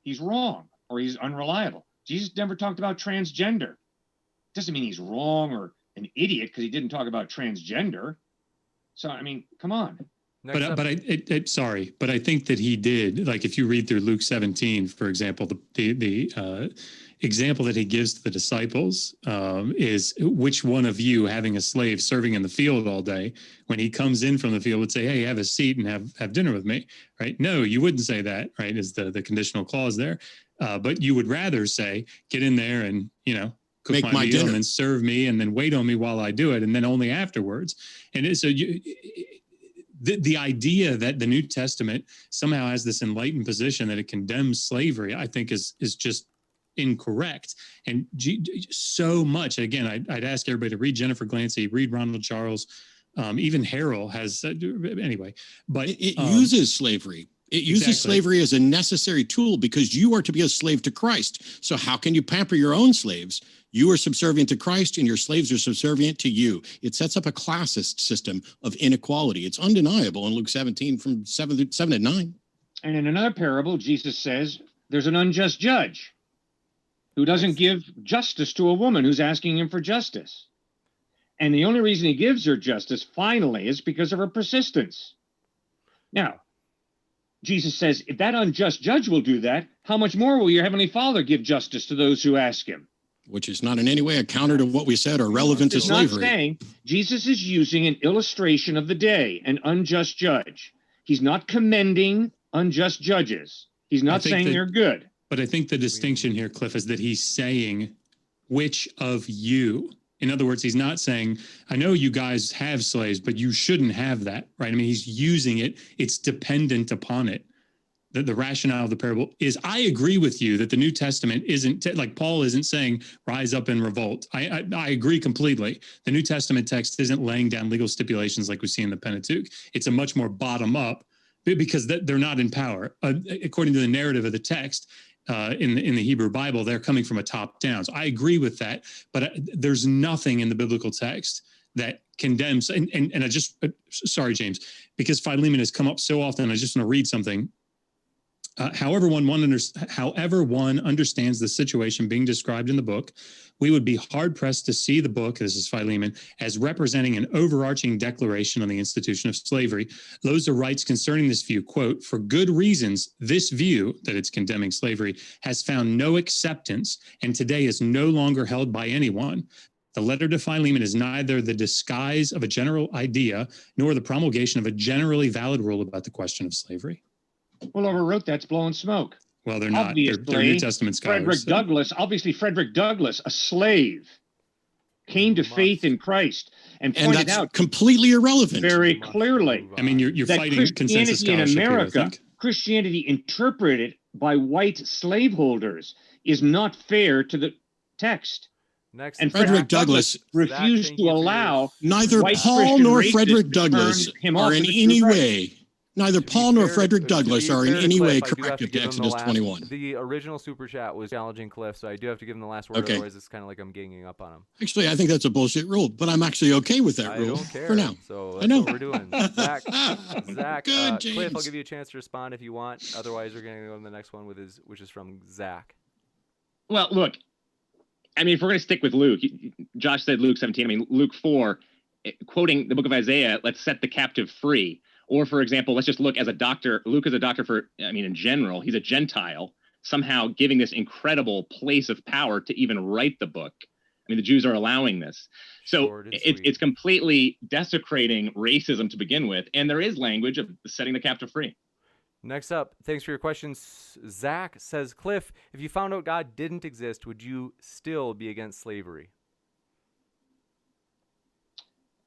he's wrong or he's unreliable. Jesus never talked about transgender. Doesn't mean he's wrong or an idiot because he didn't talk about transgender. So, I mean, come on. Next up- Sorry, but I think that he did. Like if you read through Luke 17, for example, the example that he gives to the disciples is which one of you having a slave serving in the field all day, when he comes in from the field would say, hey, have a seat and have dinner with me, right? No, you wouldn't say that, right? Is the conditional clause there. But you would rather say, get in there and, cook Make my meal dinner and then serve me and then wait on me while I do it. And then only afterwards. And so the idea that the New Testament somehow has this enlightened position that it condemns slavery, I think is just incorrect. And so much, again, I'd ask everybody to read Jennifer Glancy, read Ronald Charles, even Harrell has, anyway. But it uses slavery. It uses slavery as a necessary tool because you are to be a slave to Christ. So how can you pamper your own slaves? You are subservient to Christ and your slaves are subservient to you. It sets up a classist system of inequality. It's undeniable in Luke 17 from 7 to 9. And in another parable, Jesus says there's an unjust judge who doesn't give justice to a woman who's asking him for justice. And the only reason he gives her justice finally is because of her persistence. Now, Jesus says, if that unjust judge will do that, how much more will your heavenly Father give justice to those who ask him? Which is not in any way a counter to what we said or relevant to It's slavery. not saying Jesus is using an illustration of the day, an unjust judge. He's not commending unjust judges. He's not saying they're good. But I think the distinction here, Cliffe, is that he's saying, which of you? In other words, he's not saying, I know you guys have slaves, but you shouldn't have that, right? I mean, he's using it. It's dependent upon it. The rationale of the parable is, I agree with you that the New Testament isn't, like Paul isn't saying, rise up and revolt. I agree completely. The New Testament text isn't laying down legal stipulations like we see in the Pentateuch. It's a much more bottom up because they're not in power. According to the narrative of the text, in the Hebrew Bible, they're coming from a top down. So I agree with that, but there's nothing in the biblical text that condemns. And I just, sorry, James, because Philemon has come up so often, I just want to read something. However one understands the situation being described in the book, we would be hard-pressed to see the book, this is Philemon, as representing an overarching declaration on the institution of slavery. Those are rights concerning this view, quote, for good reasons, this view, that it's condemning slavery, has found no acceptance and today is no longer held by anyone. The letter to Philemon is neither the disguise of a general idea nor the promulgation of a generally valid rule about the question of slavery. Well, whoever wrote that's blowing smoke. Well, they're not. They're New Testament scholars. Frederick Douglass, a slave, came to faith in Christ and pointed out completely irrelevant very clearly. I mean, you're that fighting consensus Christianity in scholarship America, Christianity interpreted by white slaveholders is not fair to the text. Next, and Frederick Douglass refused to allow neither Paul nor Frederick Douglass are in any way. Neither Paul nor Frederick Douglass are in any way corrective to Exodus 21. The original super chat was challenging Cliffe, so I do have to give him the last word. Okay. Otherwise, it's kind of like I'm ganging up on him. Actually, I think that's a bullshit rule, but I'm actually okay with that rule for now. So that's what we're doing. Zach, good, James. Cliffe, I'll give you a chance to respond if you want. Otherwise, we're going to go to the next one which is from Zach. Well, look, I mean, if we're going to stick with Luke, Josh said Luke 17. I mean, Luke 4, quoting the book of Isaiah, let's set the captive free. Or, for example, let's just look as a doctor. Luke is a doctor in general, he's a Gentile, somehow giving this incredible place of power to even write the book. I mean, the Jews are allowing this. So it's completely desecrating racism to begin with. And there is language of setting the captive free. Next up, thanks for your questions. Zach says, Cliffe, if you found out God didn't exist, would you still be against slavery?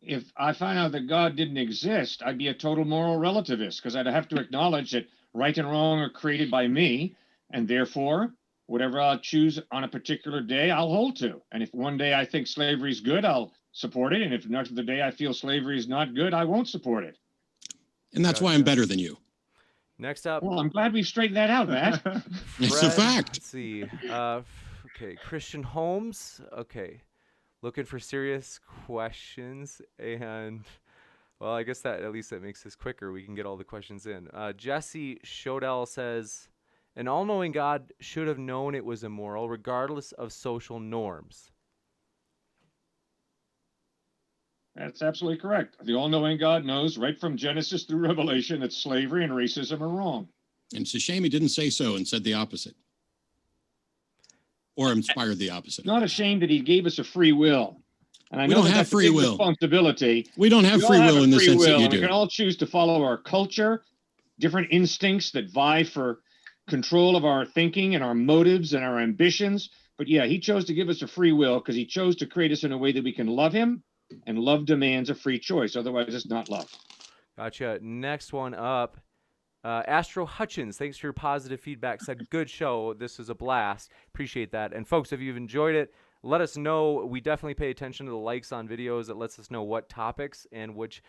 if I find out that God didn't exist, I'd be a total moral relativist, because I'd have to acknowledge that right and wrong are created by me, and therefore, whatever I'll choose on a particular day, I'll hold to. And if one day I think slavery is good, I'll support it. And if another day I feel slavery is not good, I won't support it. And that's why I'm better than you. Next up. Well, I'm glad we've straightened that out, Matt. It's a fact. Let's see. Okay, Christian Holmes. Okay, looking for serious questions, and well, I guess that at least that makes this quicker. We can get all the questions in. Jesse Shodell says, an all-knowing God should have known it was immoral, regardless of social norms. That's absolutely correct. The all-knowing God knows right from Genesis through Revelation that slavery and racism are wrong. And it's a shame he didn't say so and said the opposite. Or inspired the opposite. Not ashamed that he gave us a free will. And I We know don't have that's a free big will. responsibility. We don't have free will in the sense that you We do. can all choose to follow our culture, different instincts that vie for control of our thinking and our motives and our ambitions. But yeah, he chose to give us a free will because he chose to create us in a way that we can love him, and love demands a free choice. Otherwise, it's not love. Gotcha. Next one up. Astro Hutchins, thanks for your positive feedback. Said, good show. This is a blast. Appreciate that. And folks, if you've enjoyed it, let us know. We definitely pay attention to the likes on videos. It lets us know what topics and which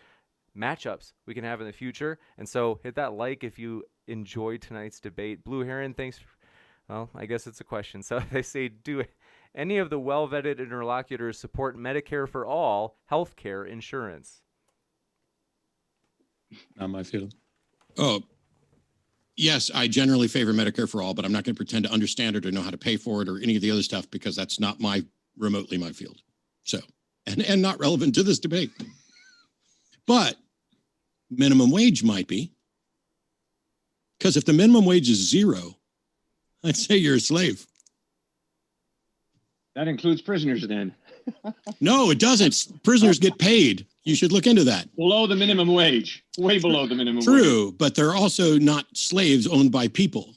matchups we can have in the future. And so hit that like if you enjoyed tonight's debate. Blue Heron, thanks. Well, I guess it's a question. So they say, do any of the well-vetted interlocutors support Medicare for all health care insurance? Not my field. Oh, yes, I generally favor Medicare for all, but I'm not going to pretend to understand it or know how to pay for it or any of the other stuff because that's not remotely my field. So, and not relevant to this debate. But minimum wage might be. Because if the minimum wage is zero, I'd say you're a slave. That includes prisoners then. No, it doesn't. Prisoners get paid. You should look into that. Below the minimum wage. Way below the minimum wage. True, but they're also not slaves owned by people.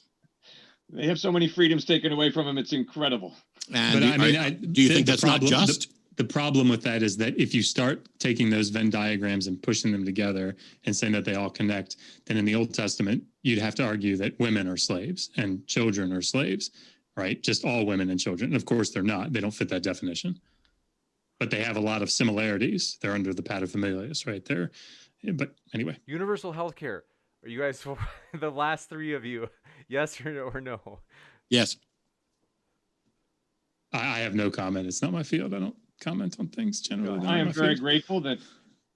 They have so many freedoms taken away from them, it's incredible. And But do you think that's not just? The problem with that is that if you start taking those Venn diagrams and pushing them together and saying that they all connect, then in the Old Testament, you'd have to argue that women are slaves and children are slaves, right? Just all women and children. And of course, they're not. They don't fit that definition. But they have a lot of similarities. They're under the paterfamilias right there. But anyway. Universal health care. Are you guys, the last three of you, yes or no? Yes. I have no comment. It's not my field. I don't comment on things generally. I am very grateful that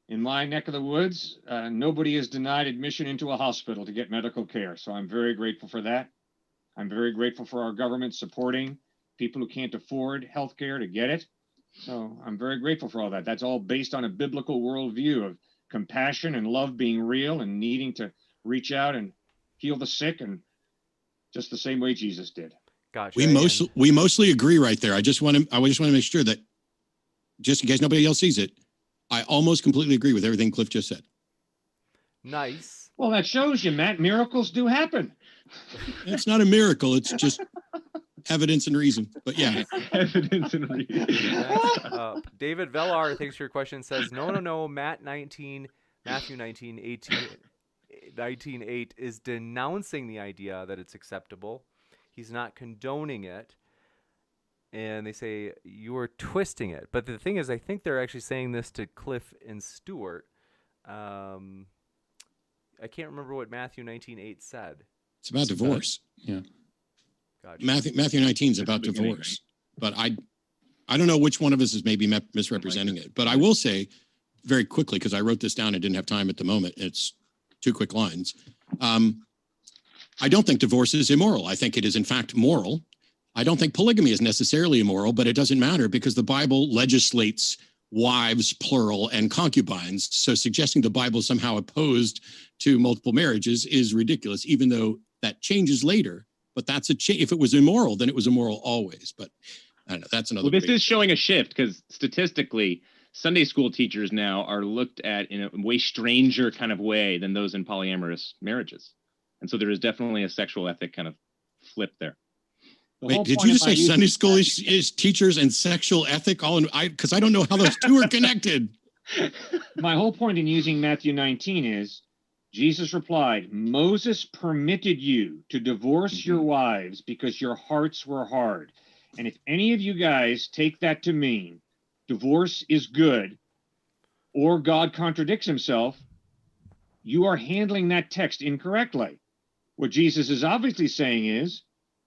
in my neck of the woods, nobody is denied admission into a hospital to get medical care. So I'm very grateful for that. I'm very grateful for our government supporting people who can't afford health care to get it. So I'm very grateful for all that. That's all based on a biblical worldview of compassion and love being real and needing to reach out and heal the sick, and just the same way Jesus did. Gotcha. We mostly agree right there. I just want to make sure that, just in case nobody else sees it, I almost completely agree with everything Cliffe just said. Nice. Well, that shows you, Matt, miracles do happen. It's not a miracle. It's just evidence and reason. But yeah. Evidence and reason. David Velar, thanks for your question, says, no, Matthew 19:8 is denouncing the idea that it's acceptable. He's not condoning it. And they say, you are twisting it. But the thing is, I think they're actually saying this to Cliffe and Stuart. I can't remember what Matthew 19:8 said. It's about divorce. Yeah. Gotcha. Matthew 19 is about divorce. But I don't know which one of us is maybe misrepresenting it. But I will say very quickly, because I wrote this down and didn't have time at the moment. It's 2 quick lines. I don't think divorce is immoral. I think it is, in fact, moral. I don't think polygamy is necessarily immoral, but it doesn't matter because the Bible legislates wives, plural, and concubines. So suggesting the Bible is somehow opposed to multiple marriages is ridiculous, even though that changes later. But that's if it was immoral, then it was immoral always. But I don't know. That's another. Well, this is showing a shift because statistically, Sunday school teachers now are looked at in a way stranger kind of way than those in polyamorous marriages. And so there is definitely a sexual ethic kind of flip there. Wait, did you just say Sunday school is teachers and sexual ethic all in? Because I don't know how those two are connected. My whole point in using Matthew 19 is Jesus replied, Moses permitted you to divorce your wives because your hearts were hard. And if any of you guys take that to mean divorce is good or God contradicts himself, you are handling that text incorrectly. What Jesus is obviously saying is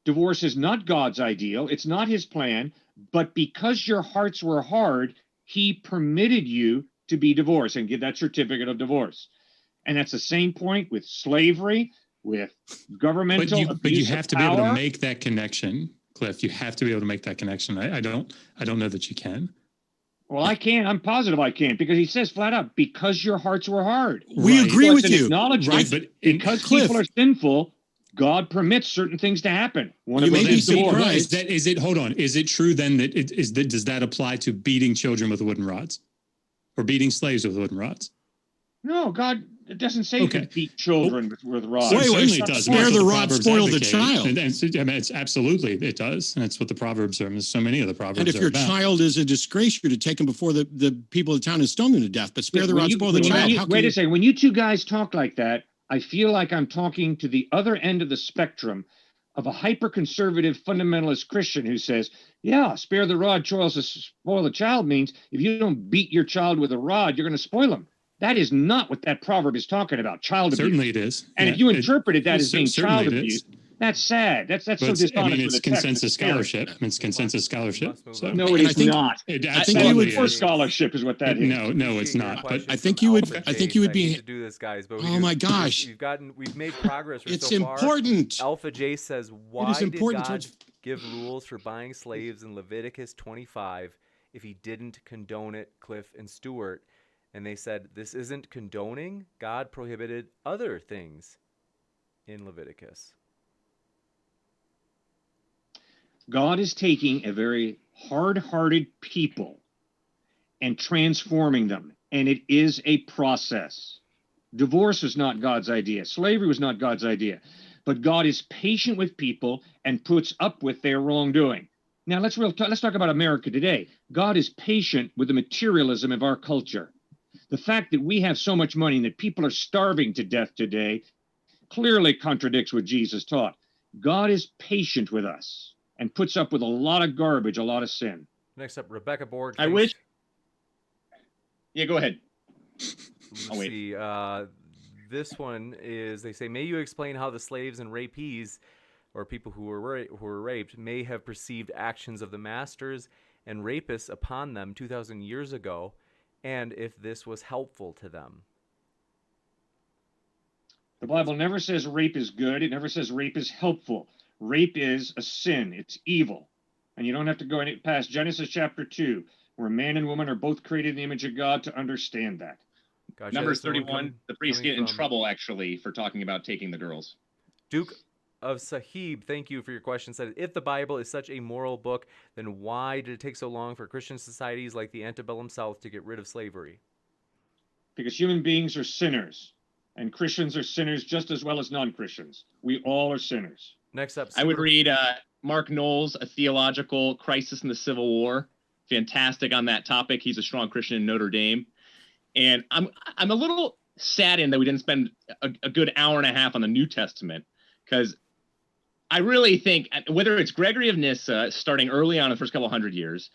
divorce is not God's ideal. It's not his plan. But because your hearts were hard, he permitted you to be divorced and give that certificate of divorce. And that's the same point with slavery, with governmental but you abuse have of to be able to power. make that connection, Cliffe. You have to be able to make that connection. I don't know that you can. Well, I can. I'm positive I can, because he says flat out, because your hearts were hard. We Right. agree So with it's an you. acknowledgement, Right, but because Cliffe, people are sinful, God permits certain things to happen. One You of may them be is divorce. surprised. Is it? Hold on. Is it true then that does that apply to beating children with wooden rods, or beating slaves with wooden rods? No, God, it doesn't say Okay. to beat children with rods. Wait, Certainly it does. spare That's the what rod, Proverbs spoil the advocate. child. And I mean, it's absolutely, it does. And that's what the Proverbs are. And so many of the Proverbs And if are your about. child is a disgrace, you're to take him before the people of the town and stone them to death. But spare the When rod, you- spoil the when child. you- How can wait you- a second. When you two guys talk like that, I feel like I'm talking to the other end of the spectrum of a hyper-conservative fundamentalist Christian who says, yeah, spare the rod, spoil the child means if you don't beat your child with a rod, you're going to spoil him. That is not what that proverb is talking about, child abuse. Certainly it is. And if you interpreted that as being certainly child it abuse, is. that's sad. That's so But it's, dishonest I mean, with it's the text. consensus It's scary. scholarship. It's consensus scholarship. Must move So on. No, it And I is think- not. it I think you That's absolutely would- poor is. scholarship is what that is. No, it's Appreciate your not. But questions I think from you would- Alpha I think J, you would so be- I hate to do this, guys, but Oh my gosh. we've made progress. It's so far. important. Alpha J says, why is important did God towards- give rules for buying slaves in Leviticus 25 if he didn't condone it, Cliffe and Stuart? And they said, this isn't condoning. God prohibited other things in Leviticus. God is taking a very hard-hearted people and transforming them, and it is a process. Divorce was not God's idea. Slavery was not God's idea. But God is patient with people and puts up with their wrongdoing. Now, let's talk about America today. God is patient with the materialism of our culture. The fact that we have so much money and that people are starving to death today clearly contradicts what Jesus taught. God is patient with us and puts up with a lot of garbage, a lot of sin. Next up, Rebecca Borg. I wish. Yeah, go ahead. I'll wait. See, this one is, they say, may you explain how the slaves and rapees, or people who were raped, may have perceived actions of the masters and rapists upon them 2,000 years ago, and if this was helpful to them. The Bible never says rape is good. It never says rape is helpful. Rape is a sin. It's evil. And you don't have to go any past Genesis chapter 2, where man and woman are both created in the image of God, to understand that. Gotcha. Numbers This one 31, the priests coming get in from trouble, actually, for talking about taking the girls. Duke of Sahib, thank you for your question. Said, if the Bible is such a moral book, then why did it take so long for Christian societies like the antebellum South to get rid of slavery? Because human beings are sinners, and Christians are sinners just as well as non-Christians. We all are sinners. Next up, I would read Mark Knowles, A Theological Crisis in the Civil War. Fantastic on that topic. He's a strong Christian in Notre Dame. And I'm a little saddened that we didn't spend a good hour and a half on the New Testament, because I really think, whether it's Gregory of Nyssa starting early on in the first couple hundred years,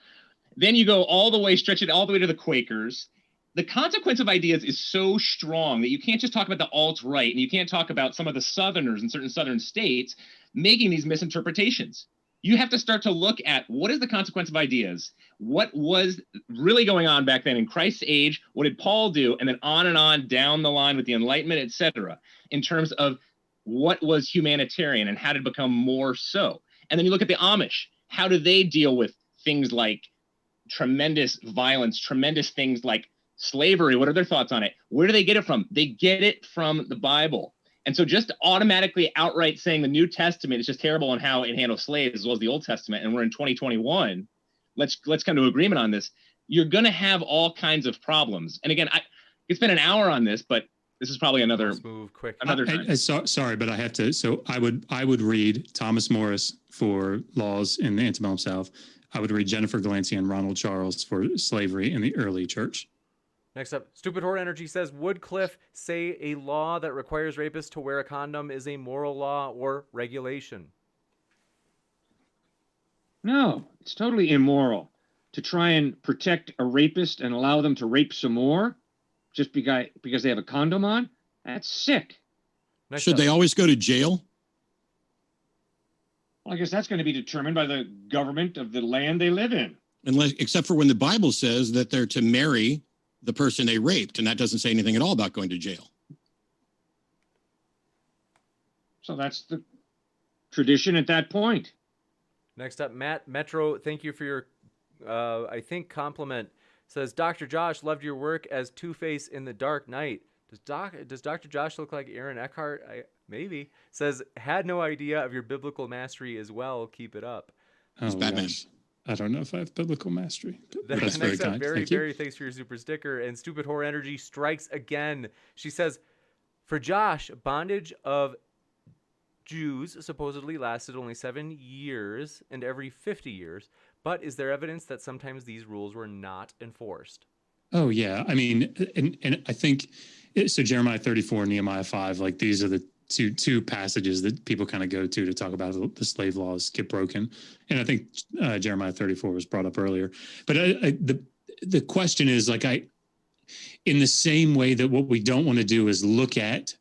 then you go all the way, stretch it all the way to the Quakers. The consequence of ideas is so strong that you can't just talk about the alt-right, and you can't talk about some of the Southerners in certain Southern states making these misinterpretations. You have to start to look at what is the consequence of ideas, what was really going on back then in Christ's age, what did Paul do, and then on down the line with the Enlightenment, etc., in terms of what was humanitarian and how did it become more so. And then you look at the Amish. How do they deal with things like tremendous violence, tremendous things like slavery? What are their thoughts on it? Where do they get it from? They get it from the Bible. And so just automatically outright saying the New Testament is just terrible on how it handles slaves as well as the Old Testament, and we're in 2021, let's come to agreement on this. You're going to have all kinds of problems. And again, it's been an hour on this, but this is probably another let's move quick. time. Sorry, but I have to. So I would read Thomas Morris for Laws in the Antebellum South. I would read Jennifer Glancy and Ronald Charles for Slavery in the Early Church. Next up, Stupid Whore Energy says, would Cliffe say a law that requires rapists to wear a condom is a moral law or regulation? No, it's totally immoral to try and protect a rapist and allow them to rape some more just because they have a condom on. That's sick. Next Should up, they always go to jail? Well, I guess that's going to be determined by the government of the land they live in. Except for when the Bible says that they're to marry the person they raped, and that doesn't say anything at all about going to jail. So that's the tradition at that point. Next up, Matt Metro, thank you for your, I think, compliment. Says, Dr. Josh, loved your work as Two-Face in The Dark Knight. Does Dr. Josh look like Aaron Eckhart? Maybe. Says, had no idea of your biblical mastery as well. Keep it up. He's Batman. Gosh. I don't know if I have biblical mastery. Next That's very up, kind. Barry, Thank you. Barry, thanks for your super sticker. And Stupid Whore Energy strikes again. She says, for Josh, bondage of Jews supposedly lasted only 7 years and every 50 years. But is there evidence that sometimes these rules were not enforced? Oh, yeah. I mean, and I think, so Jeremiah 34, Nehemiah 5, like these are the two passages that people kind of go to talk about the slave laws get broken. And I think Jeremiah 34 was brought up earlier. But the question is, like, in the same way that what we don't want to do is look at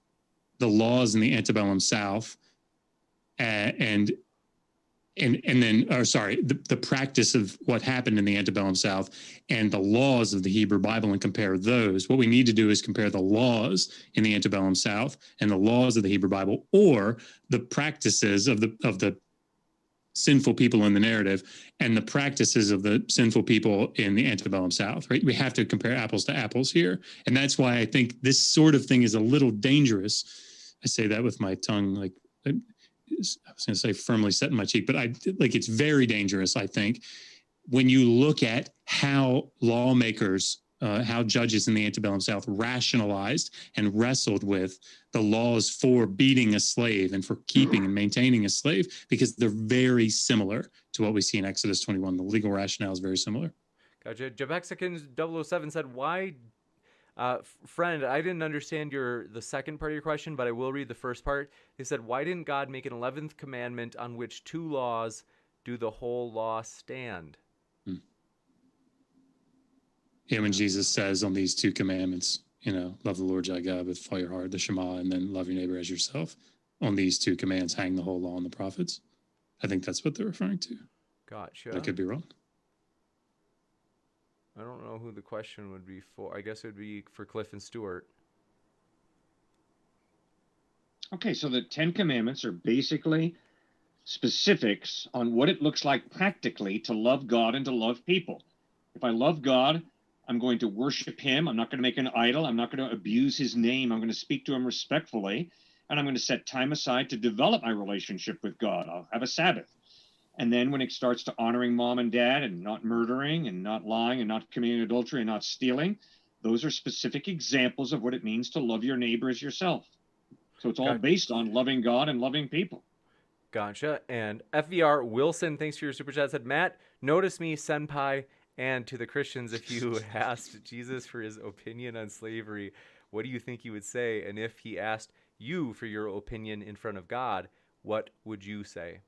the laws in the antebellum South the practice of what happened in the antebellum South and the laws of the Hebrew Bible and compare those. What we need to do is compare the laws in the antebellum South and the laws of the Hebrew Bible, or the practices of the sinful people in the narrative and the practices of the sinful people in the antebellum South, right? We have to compare apples to apples here. And that's why I think this sort of thing is a little dangerous. I say that with my tongue, like, I was going to say firmly set in my cheek, but it's very dangerous, I think, when you look at how lawmakers, how judges in the antebellum South rationalized and wrestled with the laws for beating a slave and for keeping and maintaining a slave, because they're very similar to what we see in Exodus 21. The legal rationale is very similar. Gotcha. Jabexicans007 said, why... friend, I didn't understand the second part of your question, but I will read the first part. They said, why didn't God make an 11th commandment on which 2 laws do the whole law stand? Yeah, when Jesus says on these 2 commandments, love the Lord thy God with all your heart, the Shema, and then love your neighbor as yourself. On these 2 commands hang the whole law and the prophets. I think that's what they're referring to. Gotcha. I could be wrong. I don't know who the question would be for. I guess it would be for Cliffe and Stuart. Okay, so the 10 Commandments are basically specifics on what it looks like practically to love God and to love people. If I love God, I'm going to worship him. I'm not going to make an idol. I'm not going to abuse his name. I'm going to speak to him respectfully. And I'm going to set time aside to develop my relationship with God. I'll have a Sabbath. And then when it starts to honoring mom and dad and not murdering and not lying and not committing adultery and not stealing, those are specific examples of what it means to love your neighbor as yourself. So it's all based on loving God and loving people. Gotcha. And FVR Wilson, thanks for your super chat, said, Matt, notice me, senpai, and to the Christians, if you asked Jesus for his opinion on slavery, what do you think he would say? And if he asked you for your opinion in front of God, what would you say?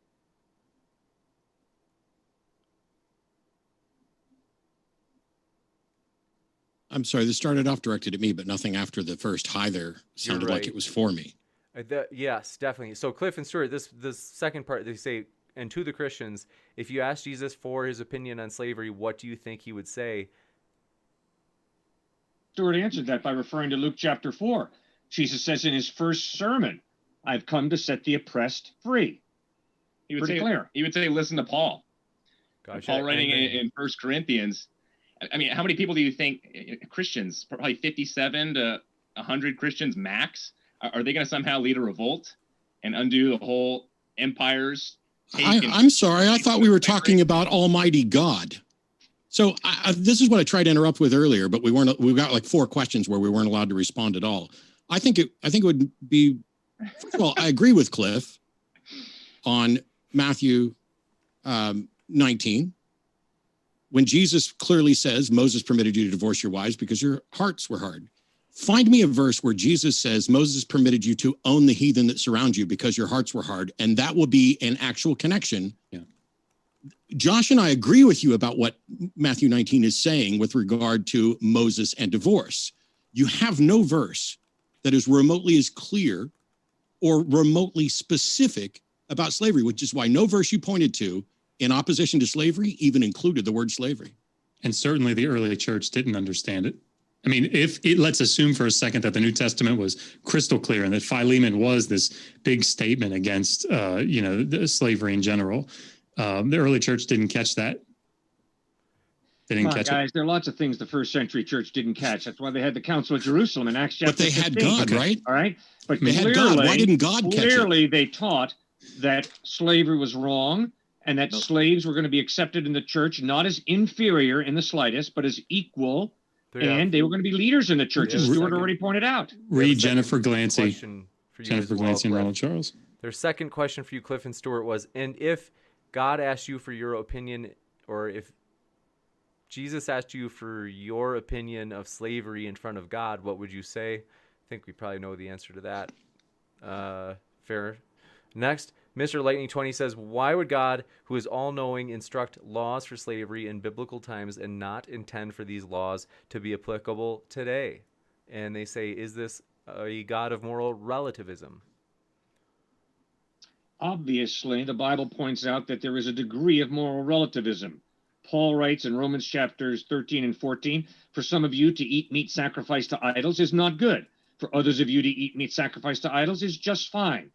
I'm sorry, this started off directed at me, but nothing after the first hi there sounded like it was for me. Yes, definitely. So Cliffe and Stuart, this second part, they say, and to the Christians, if you ask Jesus for his opinion on slavery, what do you think he would say? Stuart answered that by referring to Luke chapter 4. Jesus says in his first sermon, I've come to set the oppressed free. He would say, listen to Paul. Gotcha. Paul writing in 1 Corinthians. I mean, how many people do you think, Christians, probably 57 to 100 Christians max, are they going to somehow lead a revolt and undo the whole empire's take? I'm sorry. I thought we were talking about Almighty God. So this is what I tried to interrupt with earlier, but we got like 4 questions where we weren't allowed to respond at all. I think it would be, first of all, I agree with Cliffe on Matthew 19. when Jesus clearly says Moses permitted you to divorce your wives because your hearts were hard. Find me a verse where Jesus says Moses permitted you to own the heathen that surround you because your hearts were hard, and that will be an actual connection. Yeah. Josh and I agree with you about what Matthew 19 is saying with regard to Moses and divorce. You have no verse that is remotely as clear or remotely specific about slavery, which is why no verse you pointed to in opposition to slavery even included the word slavery. And certainly the early church didn't understand it. I mean, let's assume for a second that the New Testament was crystal clear and that Philemon was this big statement against, the slavery in general. The early church didn't catch that. They didn't catch guys, there are lots of things the first century church didn't catch. That's why they had the Council of Jerusalem in Acts chapter 15. But they had God, right? All right. But they had God. Why didn't God catch it? Clearly, they taught that slavery was wrong and that slaves were going to be accepted in the church, not as inferior in the slightest, but as equal. And they were going to be leaders in the church, as Stuart already pointed out. Read Jennifer Glancy. Jennifer Glancy and Ronald Charles. Their second question for you, Cliffe and Stuart, was, and if God asked you for your opinion, or if Jesus asked you for your opinion of slavery in front of God, what would you say? I think we probably know the answer to that. Fair. Next, Mr. Lightning 20 says, why would God, who is all-knowing, instruct laws for slavery in biblical times and not intend for these laws to be applicable today? And they say, is this a God of moral relativism? Obviously, the Bible points out that there is a degree of moral relativism. Paul writes in Romans chapters 13 and 14, for some of you to eat meat sacrificed to idols is not good. For others of you to eat meat sacrificed to idols is just fine.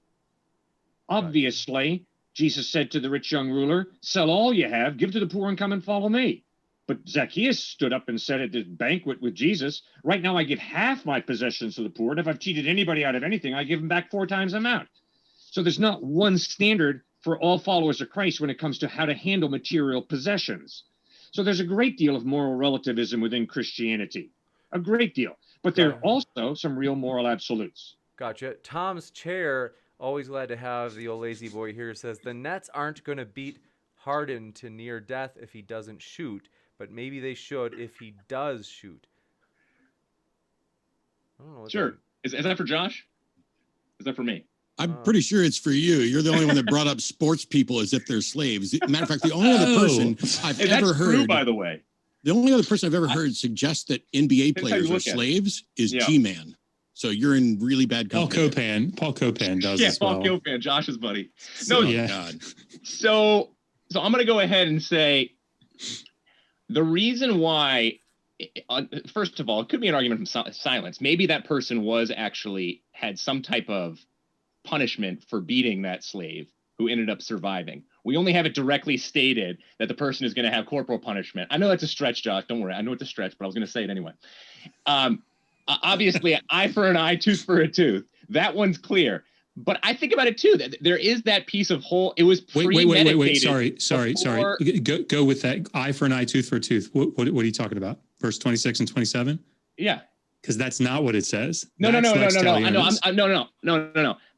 Obviously, Jesus said to the rich young ruler, sell all you have, give to the poor, and come and follow me. But Zacchaeus stood up and said at the banquet with Jesus, right now I give half my possessions to the poor, and if I've cheated anybody out of anything, I give them back 4 times the amount. So there's not one standard for all followers of Christ when it comes to how to handle material possessions. So there's a great deal of moral relativism within Christianity, a great deal. But there are also some real moral absolutes. Gotcha. Tom's chair, always glad to have the old lazy boy here, says the Nets aren't going to beat Harden to near death if he doesn't shoot, but maybe they should if he does shoot. I don't know. Sure. Is that for Josh? Is that for me? I'm pretty sure it's for you. You're the only one that brought up sports people as if they're slaves. Matter of fact, the only other person I've ever heard, true, by the way, the only other person I've ever heard suggest that NBA players are slaves is G-Man. So you're in really bad company. Paul Copan does as well. Paul Copan, Josh's buddy. No, God. So I'm going to go ahead and say the reason why, first of all, it could be an argument from silence. Maybe that person had some type of punishment for beating that slave who ended up surviving. We only have it directly stated that the person is going to have corporal punishment. I know that's a stretch, Josh. Don't worry. I know it's a stretch, but I was going to say it anyway. Obviously, eye for an eye, tooth for a tooth. That one's clear. But I think about it too. That there is that piece of whole. It was premeditated. Wait. Sorry. Go with that. Eye for an eye, tooth for a tooth. What are you talking about? Verse 26 and 27. Yeah. Because that's not what it says. No.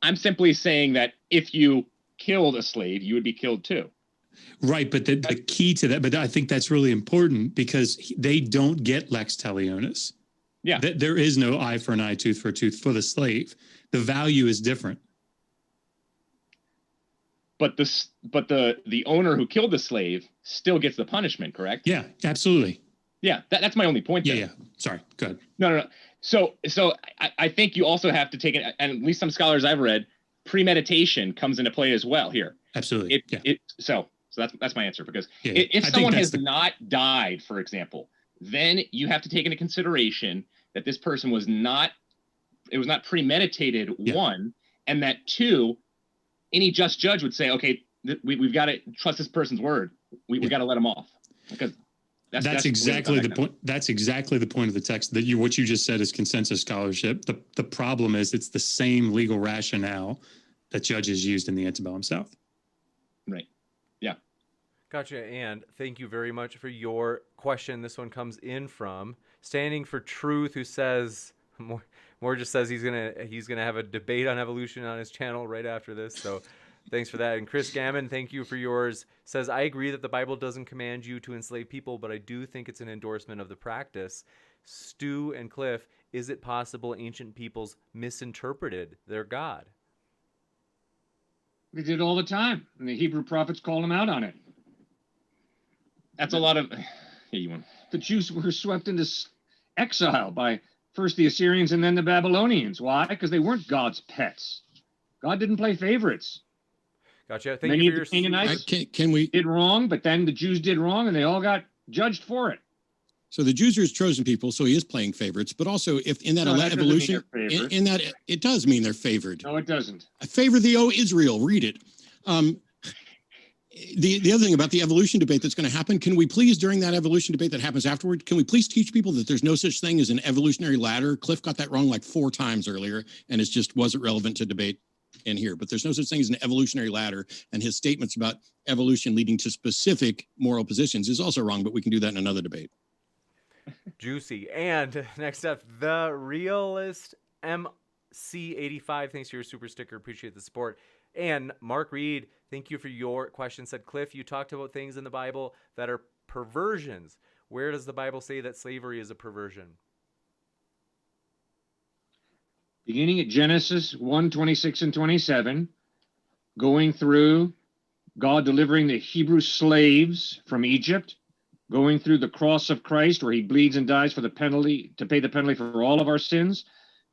I'm simply saying that if you killed a slave, you would be killed too. Right, but the key to that, but I think that's really important because they don't get lex talionis. Yeah. There is no eye for an eye, tooth for a tooth for the slave. The value is different. But the owner who killed the slave still gets the punishment, correct? Yeah, absolutely. Yeah, that's my only point there. Yeah. Sorry, go ahead. No. So I think you also have to take it, and at least some scholars I've read, premeditation comes into play as well here. Absolutely. So that's my answer, because if someone has not died, for example, then you have to take into consideration that this person was not premeditated, one, and that two, any just judge would say, okay, we've got to trust this person's word. We got to let him off, because that's exactly the point. That's exactly the point of the text. What you just said is consensus scholarship. The problem is it's the same legal rationale that judges used in the antebellum South. Right. Yeah. Gotcha. And thank you very much for your question. This one comes in from Standing for Truth, who says more just says he's gonna have a debate on evolution on his channel right after this. So Thanks for that. And Chris Gammon, thank you for yours. Says, I agree that the Bible doesn't command you to enslave people, but I do think it's an endorsement of the practice. Stu and Cliff, is it possible ancient peoples misinterpreted their God? They did all the time, and the Hebrew prophets called them out on it. That's a lot of. Hey, you want? The Jews were swept into exile by first the Assyrians and then the Babylonians. Why? Because they weren't God's pets. God didn't play favorites. Gotcha. Thank Many you of for the Canaanites Can we? did wrong, but then the Jews did wrong, and they all got judged for it. So the Jews are his chosen people, so he is playing favorites. But also, if in that No, that doesn't evolution, mean they're favored. in that it does mean they're favored. No, it doesn't. I favor thee, O Israel. Read it. The other thing about the evolution debate that's going to happen, can we please, during that evolution debate that happens afterward, can we please teach people that there's no such thing as an evolutionary ladder? Cliff got that wrong like 4 times earlier, and it just wasn't relevant to debate in here. But there's no such thing as an evolutionary ladder, and his statements about evolution leading to specific moral positions is also wrong, but we can do that in another debate. Juicy. And next up, the realist MC85. Thanks for your super sticker. Appreciate the support. And Mark Reed, thank you for your question. Said, Cliff, you talked about things in the Bible that are perversions. Where does the Bible say that slavery is a perversion? Beginning at Genesis 1:26 and 27, going through God delivering the Hebrew slaves from Egypt, going through the cross of Christ where he bleeds and dies for the penalty, to pay the penalty for all of our sins,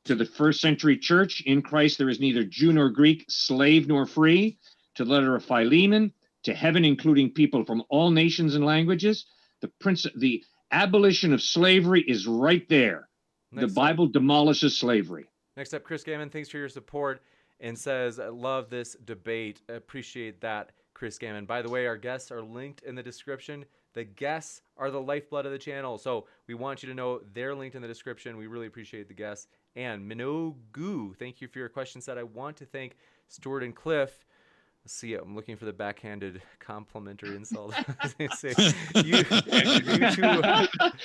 to the first century church. In Christ there is neither Jew nor Greek, slave nor free, to the letter of Philemon, to heaven, including people from all nations and languages. The abolition of slavery is right there. The Bible demolishes slavery. Next up, Chris Gammon, thanks for your support, and says, I love this debate. I appreciate that, Chris Gammon. By the way, our guests are linked in the description. The guests are the lifeblood of the channel, so we want you to know they're linked in the description. We really appreciate the guests. And Minogu, thank you for your question. Said, I want to thank Stuart and Cliff. Let's see, I'm looking for the backhanded complimentary insult. Say, you two,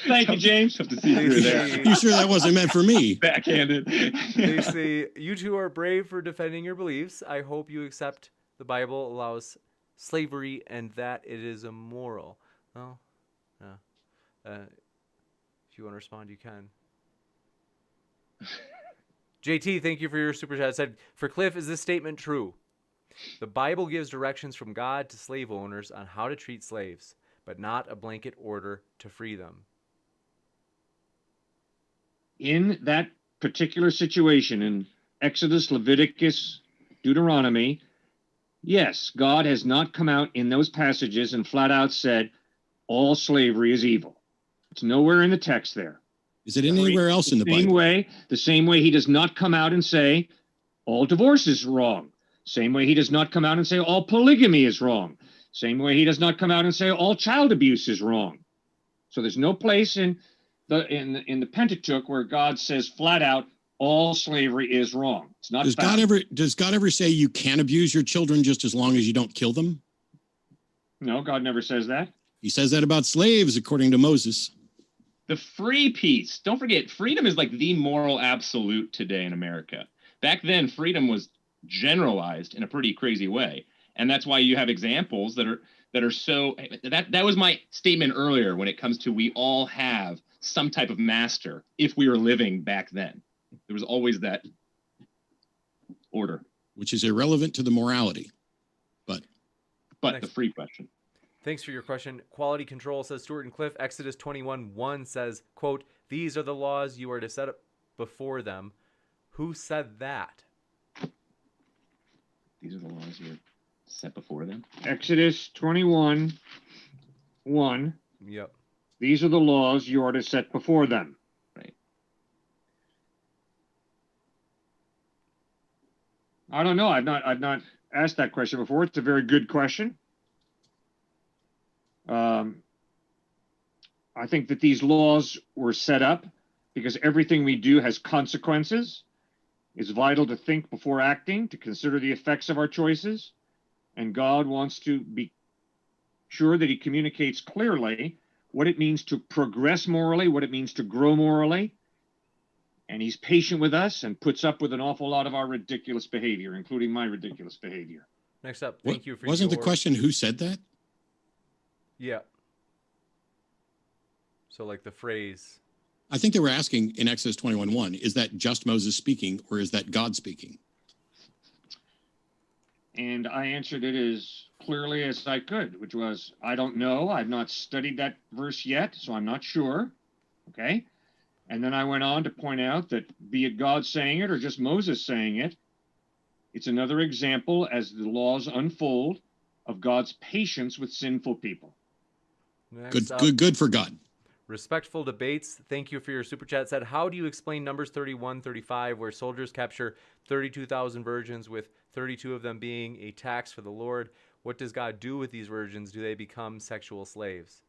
Thank you, James. Have to see through there. You sure that wasn't meant for me? Backhanded. They say, you two are brave for defending your beliefs. I hope you accept the Bible allows slavery and that it is immoral. Well, if you want to respond, you can. JT, thank you for your super chat. Said, for Cliff, is this statement true? The Bible gives directions from God to slave owners on how to treat slaves, but not a blanket order to free them. In that particular situation, in Exodus, Leviticus, Deuteronomy, yes, God has not come out in those passages and flat out said, all slavery is evil. It's nowhere in the text there. Is it anywhere else in the Bible? The same way he does not come out and say, all divorce is wrong. Same way he does not come out and say all polygamy is wrong. Same way he does not come out and say all child abuse is wrong. So there's no place in the Pentateuch where God says flat out all slavery is wrong. It's not. Does God ever say you can abuse your children just as long as you don't kill them? No, God never says that. He says that about slaves, according to Moses. The free piece. Don't forget, freedom is like the moral absolute today in America. Back then, freedom was generalized in a pretty crazy way, and that's why you have examples that are so. That was my statement earlier when it comes to we all have some type of master if we were living back then. There was always that order, which is irrelevant to the morality, but the free question. Thanks for your question. Quality Control says, Stuart and Cliff, Exodus 21:1 says, quote, these are the laws you are to set up before them. Who said that? These are the laws you are set before them. Exodus 21:1. Yep. These are the laws you are to set before them. Right. I don't know. I've not asked that question before. It's a very good question. I think that these laws were set up because everything we do has consequences. It's vital to think before acting, to consider the effects of our choices. And God wants to be sure that he communicates clearly what it means to progress morally, what it means to grow morally. And he's patient with us and puts up with an awful lot of our ridiculous behavior, including my ridiculous behavior. Next up, thank you for Wasn't the question who said that? Yeah. So like the phrase. I think they were asking in Exodus 21:1, is that just Moses speaking or is that God speaking? And I answered it as clearly as I could, which was, I don't know. I've not studied that verse yet, so I'm not sure. Okay. And then I went on to point out that be it God saying it or just Moses saying it, it's another example as the laws unfold of God's patience with sinful people. Good for God. Respectful Debates, thank you for your super chat. Said, how do you explain Numbers 31:35, where soldiers capture 32,000 virgins, with 32 of them being a tax for the Lord? What does God do with these virgins? Do they become sexual slaves?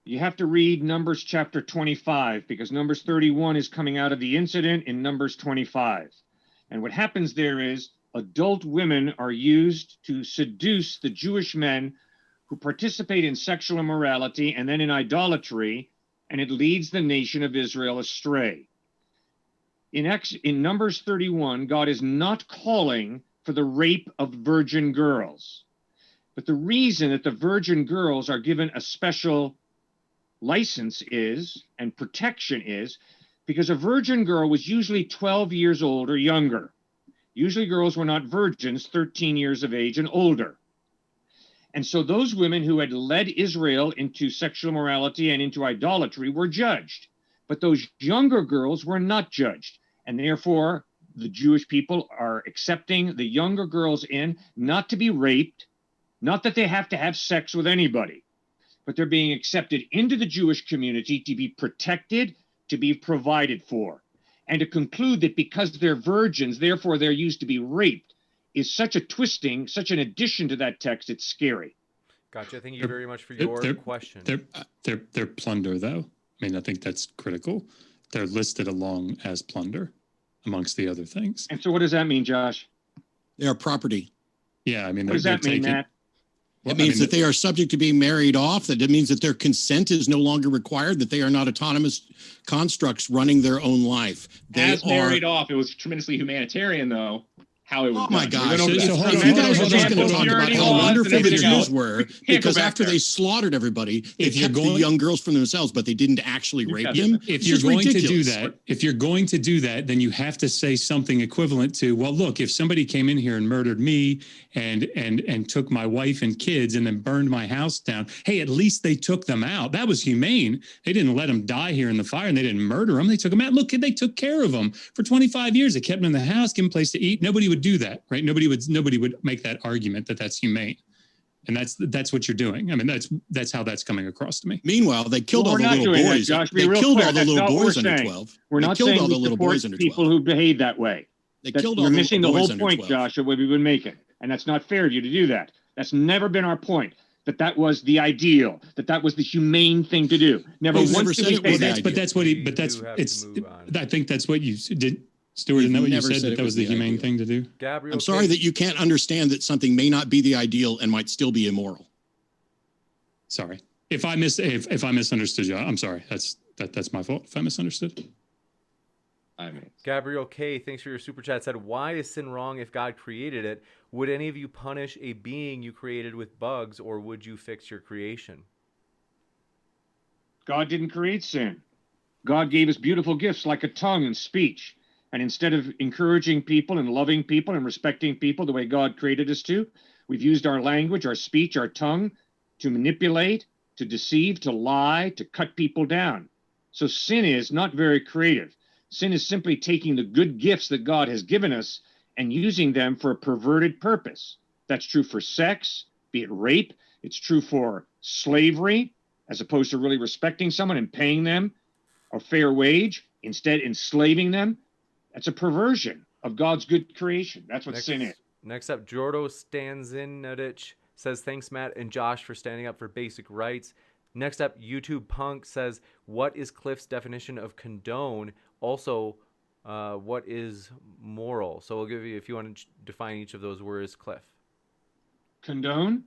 You have to read Numbers chapter 25, because Numbers 31 is coming out of the incident in Numbers 25. And what happens there is adult women are used to seduce the Jewish men who participate in sexual immorality and then in idolatry, and it leads the nation of Israel astray. In Numbers 31, God is not calling for the rape of virgin girls. But the reason that the virgin girls are given a special license is, and protection is, because a virgin girl was usually 12 years old or younger. Usually girls were not virgins, 13 years of age and older. And so those women who had led Israel into sexual immorality and into idolatry were judged. But those younger girls were not judged. And therefore, the Jewish people are accepting the younger girls in, not to be raped, not that they have to have sex with anybody, but they're being accepted into the Jewish community to be protected, to be provided for. And to conclude that because they're virgins, therefore they're used to be raped, is such a twisting, such an addition to that text, it's scary. Gotcha. Thank you very much for your question. They're plunder, though. I mean, I think that's critical. They're listed along as plunder, amongst the other things. And so what does that mean, Josh? They are property. Yeah, I mean, what does that mean, Matt? It means that they are subject to being married off. That it means that their consent is no longer required, that they are not autonomous constructs running their own life. As married off, it was tremendously humanitarian, though. How it was oh my done. gosh! So you guys are just going to talk about how wonderful the Jews were because after they slaughtered everybody, they kept the young girls for themselves, but they didn't actually rape them. If you're going to do that, then you have to say something equivalent to, well, look, if somebody came in here and murdered me and took my wife and kids and then burned my house down, hey, at least they took them out. That was humane. They didn't let them die here in the fire, and they didn't murder them. They took them out. Look, they took care of them for 25 years. They kept them in the house, gave them a place to eat. Nobody would do that, right? Nobody would make that argument that that's humane, and that's what you're doing. I mean, that's how that's coming across to me. Meanwhile, they killed all the little boys. They killed all the little boys under 12. We're not saying all the little boys under 12. People who behave that way. They killed all you're the missing the boys whole point, Josh, of what we've been making, and that's not fair of you to do that. That's never been our point. That was the ideal. That was the humane thing to do. Never once did we say that. But that's what he. But that's it's. I think that's what you did. Stuart, isn't that what you said, that was the humane thing to do? Gabriel, I'm sorry that you can't understand that something may not be the ideal and might still be immoral. Sorry. If I misunderstood you, I'm sorry. That's my fault if I misunderstood. Gabriel K, thanks for your super chat, said, why is sin wrong if God created it? Would any of you punish a being you created with bugs, or would you fix your creation? God didn't create sin. God gave us beautiful gifts like a tongue and speech. And instead of encouraging people and loving people and respecting people the way God created us to, we've used our language, our speech, our tongue to manipulate, to deceive, to lie, to cut people down. So sin is not very creative. Sin is simply taking the good gifts that God has given us and using them for a perverted purpose. That's true for sex, be it rape. It's true for slavery, as opposed to really respecting someone and paying them a fair wage, instead enslaving them. That's a perversion of God's good creation. That's what sin is. Next up, Jordo Stanzinadich says, thanks, Matt and Josh, for standing up for basic rights. Next up, YouTube Punk says, what is Cliffe's definition of condone? Also, what is moral? So we'll give you, if you want to define each of those words, Cliffe. Condone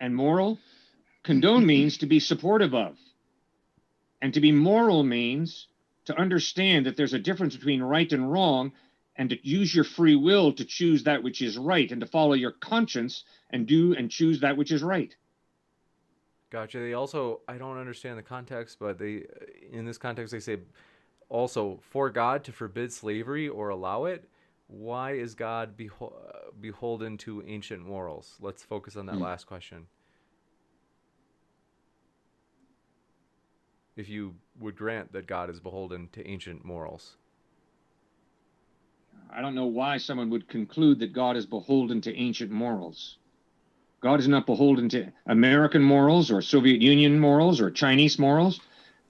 and moral. Condone means to be supportive of. And to be moral means to understand that there's a difference between right and wrong, and to use your free will to choose that which is right and to follow your conscience and do and choose that which is right. Gotcha. They also, I don't understand the context, but in this context, they say also, for God to forbid slavery or allow it, why is God beholden to ancient morals? Let's focus on that last question. If you would grant that God is beholden to ancient morals. I don't know why someone would conclude that God is beholden to ancient morals. God is not beholden to American morals or Soviet Union morals or Chinese morals.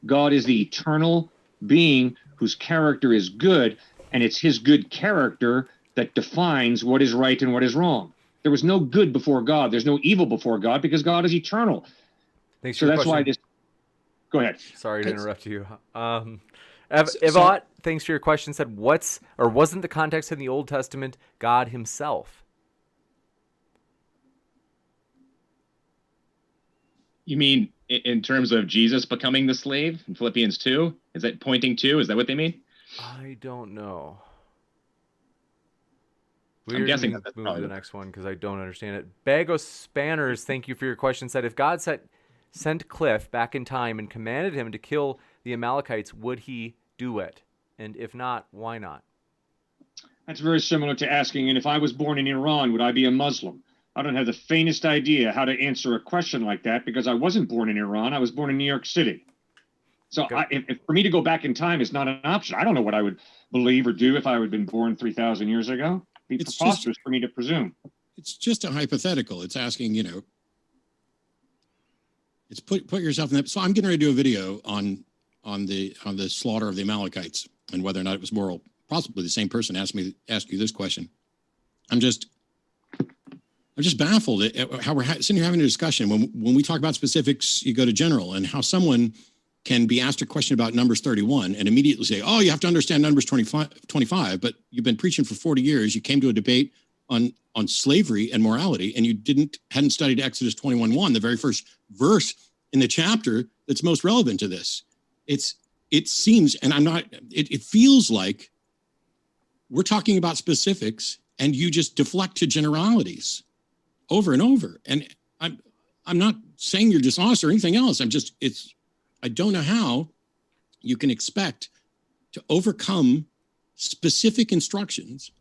God is the eternal being whose character is good, and it's his good character that defines what is right and what is wrong. There was no good before God. There's no evil before God because God is eternal. Thanks So for your that's question. why this. Go ahead. Sorry to interrupt you. Evat, thanks for your question, said, wasn't the context in the Old Testament God himself? You mean in terms of Jesus becoming the slave in Philippians 2? Is that pointing to? Is that what they mean? I don't know. I'm guessing Move that's to probably the next one because I don't understand it. Bagos Spanners, thank you for your question, said, if God sent Cliffe back in time and commanded him to kill the Amalekites, would he do it? And if not, why not? That's very similar to asking, and if I was born in Iran, would I be a Muslim? I don't have the faintest idea how to answer a question like that because I wasn't born in Iran. I was born in New York City. So if for me to go back in time is not an option. I don't know what I would believe or do if I had been born 3,000 years ago. It'd be preposterous for me to presume. It's just a hypothetical. It's asking, it's put yourself in that. So I'm getting ready to do a video on the slaughter of the Amalekites and whether or not it was moral. Possibly the same person asked you this question. I'm just baffled at how we're sitting here having a discussion. When we talk about specifics, you go to general, and how someone can be asked a question about Numbers 31 and immediately say, oh, you have to understand Numbers 25, but you've been preaching for 40 years. You came to a debate on slavery and morality, and you hadn't studied Exodus 21:1, the very first verse in the chapter that's most relevant to this. It seems, and it feels like we're talking about specifics and you just deflect to generalities over and over. And I'm not saying you're dishonest or anything else. I don't know how you can expect to overcome specific instructions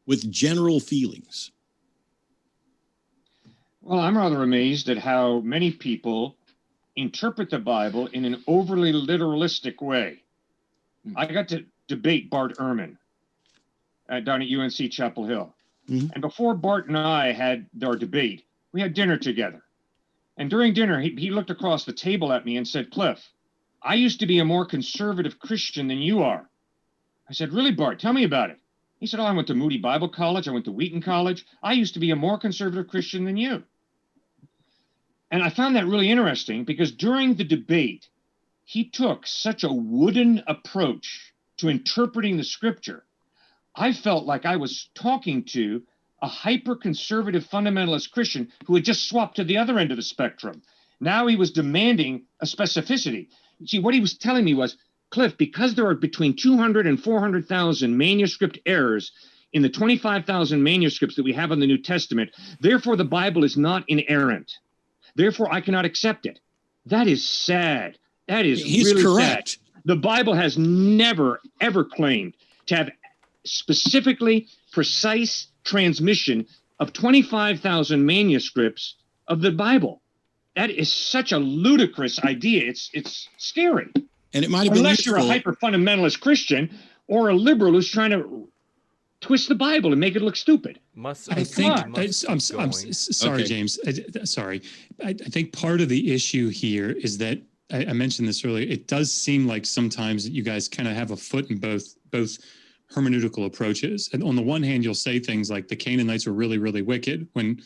with general feelings. Well, I'm rather amazed at how many people interpret the Bible in an overly literalistic way. I got to debate Bart Ehrman down at UNC Chapel Hill. Mm-hmm. And before Bart and I had our debate, we had dinner together. And during dinner, he looked across the table at me and said, Cliffe, I used to be a more conservative Christian than you are. I said, really, Bart? Tell me about it. He said, I went to Moody Bible College. I went to Wheaton College. I used to be a more conservative Christian than you. And I found that really interesting because during the debate, he took such a wooden approach to interpreting the scripture. I felt like I was talking to a hyper-conservative fundamentalist Christian who had just swapped to the other end of the spectrum. Now he was demanding a specificity. See, what he was telling me was, Cliffe, because there are between 200 and 400,000 manuscript errors in the 25,000 manuscripts that we have in the New Testament, therefore the Bible is not inerrant. Therefore, I cannot accept it. That is sad. That is really correct. Sad. The Bible has never, ever claimed to have specifically precise transmission of 25,000 manuscripts of the Bible. That is such a ludicrous idea. It's scary. And it might have been unless you're a hyper-fundamentalist Christian or a liberal who's trying to twist the Bible and make it look stupid. I'm sorry, okay. James. Sorry. I think part of the issue here is that I mentioned this earlier. It does seem like sometimes you guys kind of have a foot in both hermeneutical approaches. And on the one hand, you'll say things like the Canaanites were really, really wicked when,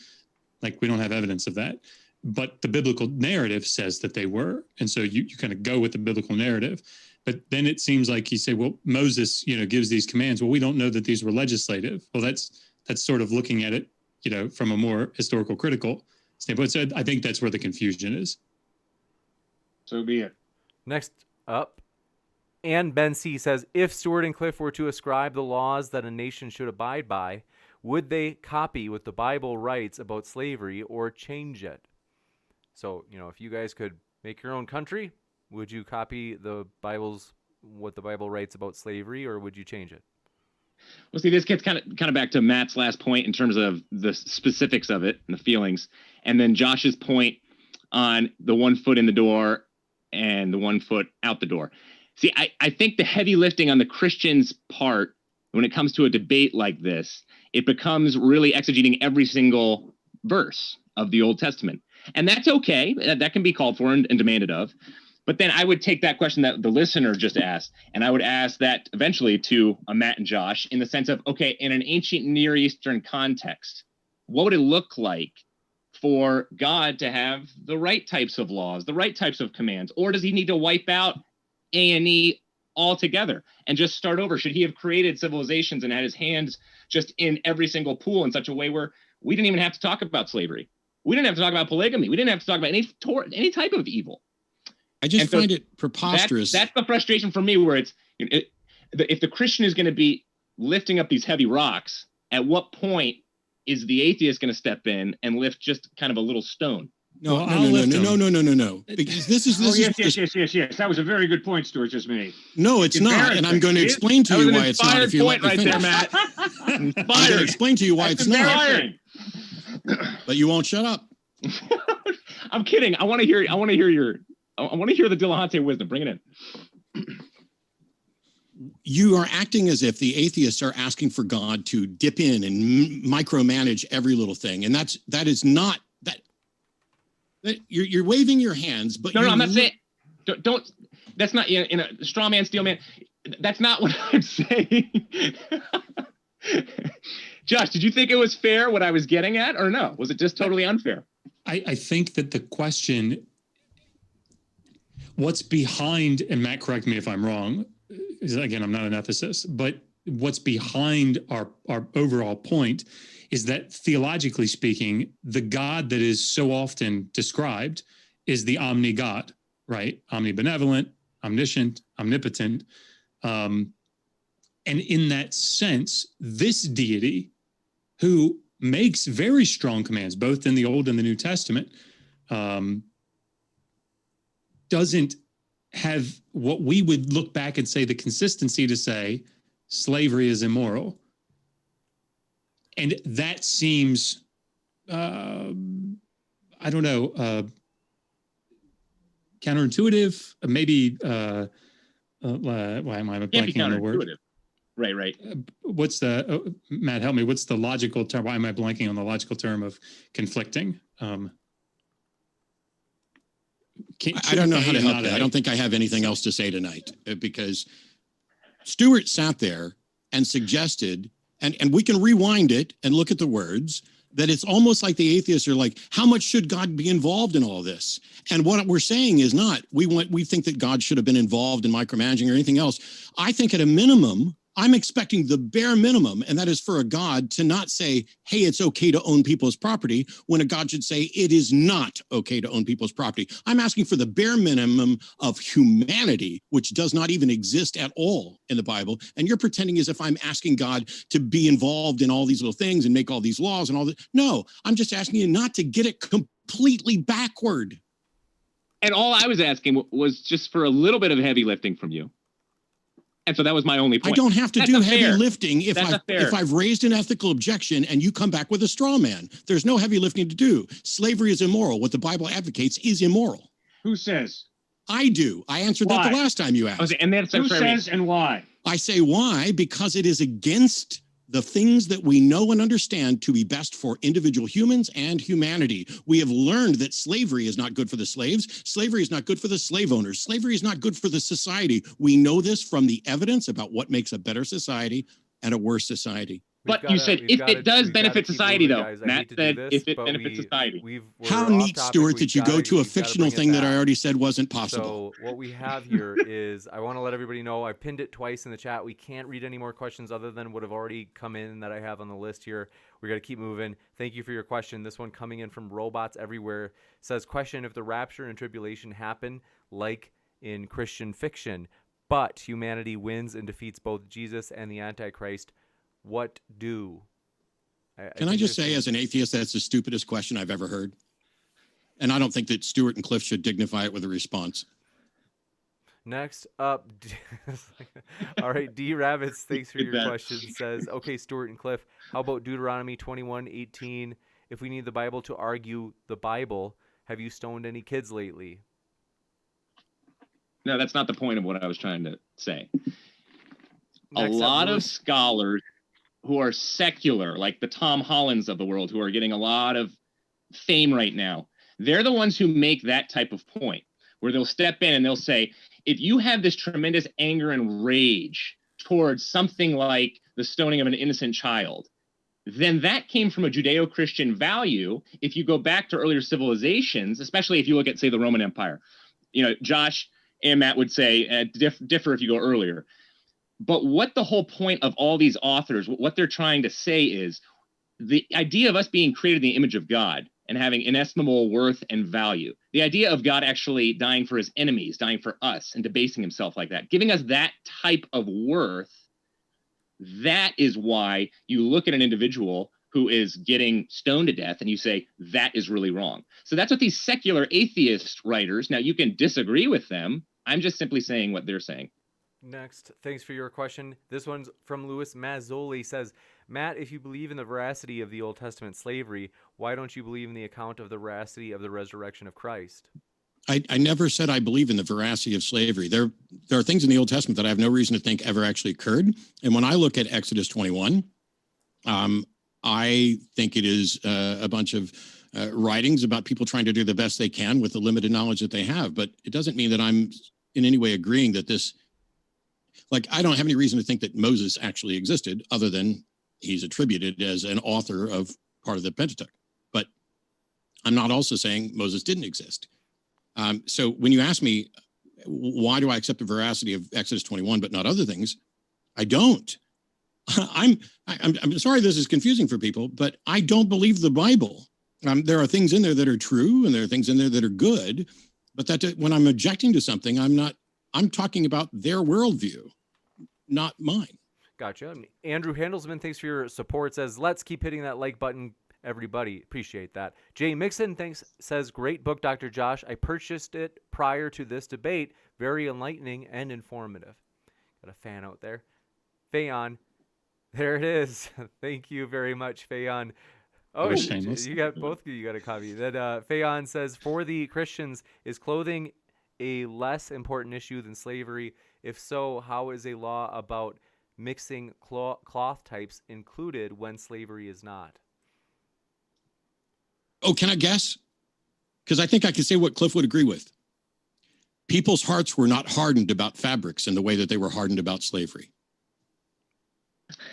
like, we don't have evidence of that. But the biblical narrative says that they were. And so you kind of go with the biblical narrative. But then it seems like you say, well, Moses, gives these commands. Well, we don't know that these were legislative. Well, that's sort of looking at it, from a more historical critical standpoint. So I think that's where the confusion is. So be it. Next up, And Ben C says, if Stuart and Cliffe were to ascribe the laws that a nation should abide by, would they copy what the Bible writes about slavery or change it? So, if you guys could make your own country, would you copy what the Bible writes about slavery, or would you change it? Well, see, this gets kind of back to Matt's last point in terms of the specifics of it and the feelings, and then Josh's point on the 1 foot in the door and the 1 foot out the door. See, I think the heavy lifting on the Christian's part when it comes to a debate like this, it becomes really exegeting every single verse of the Old Testament. And that's okay. That can be called for and demanded of. But then I would take that question that the listener just asked, and I would ask that eventually to Matt and Josh in the sense of, okay, in an ancient Near Eastern context, what would it look like for God to have the right types of laws, the right types of commands? Or does he need to wipe out A&E altogether and just start over? Should he have created civilizations and had his hands just in every single pool in such a way where we didn't even have to talk about slavery? We didn't have to talk about polygamy. We didn't have to talk about any type of evil. I just find it preposterous. That's the frustration for me, where if the Christian is going to be lifting up these heavy rocks, at what point is the atheist going to step in and lift just kind of a little stone? No. Because this is yes. That was a very good point Stuart just made. No, it's not, and I'm going to explain to you why it's not. If you let me right finish. there, Matt. I'm going to explain to you why it's not. But you won't shut up. I'm kidding. I want to hear the Dillahunty wisdom. Bring it in. You are acting as if the atheists are asking for God to dip in and micromanage every little thing, and that is not that. You're waving your hands, but no, I'm not saying. Don't. That's not in a straw man, steel man. That's not what I'm saying. Josh, did you think it was fair what I was getting at, or no? Was it just totally unfair? I think that the question, what's behind, and Matt, correct me if I'm wrong, is, again, I'm not an ethicist, but what's behind our overall point is that theologically speaking, the God that is so often described is the omni-God, right? Omnibenevolent, omniscient, omnipotent. And in that sense, this deity, who makes very strong commands, both in the Old and the New Testament, doesn't have what we would look back and say the consistency to say slavery is immoral. And that seems, I don't know, counterintuitive, maybe, why am I blanking on the word? Right. What's the, Matt, help me, what's the logical term? Why am I blanking on the logical term of conflicting? I don't know how to help you. I don't think I have anything else to say tonight, because Stuart sat there and suggested, and we can rewind it and look at the words, that it's almost like the atheists are like, how much should God be involved in all this? And what we're saying is not, we think that God should have been involved in micromanaging or anything else. I think at a minimum, I'm expecting the bare minimum, and that is for a God to not say, hey, it's okay to own people's property, when a God should say it is not okay to own people's property. I'm asking for the bare minimum of humanity, which does not even exist at all in the Bible. And you're pretending as if I'm asking God to be involved in all these little things and make all these laws and all that. No, I'm just asking you not to get it completely backward. And all I was asking was just for a little bit of heavy lifting from you. And so that was my only point. I don't have to do heavy lifting if I've raised an ethical objection and you come back with a straw man. There's no heavy lifting to do. Slavery is immoral. What the Bible advocates is immoral. Who says? I do. I answered that the last time you asked. Okay, and that's who says and why? I say why, because it is against the things that we know and understand to be best for individual humans and humanity. We have learned that slavery is not good for the slaves. Slavery is not good for the slave owners. Slavery is not good for the society. We know this from the evidence about what makes a better society and a worse society. But you said if it does benefit society, though. Matt said if it benefits society. How neat, Stuart, that you go to a fictional thing that I already said wasn't possible. So what we have here is, I want to let everybody know, I pinned it twice in the chat. We can't read any more questions other than what have already come in that I have on the list here. We got to keep moving. Thank you for your question. This one coming in from Robots Everywhere says, question, if the rapture and tribulation happen like in Christian fiction, but humanity wins and defeats both Jesus and the Antichrist. What do? Can I just say, as an atheist, that's the stupidest question I've ever heard. And I don't think that Stuart and Cliffe should dignify it with a response. Next up, all right, D Rabbits, thanks for your question. Says, okay, Stuart and Cliffe, how about Deuteronomy 21:18? If we need the Bible to argue the Bible, have you stoned any kids lately? No, that's not the point of what I was trying to say. Next a lot up, of scholars who are secular, like the Tom Hollands of the world, who are getting a lot of fame right now, they're the ones who make that type of point, where they'll step in and they'll say, if you have this tremendous anger and rage towards something like the stoning of an innocent child, then that came from a Judeo-Christian value. If you go back to earlier civilizations, especially if you look at, say, the Roman Empire, you know, Josh and Matt would say differ if you go earlier. But what the whole point of all these authors, what they're trying to say is the idea of us being created in the image of God and having inestimable worth and value. The idea of God actually dying for his enemies, dying for us, and debasing himself like that, giving us that type of worth. That is why you look at an individual who is getting stoned to death and you say, that is really wrong. So that's what these secular atheist writers, now you can disagree with them. I'm just simply saying what they're saying. Next, thanks for your question. This one's from Louis Mazzoli. Says, Matt, if you believe in the veracity of the Old Testament slavery, why don't you believe in the account of the veracity of the resurrection of Christ? I never said I believe in the veracity of slavery. There are things in the Old Testament that I have no reason to think ever actually occurred. And when I look at Exodus 21, I think it is a bunch of writings about people trying to do the best they can with the limited knowledge that they have. But it doesn't mean that I'm in any way agreeing that this, like, I don't have any reason to think that Moses actually existed other than he's attributed as an author of part of the Pentateuch. But I'm not also saying Moses didn't exist. So when you ask me, why do I accept the veracity of Exodus 21, but not other things? I don't. I'm sorry this is confusing for people, but I don't believe the Bible. There are things in there that are true, and there are things in there that are good. But that when I'm objecting to something, I'm talking about their worldview, not mine. Gotcha. Andrew Handelsman, thanks for your support. Says, let's keep hitting that like button, everybody. Appreciate that. Jay Mixon says, great book, Dr. Josh. I purchased it prior to this debate. Very enlightening and informative. Got a fan out there. Fayon, there it is. Thank you very much, Fayon. Oh, you got both of you got a copy. Then Fayon says, for the Christians, is clothing a less important issue than slavery? If so, how is a law about mixing cloth types included when slavery is not? Oh, can I guess? Because I think I can say what Cliffe would agree with. People's hearts were not hardened about fabrics in the way that they were hardened about slavery.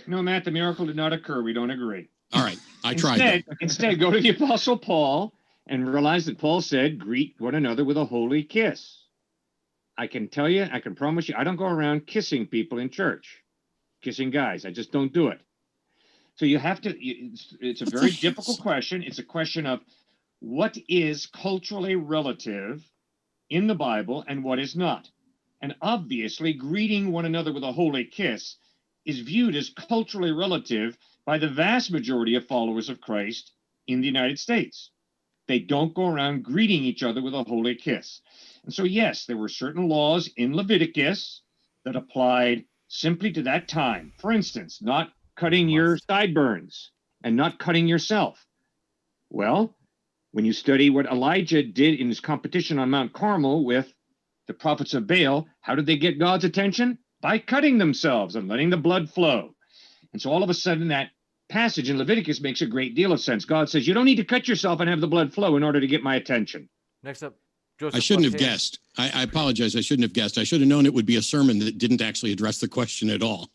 No, Matt, the miracle did not occur. We don't agree. All right, I tried. Instead, go to the Apostle Paul and realize that Paul said, greet one another with a holy kiss. I can tell you, I can promise you, I don't go around kissing people in church, kissing guys. I just don't do it. So you have to, it's a very difficult question. It's a question of what is culturally relative in the Bible and what is not. And obviously, greeting one another with a holy kiss is viewed as culturally relative by the vast majority of followers of Christ in the United States. They don't go around greeting each other with a holy kiss. And so, yes, there were certain laws in Leviticus that applied simply to that time. For instance, not cutting your sideburns and not cutting yourself. Well, when you study what Elijah did in his competition on Mount Carmel with the prophets of Baal, how did they get God's attention? By cutting themselves and letting the blood flow. And so all of a sudden that passage in Leviticus makes a great deal of sense. God says, you don't need to cut yourself and have the blood flow in order to get my attention. Next up, Joseph. I shouldn't have guessed. I apologize. I shouldn't have guessed. I should have known it would be a sermon that didn't actually address the question at all.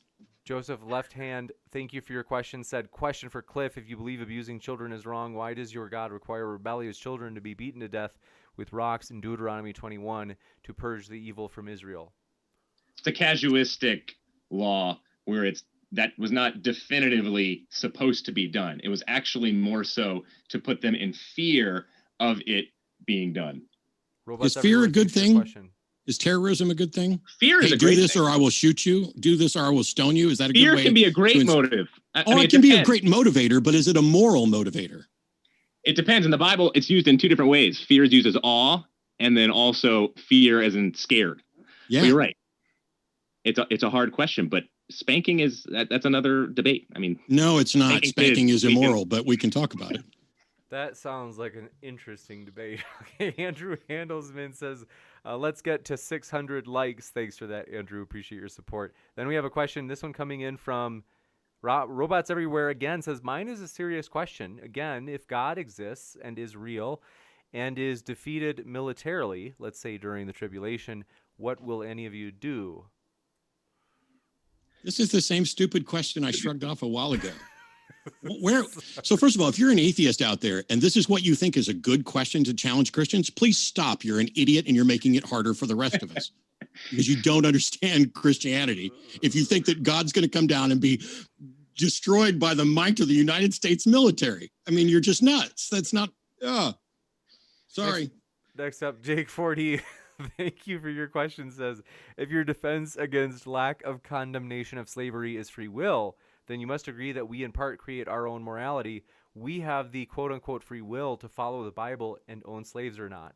Joseph Left Hand, thank you for your question. Said, question for Cliffe. If you believe abusing children is wrong, why does your God require rebellious children to be beaten to death with rocks in Deuteronomy 21 to purge the evil from Israel? It's a casuistic law where that was not definitively supposed to be done. It was actually more so to put them in fear of it being done. Is fear a good thing? Is terrorism a good thing? Fear is Hey, a do great this thing. or I will shoot you. Do this or I will stone you. Is that a Fear good way? can be a great motive. I mean, it can be a depends. great motivator, but is it a moral motivator? It depends. In the Bible, it's used in two different ways. Fear is used as awe, and then also fear as in scared. Yeah, but you're right. It's a hard question, but spanking is that's another debate. I mean, no, it's not. Spanking is immoral, but we can talk about it. That sounds like an interesting debate. Okay, Andrew Handelsman says, let's get to 600 likes. Thanks for that, Andrew. Appreciate your support. Then we have a question. This one coming in from Robots Everywhere again says, mine is a serious question. Again, if God exists and is real and is defeated militarily, let's say during the tribulation, what will any of you do? This is the same stupid question I shrugged off a while ago. So first of all, if you're an atheist out there and this is what you think is a good question to challenge Christians, please stop. You're an idiot and you're making it harder for the rest of us because you don't understand Christianity. If you think that God's going to come down and be destroyed by the might of the United States military, I mean, you're just nuts. That's not, sorry. Next up, Jake 40. Thank you for your question. Says, if your defense against lack of condemnation of slavery is free will, then you must agree that we in part create our own morality. We have the quote unquote free will to follow the Bible and own slaves or not.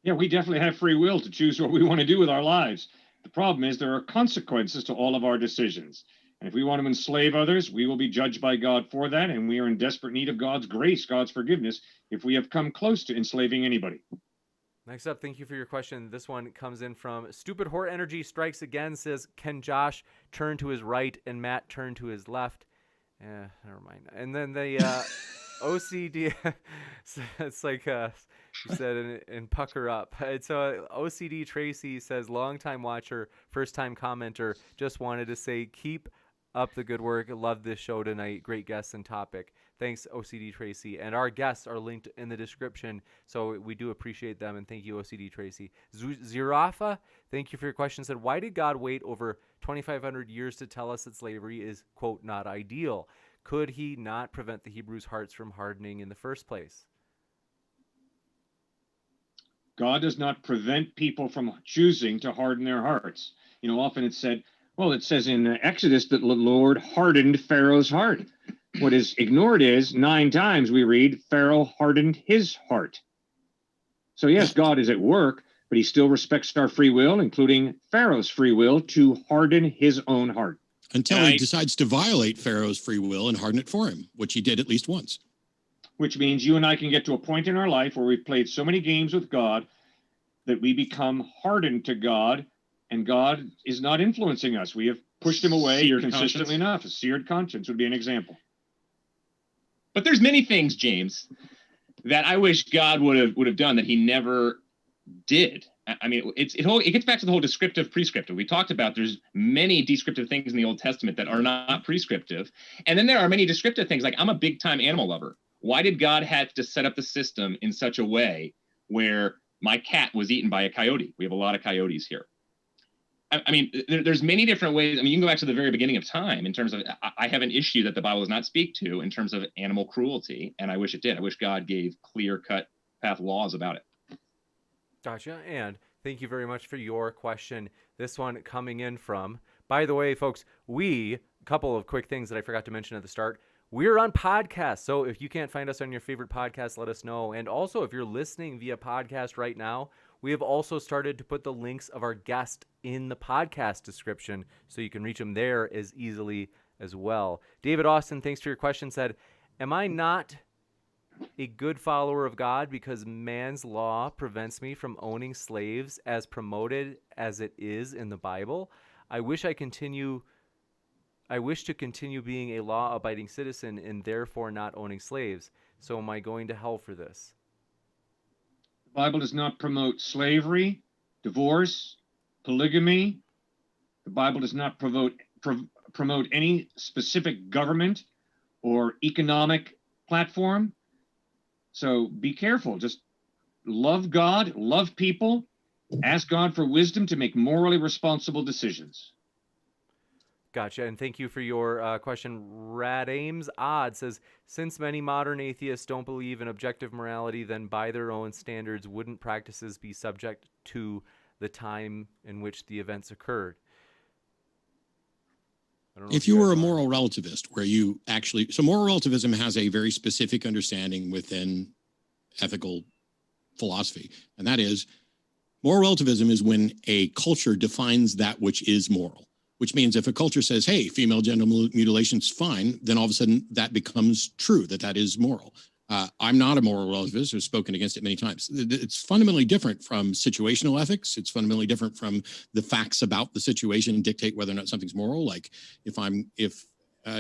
Yeah, we definitely have free will to choose what we want to do with our lives. The problem is there are consequences to all of our decisions. And if we want to enslave others, we will be judged by God for that. And we are in desperate need of God's grace, God's forgiveness, if we have come close to enslaving anybody. Next up, thank you for your question. This one comes in from Stupid Hort Energy Strikes Again, says, can Josh turn to his right and Matt turn to his left? Never mind. And then the OCD, it's like she said, and pucker up. And so OCD Tracy says, long-time watcher, first-time commenter, just wanted to say, keep up the good work. Love this show tonight. Great guests and topic. Thanks, OCD Tracy. And our guests are linked in the description, so we do appreciate them. And thank you, OCD Tracy. Zirafa, thank you for your question. Said, why did God wait over 2,500 years to tell us that slavery is, quote, not ideal? Could he not prevent the Hebrews' hearts from hardening in the first place? God does not prevent people from choosing to harden their hearts. You know, often it's said, well, it says in Exodus that the Lord hardened Pharaoh's heart. What is ignored is 9 times we read Pharaoh hardened his heart. So yes, God is at work, but he still respects our free will, including Pharaoh's free will, to harden his own heart. Until he decides to violate Pharaoh's free will and harden it for him, which he did at least once. Which means you and I can get to a point in our life where we've played so many games with God that we become hardened to God, and God is not influencing us. We have pushed him away consistently enough. A seared conscience would be an example. But there's many things, James, that I wish God would have done that he never did. I mean, it gets back to the whole descriptive prescriptive. We talked about there's many descriptive things in the Old Testament that are not prescriptive. And then there are many descriptive things, like I'm a big time animal lover. Why did God have to set up the system in such a way where my cat was eaten by a coyote? We have a lot of coyotes here. I mean, there's many different ways. I mean, you can go back to the very beginning of time in terms of, I have an issue that the Bible does not speak to in terms of animal cruelty, and I wish it did. I wish God gave clear-cut path laws about it. Gotcha. And thank you very much for your question. This one coming in from, by the way, folks, a couple of quick things that I forgot to mention at the start. We're on podcasts. So if you can't find us on your favorite podcast, let us know. And also, if you're listening via podcast right now, we have also started to put the links of our guest in the podcast description so you can reach them there as easily as well. David Austin, thanks for your question, said, am I not a good follower of God because man's law prevents me from owning slaves as promoted as it is in the Bible? I wish to continue being a law-abiding citizen and therefore not owning slaves. So am I going to hell for this? The Bible does not promote slavery, divorce, polygamy. The Bible does not promote any specific government or economic platform. So be careful. Just love God, love people, ask God for wisdom to make morally responsible decisions. Gotcha, and thank you for your question. Rad Ames Odd says, since many modern atheists don't believe in objective morality, then by their own standards, wouldn't practices be subject to the time in which the events occurred? I don't know If you were a guys moral relativist, where you actually, so moral relativism has a very specific understanding within ethical philosophy, and that is moral relativism is when a culture defines that which is moral, which means if a culture says, hey, female genital mutilation is fine, then all of a sudden that becomes true, that is moral. I'm not a moral relativist. I've spoken against it many times. It's fundamentally different from situational ethics. It's fundamentally different from the facts about the situation dictate whether or not something's moral. Like if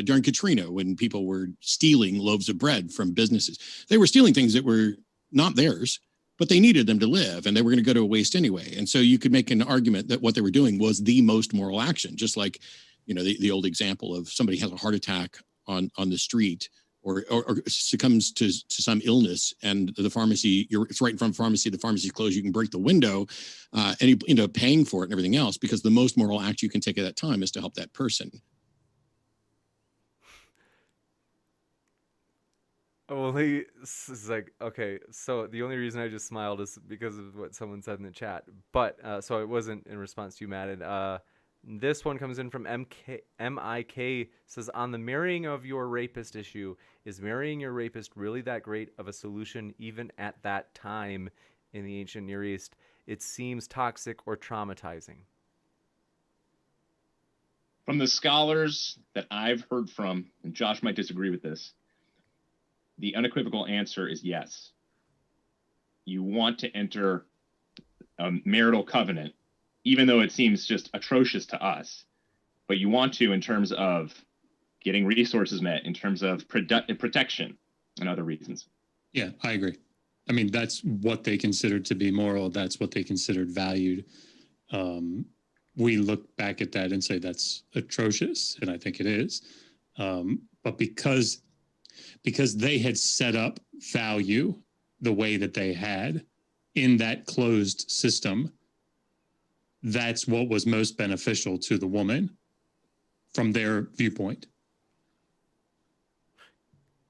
during Katrina, when people were stealing loaves of bread from businesses, they were stealing things that were not theirs, but they needed them to live, and they were going to go to waste anyway. And so you could make an argument that what they were doing was the most moral action, just like, the old example of somebody has a heart attack on the street or succumbs to some illness, and the pharmacy, it's right in front of the pharmacy, the pharmacy's closed, you can break the window, and you end up paying for it and everything else, because the most moral act you can take at that time is to help that person. Well, is like, okay, so the only reason I just smiled is because of what someone said in the chat. But, so it wasn't in response to you, Madden. This one comes in from MIK, says, on the marrying of your rapist issue, is marrying your rapist really that great of a solution even at that time in the ancient Near East? It seems toxic or traumatizing. From the scholars that I've heard from, and Josh might disagree with this, the unequivocal answer is yes. You want to enter a marital covenant, even though it seems just atrocious to us, but you want to in terms of getting resources met, in terms of protection and other reasons. Yeah, I agree. I mean, that's what they considered to be moral. That's what they considered valued. We look back at that and say that's atrocious, and I think it is. But because they had set up value the way that they had in that closed system, that's what was most beneficial to the woman from their viewpoint.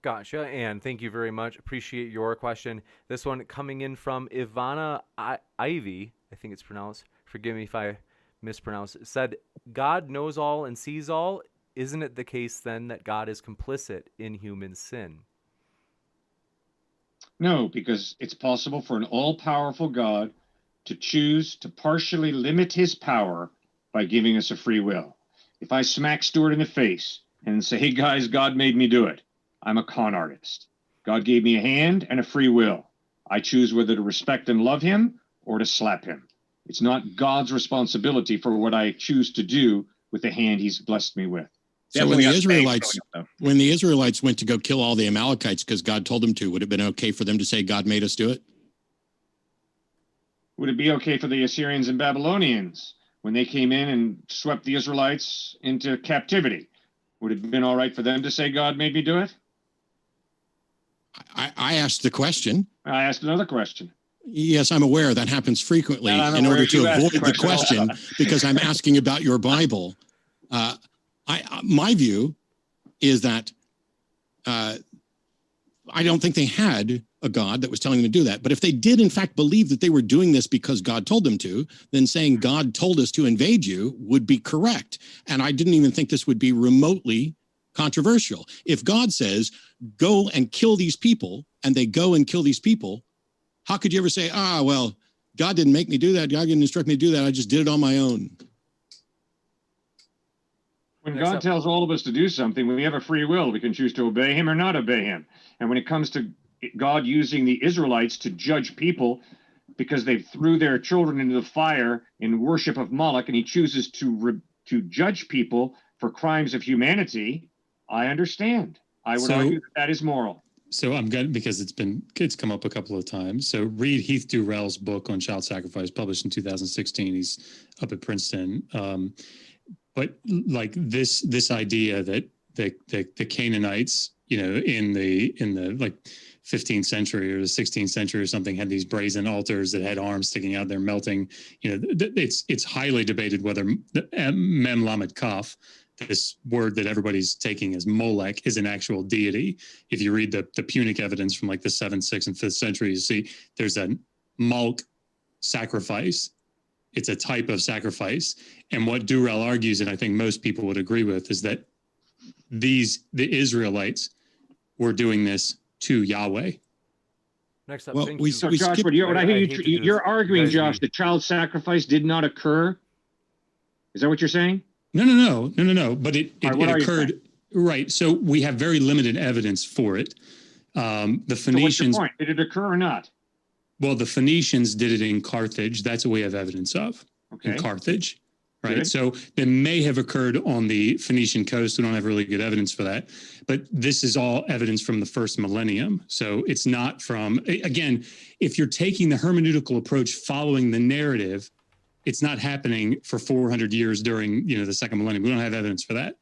Gotcha, and thank you very much. Appreciate your question. This one coming in from Ivana Ivy, I think it's pronounced. Forgive me if I mispronounce it. Said, God knows all and sees all. Isn't it the case then that God is complicit in human sin? No, because it's possible for an all-powerful God to choose to partially limit his power by giving us a free will. If I smack Stuart in the face and say, hey guys, God made me do it, I'm a con artist. God gave me a hand and a free will. I choose whether to respect and love him or to slap him. It's not God's responsibility for what I choose to do with the hand he's blessed me with. So when the Israelites went to go kill all the Amalekites because God told them to, would it have been okay for them to say God made us do it? Would it be okay for the Assyrians and Babylonians when they came in and swept the Israelites into captivity? Would it have been all right for them to say God made me do it? I asked the question. I asked another question. Yes, I'm aware that happens frequently in order to avoid the question because I'm asking about your Bible. My view is that I don't think they had a God that was telling them to do that. But if they did, in fact, believe that they were doing this because God told them to, then saying God told us to invade you would be correct. And I didn't even think this would be remotely controversial. If God says, go and kill these people, and they go and kill these people, how could you ever say, well, God didn't make me do that. God didn't instruct me to do that. I just did it on my own. When God tells all of us to do something, we have a free will. We can choose to obey him or not obey him. And when it comes to God using the Israelites to judge people because they threw their children into the fire in worship of Moloch, and he chooses to judge people for crimes of humanity, I understand. I would argue that is moral. So I'm good because it's come up a couple of times. So read Heath Durrell's book on child sacrifice, published in 2016. He's up at Princeton. But like this idea that the Canaanites, in the like 15th century or the 16th century or something, had these brazen altars that had arms sticking out there melting. It's highly debated whether Mem Lamed Kaf, this word that everybody's taking as Molech is an actual deity. If you read the Punic evidence from like the 7th, 6th, and 5th century, you see there's a Malk sacrifice. It's a type of sacrifice. And what Durrell argues, and I think most people would agree with, is that the Israelites were doing this to Yahweh. Next up, Well, thank we- you. So, we Josh, skipped- what I hear I hate to do you're this. arguing, Guys, Josh, that child sacrifice did not occur. Is that what you're saying? No. But it All right, what are you occurred, right? So we have very limited evidence for it. The So what's your Phoenicians, point? Did it occur or not? well, the Phoenicians did it in Carthage. That's what we have evidence of Okay. in Carthage, right? Good. So they may have occurred on the Phoenician coast. We don't have really good evidence for that, but this is all evidence from the first millennium. So it's not from, again, if you're taking the hermeneutical approach following the narrative, it's not happening for 400 years during, the second millennium. We don't have evidence for that,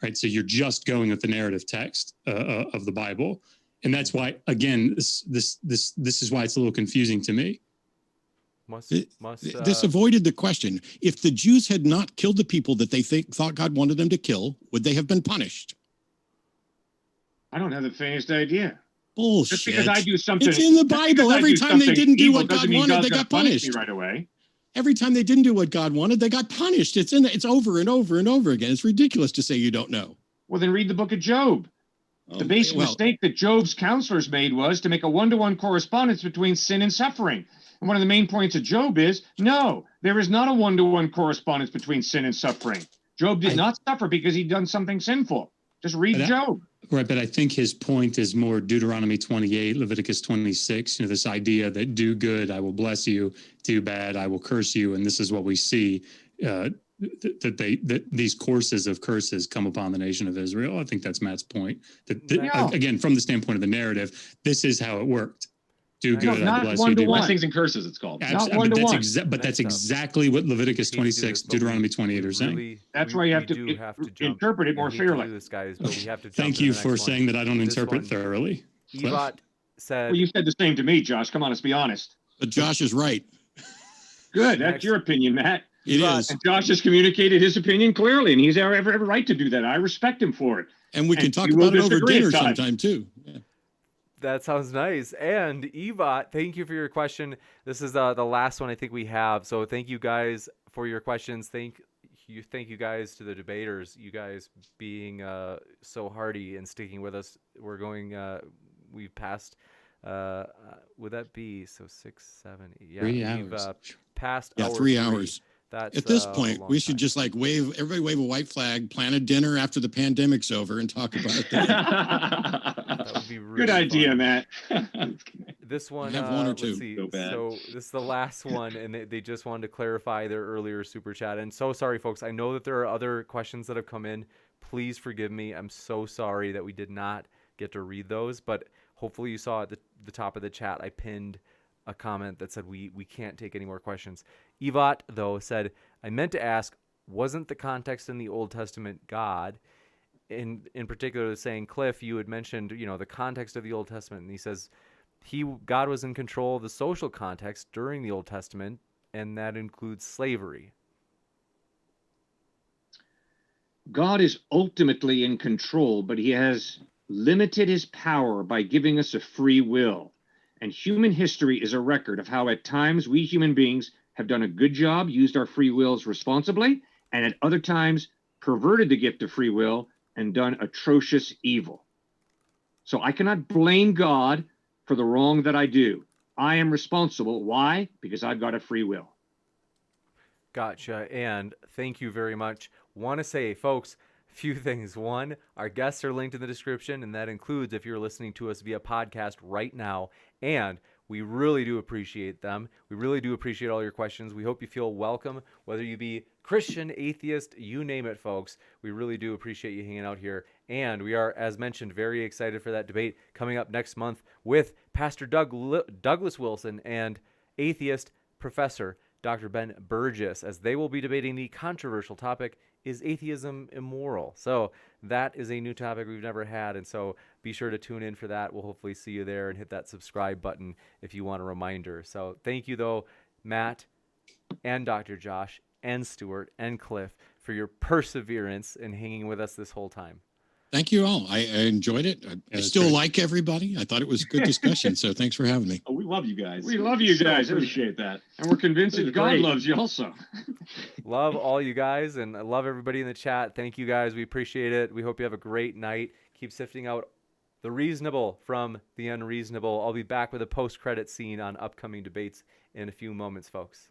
right? So you're just going with the narrative text of the Bible. And that's why, again, this is why it's a little confusing to me. This avoided the question. If the Jews had not killed the people that they thought God wanted them to kill, would they have been punished? I don't have the faintest idea. Bullshit. Just because I do something, It's in the just because Bible. I Every do time they something didn't do evil what doesn't God mean wanted, God's they gonna got punish punished. me right away. Every time they didn't do what God wanted, they got punished. It's over and over and over again. It's ridiculous to say you don't know. Well, then read the book of Job. The basic mistake that Job's counselors made was to make a one-to-one correspondence between sin and suffering. And one of the main points of Job is, no, there is not a one-to-one correspondence between sin and suffering. Job did not suffer because he'd done something sinful. Just read Job. Right, but I think his point is more Deuteronomy 28, Leviticus 26, this idea that do good, I will bless you, do bad, I will curse you. And this is what we see, that these courses of curses come upon the nation of Israel. I think that's Matt's point. Again, from the standpoint of the narrative, this is how it worked. Do good, I bless you. Blessings and curses, it's called. Not one-to-one. But that's exactly what Leviticus 26, Deuteronomy 28 are saying. That's why you have to interpret it more fairly. Thank you for saying that I don't interpret thoroughly. Evat said, Well, you said the same to me, Josh. Come on, let's be honest. But Josh is right. Good. That's your opinion, Matt. It is. And Josh has communicated his opinion clearly, and he's every right to do that. I respect him for it. And we can talk we will about it over disagree at dinner times. sometime, too. Yeah. that sounds nice. And Evat, thank you for your question. This is the last one I think we have. So thank you guys for your questions. Thank you guys to the debaters. You guys being so hardy and sticking with us. We're going. We've passed. Would that be 6, 7, 8? Yeah, 3 hours. We've passed. Yeah, hour 3 3. hours. That's At this a point, long we should time. just everybody wave a white flag, plan a dinner after the pandemic's over, and talk about it then. That would be really Good idea, fun. Matt. This one, I have one or let's two. see. So bad. So this is the last one, and they just wanted to clarify their earlier super chat. And so sorry, folks. I know that there are other questions that have come in. Please forgive me. I'm so sorry that we did not get to read those, but hopefully you saw at the top of the chat, I pinned a comment that said we can't take any more questions. Evat, though, said, I meant to ask, wasn't the context in the Old Testament God? In particular, saying, Cliffe, you had mentioned, the context of the Old Testament, and he says God was in control of the social context during the Old Testament, and that includes slavery. God is ultimately in control, but he has limited his power by giving us a free will. And human history is a record of how at times we human beings have done a good job, used our free wills responsibly, and at other times perverted the gift of free will and done atrocious evil. So I cannot blame God for the wrong that I do. I am responsible. Why? Because I've got a free will. Gotcha. And thank you very much. Want to say, folks, a few things. One, our guests are linked in the description, and that includes if you're listening to us via podcast right now. And we really do appreciate them. We really do appreciate all your questions. We hope you feel welcome, whether you be Christian, atheist, you name it, folks. We really do appreciate you hanging out here. And we are, as mentioned, very excited for that debate coming up next month with Pastor Douglas Wilson and atheist professor Dr. Ben Burgess, as they will be debating the controversial topic, is atheism immoral? So that is a new topic we've never had, and so be sure to tune in for that. We'll hopefully see you there and hit that subscribe button if you want a reminder. So thank you, though, Matt and Dr. Josh and Stuart and Cliffe for your perseverance in hanging with us this whole time. Thank you all. I enjoyed it. I still like everybody. I thought it was a good discussion. So thanks for having me. Oh, we love you guys. We love you guys. Appreciate that. And we're convinced that God loves you also. Love all you guys, and I love everybody in the chat. Thank you guys. We appreciate it. We hope you have a great night. Keep sifting out the reasonable from the unreasonable. I'll be back with a post-credit scene on upcoming debates in a few moments, folks.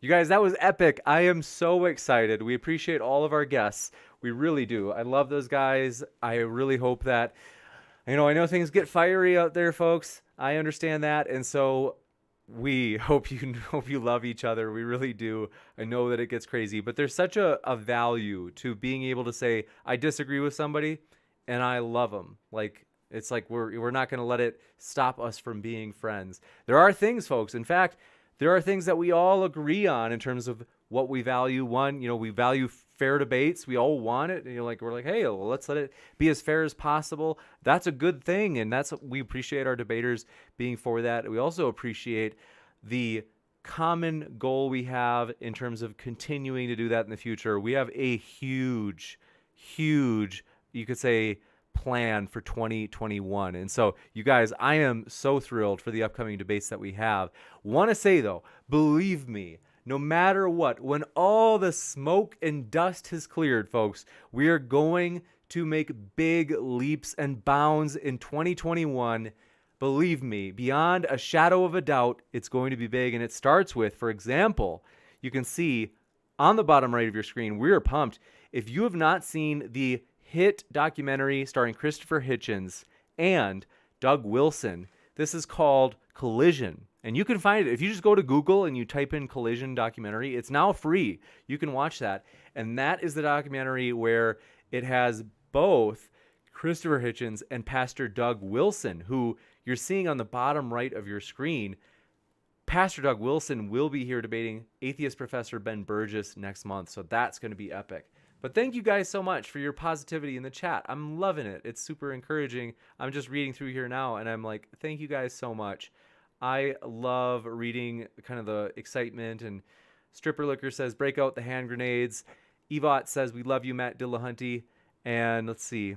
You guys, that was epic. I am so excited. We appreciate all of our guests. We really do. I love those guys. I really hope that, I know things get fiery out there, folks. I understand that. And so we hope you love each other. We really do. I know that it gets crazy, but there's such a value to being able to say, I disagree with somebody and I love them. Like, it's like we're not going to let it stop us from being friends. There are things, folks. In fact, there are things that we all agree on in terms of what we value. One, we value fair debates. We all want it. And we're like, hey, well, let's let it be as fair as possible. That's a good thing. And we appreciate our debaters being for that. We also appreciate the common goal we have in terms of continuing to do that in the future. We have a huge, you could say, plan for 2021. And so, you guys, I am so thrilled for the upcoming debates that we have. Want to say, though, believe me, no matter what, when all the smoke and dust has cleared, folks, we are going to make big leaps and bounds in 2021. Believe me, beyond a shadow of a doubt, it's going to be big. And it starts with, for example, you can see on the bottom right of your screen, we're pumped. If you have not seen the hit documentary starring Christopher Hitchens and Doug Wilson, this is called Collision. And you can find it. If you just go to Google and you type in Collision documentary, it's now free. You can watch that. And that is the documentary where it has both Christopher Hitchens and Pastor Doug Wilson, who you're seeing on the bottom right of your screen. Pastor Doug Wilson will be here debating atheist professor Ben Burgess next month. So that's going to be epic. But thank you guys so much for your positivity in the chat. I'm loving it. It's super encouraging. I'm just reading through here now, and I'm like, thank you guys so much. I love reading kind of the excitement. And Stripper Liquor says, break out the hand grenades. Evot says, we love you, Matt Dillahunty. And let's see.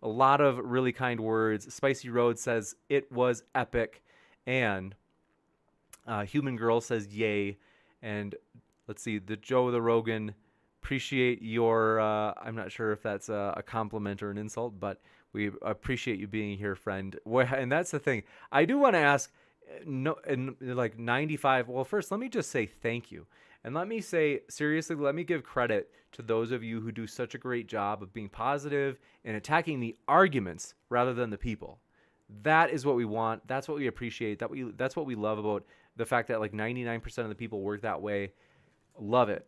A lot of really kind words. Spicy Road says, it was epic. And Human Girl says, yay. And let's see. The Joe the Rogan, appreciate your, I'm not sure if that's a compliment or an insult, but we appreciate you being here, friend. And that's the thing. I do want to ask, and like 95, well, first, let me just say thank you. And let me say, seriously, let me give credit to those of you who do such a great job of being positive and attacking the arguments rather than the people. That is what we want. That's what we appreciate. That's what we love about the fact that like 99% of the people work that way. Love it.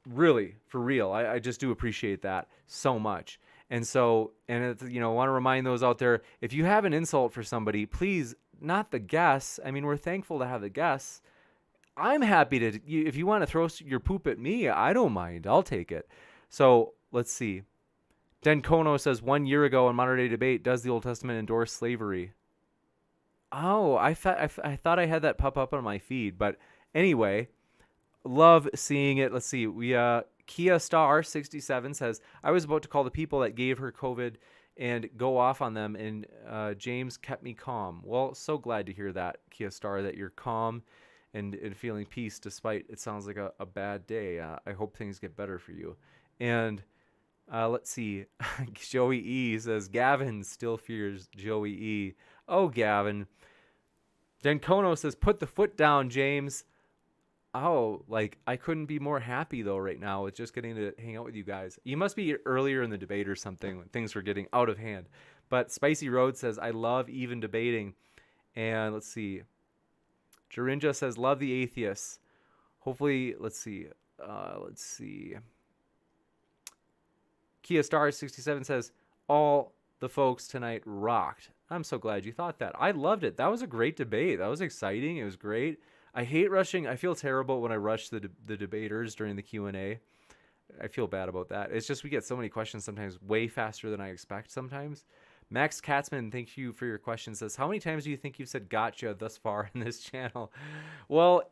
Really, for real. I just do appreciate that so much. And so, and it's, I want to remind those out there, if you have an insult for somebody, please, not the guests. I mean, we're thankful to have the guests. I'm happy to, if you want to throw your poop at me, I don't mind. I'll take it. So let's see. Den Kono says, 1 year ago in Modern Day Debate, does the Old Testament endorse slavery? Oh, I thought I had that pop up on my feed. But anyway, love seeing it. Let's see. We Kia Star 67 says, I was about to call the people that gave her COVID and go off on them, and James kept me calm. Well, so glad to hear that, Kia Star, that you're calm and feeling peace despite it sounds like a bad day. I hope things get better for you. And let's see. Joey E says, Gavin still fears Joey E. Oh, Gavin. Denkono says, put the foot down, James. Oh, like, I couldn't be more happy, though, right now with just getting to hang out with you guys. You must be earlier in the debate or something when things were getting out of hand. But Spicy Road says, I love even debating. And let's see. Jarinja says, love the atheists. Hopefully, let's see. Kia Star 67 says, all the folks tonight rocked. I'm so glad you thought that. I loved it. That was a great debate. That was exciting. It was great. I hate rushing. I feel terrible when I rush the debaters during the Q&A. I feel bad about that. It's just we get so many questions sometimes way faster than I expect sometimes. Max Katzman, thank you for your question, says, how many times do you think you've said gotcha thus far in this channel? Well,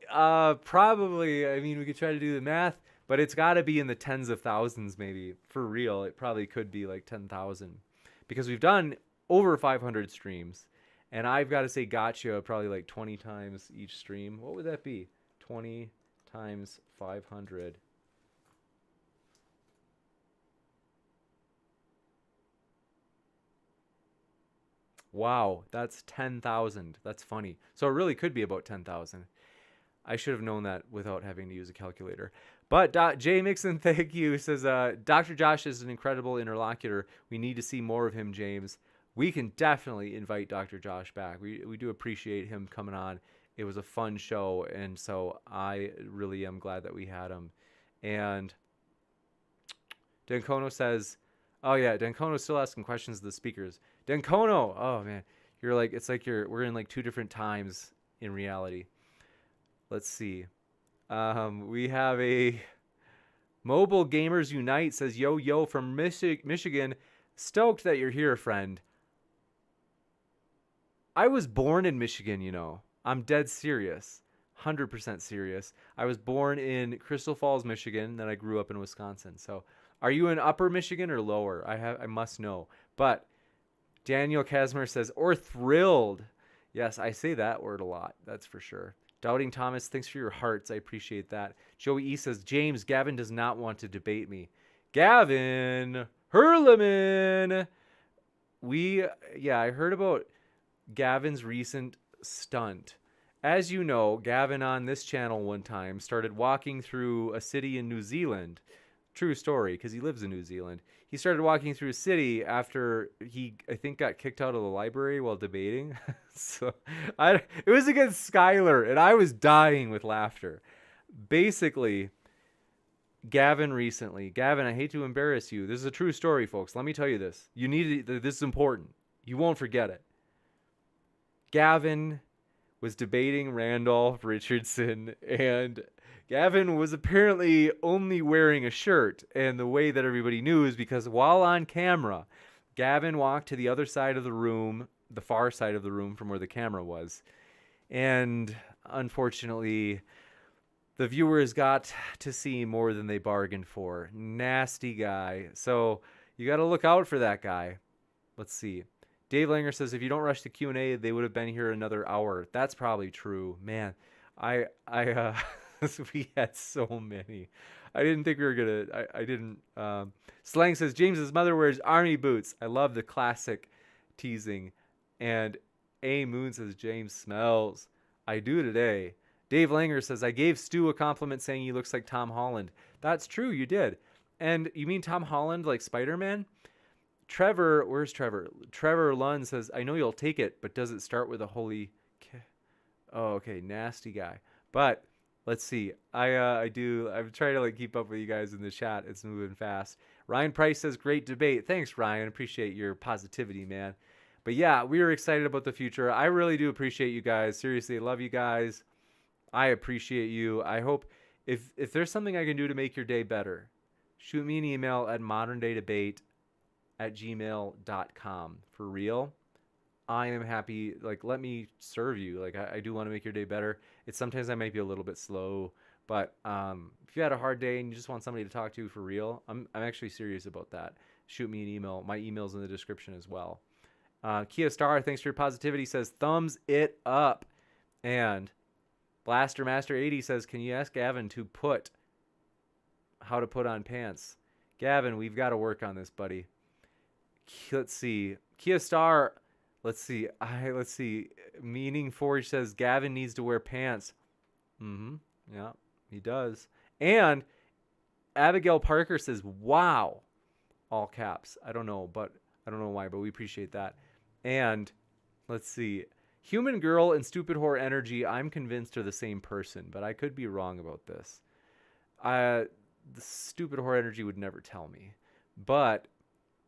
probably, I mean, we could try to do the math, but it's got to be in the tens of thousands maybe. For real, it probably could be like 10,000 because we've done over 500 streams. And I've got to say gotcha probably like 20 times each stream. What would that be? 20 times 500. Wow, that's 10,000. That's funny. So it really could be about 10,000. I should have known that without having to use a calculator. But Jay Mixon, thank you, says, Dr. Josh is an incredible interlocutor. We need to see more of him, James. We can definitely invite Dr. Josh back. We do appreciate him coming on. It was a fun show, and so I really am glad that we had him. And Denkono says, oh yeah, Denkono's still asking questions of the speakers. Denkono, oh man, you're like, it's like we're in like two different times in reality. Let's see. We have a Mobile Gamers Unite says, yo from Michigan. Stoked that you're here, friend. I was born in Michigan, you know. I'm dead serious. 100% serious. I was born in Crystal Falls, Michigan, then I grew up in Wisconsin. So, are you in upper Michigan or lower? I must know. But Daniel Casimir says, or thrilled. Yes, I say that word a lot. That's for sure. Doubting Thomas, thanks for your hearts. I appreciate that. Joey E says, James, Gavin does not want to debate me. Gavin Herleman. I heard about Gavin's recent stunt. As you know, Gavin on this channel one time started walking through a city in New Zealand. True story, because he lives in New Zealand. He started walking through a city after he, I think, got kicked out of the library while debating. It was against Skylar, and I was dying with laughter. Basically, Gavin, I hate to embarrass you. This is a true story, folks. Let me tell you this. This is important. You won't forget it. Gavin was debating Randolph Richardson, and Gavin was apparently only wearing a shirt. And the way that everybody knew is because while on camera, Gavin walked to the other side of the room, the far side of the room from where the camera was. And unfortunately, the viewers got to see more than they bargained for. Nasty guy. So you got to look out for that guy. Let's see. Dave Langer says, if you don't rush the Q&A, they would have been here another hour. That's probably true. Man, we had so many. I didn't think we were going to, I didn't. Slang says, James's mother wears army boots. I love the classic teasing. And A. Moon says, James smells. I do today. Dave Langer says, I gave Stu a compliment saying he looks like Tom Holland. That's true, you did. And you mean Tom Holland like Spider-Man? Trevor, where's Trevor? Trevor Lund says, I know you'll take it, but does it start with a holy... Oh, okay, nasty guy. But let's see. I'm trying to like keep up with you guys in the chat. It's moving fast. Ryan Price says, great debate. Thanks, Ryan. Appreciate your positivity, man. But yeah, we are excited about the future. I really do appreciate you guys. Seriously, I love you guys. I appreciate you. I hope if there's something I can do to make your day better, shoot me an email at moderndaydebate@gmail.com. For real. I am happy. Like, let me serve you. Like, I do want to make your day better. It's sometimes I might be a little bit slow But if you had a hard day and you just want somebody to talk to for real, I'm actually serious about that. Shoot me an email. My email's in the description as well. Kia Star, thanks for your positivity, says thumbs it up. And Blaster Master 80 says, can you ask Gavin how to put on pants? Gavin, we've got to work on this, buddy. Let's see. Kia Star, let's see. Meaning Forge says Gavin needs to wear pants. Yeah, he does. And Abigail Parker says, wow. All caps. I don't know why, but we appreciate that. And let's see. Human Girl and Stupid Whore Energy, I'm convinced are the same person, but I could be wrong about this. The Stupid Whore Energy would never tell me. But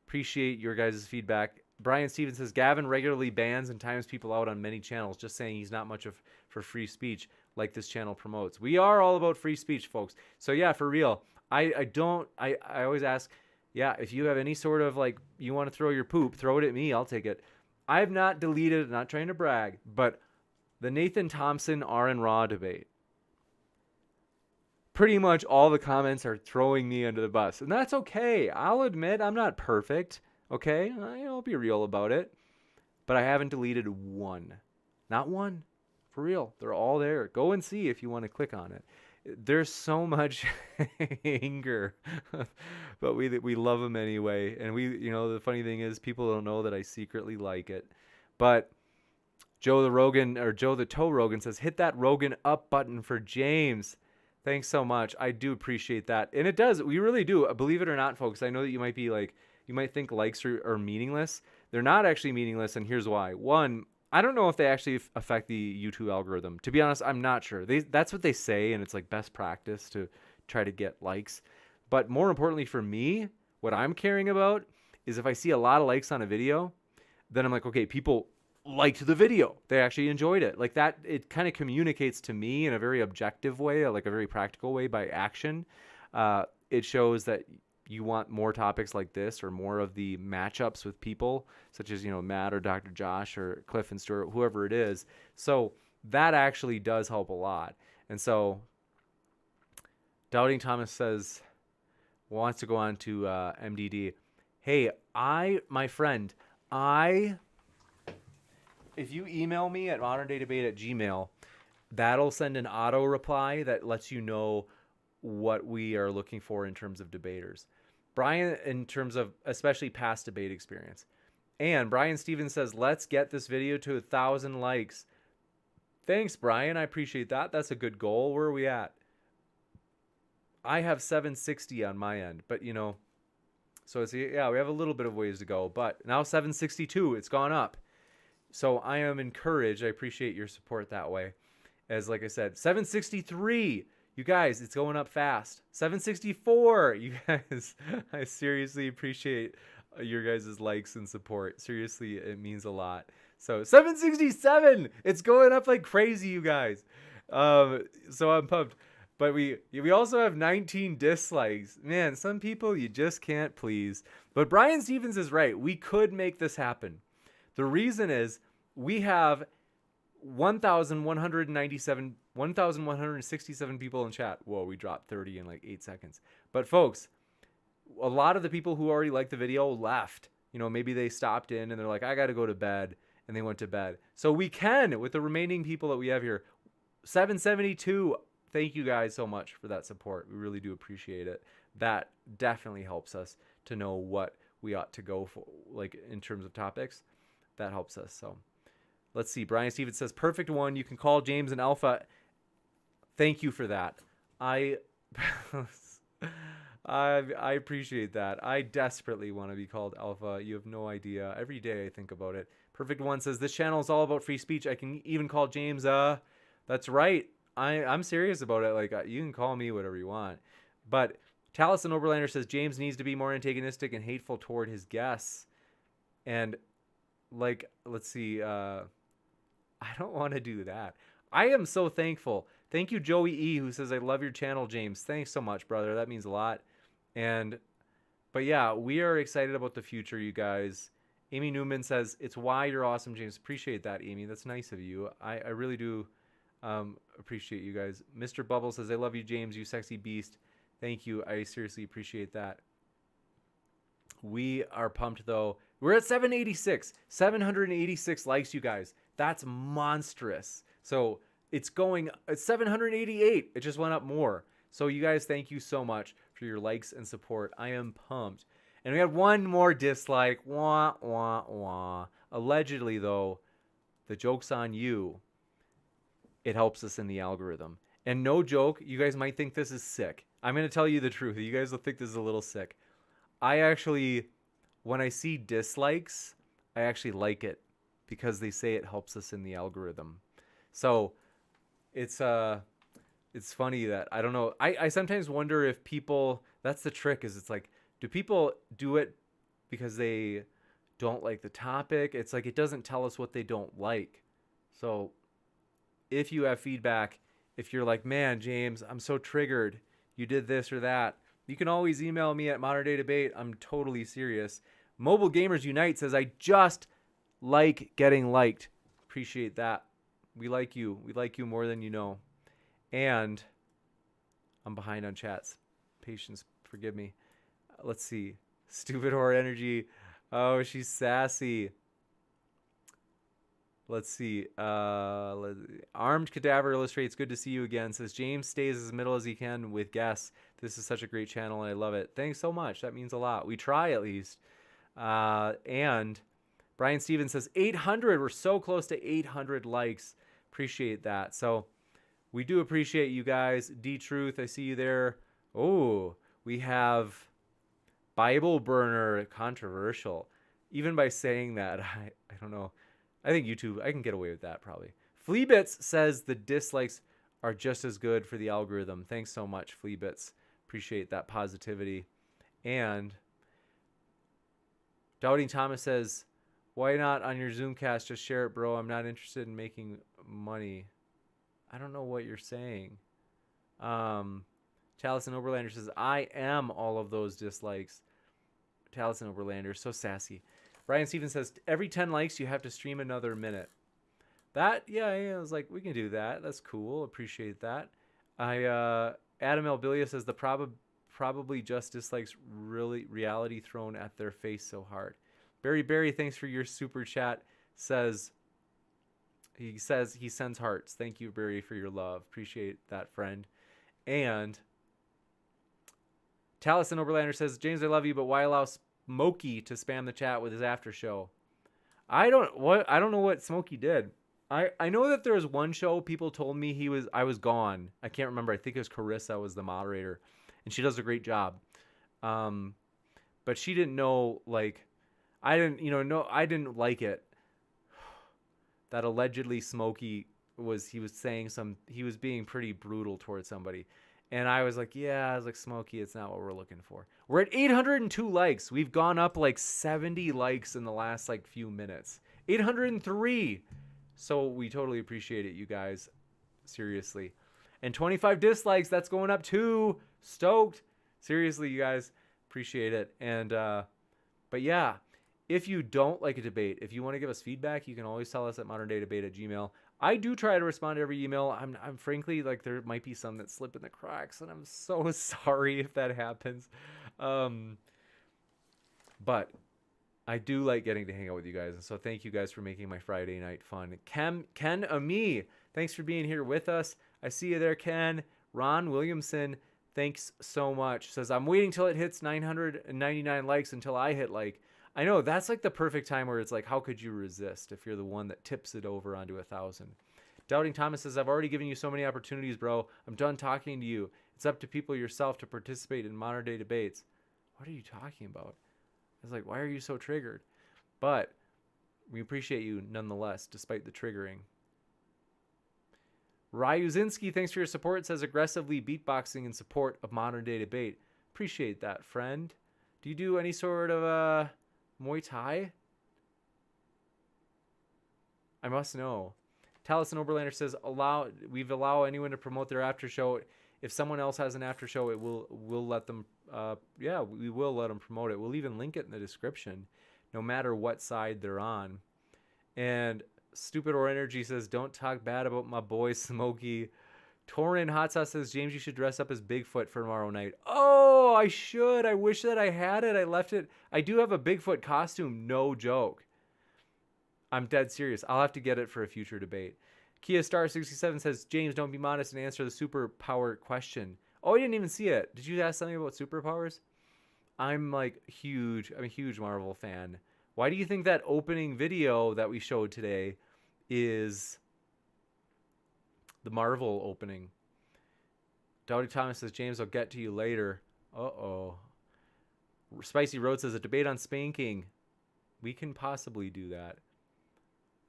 appreciate your guys' feedback. Brian Stevens says, Gavin regularly bans and times people out on many channels, just saying he's not much for free speech like this channel promotes. We are all about free speech, folks. So yeah, for real. I always ask, yeah, if you have any sort of like, you want to throw your poop, throw it at me. I'll take it. I've not deleted, not trying to brag, but the Nathan Thompson RN Raw debate. Pretty much all the comments are throwing me under the bus. And that's okay. I'll admit I'm not perfect. Okay? I'll be real about it. But I haven't deleted one. Not one. For real. They're all there. Go and see if you want to click on it. There's so much anger, but we love them anyway. And the funny thing is, people don't know that I secretly like it. But Joe the Toe Rogan says, hit that Rogan up button for James. Thanks so much. I do appreciate that. And it does. We really do. Believe it or not, folks. I know that you might be like, you might think likes are meaningless. They're not actually meaningless. And here's why. One, I don't know if they actually affect the YouTube algorithm. To be honest, I'm not sure. That's what they say, and it's like best practice to try to get likes. But more importantly for me, what I'm caring about is if I see a lot of likes on a video, then I'm like, okay, people liked the video. They actually enjoyed it. Like that, it kind of communicates to me in a very objective way, like a very practical way by action. It shows that you want more topics like this or more of the matchups with people such as, Matt or Dr. Josh or Cliffe and Stuart, whoever it is. So that actually does help a lot. And so Doubting Thomas says, wants to go on to MDD. Hey, my friend, if you email me at moderndaydebate@gmail.com, that'll send an auto reply that lets you know what we are looking for in terms of debaters. Brian, in terms of especially past debate experience. And Brian Stevens says, let's get this video to 1,000 likes. Thanks, Brian. I appreciate that. That's a good goal. Where are we at? I have 760 on my end, but so it's, yeah, we have a little bit of ways to go, but now 762, it's gone up. So I am encouraged. I appreciate your support that way. As like I said, 763. You guys, it's going up fast. 764. You guys, I seriously appreciate your guys' likes and support. Seriously, it means a lot. So 767. It's going up like crazy, you guys. So I'm pumped. But we also have 19 dislikes. Man, some people you just can't please. But Brian Stevens is right. We could make this happen. The reason is we have 1,167 people in chat. Whoa, we dropped 30 in like 8 seconds. But folks, a lot of the people who already liked the video left. Maybe they stopped in and they're like, I got to go to bed. And they went to bed. So we can, with the remaining people that we have here, 772. Thank you guys so much for that support. We really do appreciate it. That definitely helps us to know what we ought to go for, like in terms of topics. That helps us. So let's see. Brian Stevens says, perfect one. You can call James an alpha. Thank you for that. I appreciate that. I desperately want to be called alpha. You have no idea. Every day I think about it. Perfect one says, this channel is all about free speech. I can even call James, that's right. I'm serious about it. Like, you can call me whatever you want. But Taliesin Oberlander says, James needs to be more antagonistic and hateful toward his guests. And like, let's see, I don't want to do that. I am so thankful. Thank you, Joey E, who says, I love your channel, James. Thanks so much, brother. That means a lot. But yeah, we are excited about the future, you guys. Amy Newman says, it's why you're awesome, James. Appreciate that, Amy. That's nice of you. I really do Appreciate you guys. Mr. Bubble says, I love you, James, you sexy beast. Thank you. I seriously appreciate that. We are pumped, though. We're at 786 likes, you guys. That's monstrous. So it's 788. It just went up more. So you guys, thank you so much for your likes and support. I am pumped. And we have one more dislike. Wah, wah, wah. Allegedly, though, the joke's on you. It helps us in the algorithm. And no joke, you guys might think this is sick. I'm going to tell you the truth. You guys will think this is a little sick. I actually, when I see dislikes, I actually like it because they say it helps us in the algorithm. So it's funny that, I don't know. I sometimes wonder if people, that's the trick, is it's like, do people do it because they don't like the topic? It's like, it doesn't tell us what they don't like. So if you have feedback, if you're like, man, James, I'm so triggered, you did this or that, you can always email me at Modern Day Debate. I'm totally serious. Mobile Gamers Unite says, I just like getting liked. Appreciate that. We like you. We like you more than you know. And I'm behind on chats. Patience, forgive me. Let's see. Stupid Horror Energy. Oh, she's sassy. Let's see. Armed Cadaver Illustrates. Good to see you again. Says James stays as middle as he can with guests. This is such a great channel and I love it. Thanks so much. That means a lot. We try at least. And Brian Stevens says 800. We're so close to 800 likes. Appreciate that. So we do appreciate you guys. D-Truth, I see you there. Oh, we have Bible Burner, controversial. Even by saying that, I don't know. I think YouTube, I can get away with that probably. Fleabits says the dislikes are just as good for the algorithm. Thanks so much, Fleabits. Appreciate that positivity. And Doubting Thomas says, why not on your Zoomcast? Just share it, bro. I'm not interested in making money. I don't know what you're saying. Taliesin Oberlander says, I am all of those dislikes. Taliesin Oberlander, so sassy. Brian Stevens says, every 10 likes, you have to stream another minute. That, yeah, I was like, we can do that. That's cool. Appreciate that. Adam Elbilia says, the probably just dislikes really reality thrown at their face so hard. Barry, thanks for your super chat. He says he sends hearts. Thank you, Barry, for your love. Appreciate that, friend. And Taliesin Oberlander says, James, I love you, but why allow Smokey to spam the chat with his after show? I don't know what Smokey did. I know that there was one show people told me I was gone. I can't remember. I think it was Carissa was the moderator, and she does a great job. But she didn't know, like, I didn't like it. That allegedly Smokey was being pretty brutal towards somebody. And I was like, Smokey, it's not what we're looking for. We're at 802 likes. We've gone up like 70 likes in the last like few minutes. 803. So we totally appreciate it, you guys. Seriously. And 25 dislikes. That's going up too. Stoked. Seriously, you guys. Appreciate it. And, but yeah, if you don't like a debate, if you want to give us feedback, you can always tell us at moderndaydebate@gmail.com. I do try to respond to every email. I'm frankly, like, there might be some that slip in the cracks, and I'm so sorry if that happens. But I do like getting to hang out with you guys, and so thank you guys for making my Friday night fun. Ken Ami, thanks for being here with us. I see you there, Ken. Ron Williamson, thanks so much. Says, I'm waiting till it hits 999 likes until I hit like. I know, that's like the perfect time where it's like, how could you resist if you're the one that tips it over onto 1,000? Doubting Thomas says, I've already given you so many opportunities, bro. I'm done talking to you. It's up to people yourself to participate in modern day debates. What are you talking about? I was like, why are you so triggered? But we appreciate you nonetheless, despite the triggering. Ryuzinski, thanks for your support. Says, aggressively beatboxing in support of modern day debate. Appreciate that, friend. Do you do any sort of Muay Thai? I must know. Taliesin Oberlander says, we've allow anyone to promote their after show. If someone else has an after show, we'll let them, we will let them promote it. We'll even link it in the description, no matter what side they're on. And Stupid or Energy says, don't talk bad about my boy Smokey. Torin Hot Sauce says, James, you should dress up as Bigfoot for tomorrow night. Oh, I should. I wish that I had it. I left it. I do have a Bigfoot costume. No joke. I'm dead serious. I'll have to get it for a future debate. Kia Star 67 says, James, don't be modest and answer the superpower question. Oh, I didn't even see it. Did you ask something about superpowers? I'm a huge Marvel fan. Why do you think that opening video that we showed today is the Marvel opening? Dowdy Thomas says, James, I'll get to you later. Uh-oh. Spicy Road says, a debate on spanking. We can possibly do that.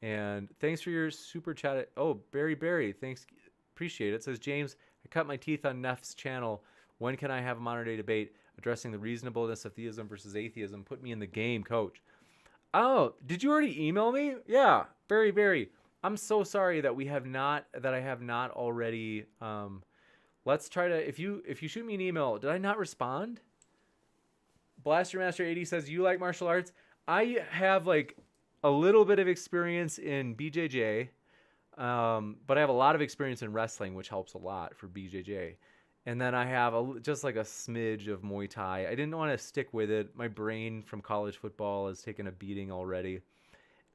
And thanks for your super chat. Oh, Barry, thanks. Appreciate it. Says, James, I cut my teeth on Neff's channel. When can I have a modern day debate addressing the reasonableness of theism versus atheism? Put me in the game, coach. Oh, did you already email me? Yeah, Barry. I'm so sorry that I have not already. Let's try to, if you shoot me an email, did I not respond? Blaster Master 80 says, you like martial arts? I have like a little bit of experience in BJJ, but I have a lot of experience in wrestling, which helps a lot for BJJ. And then I have just like a smidge of Muay Thai. I didn't want to stick with it. My brain from college football has taken a beating already.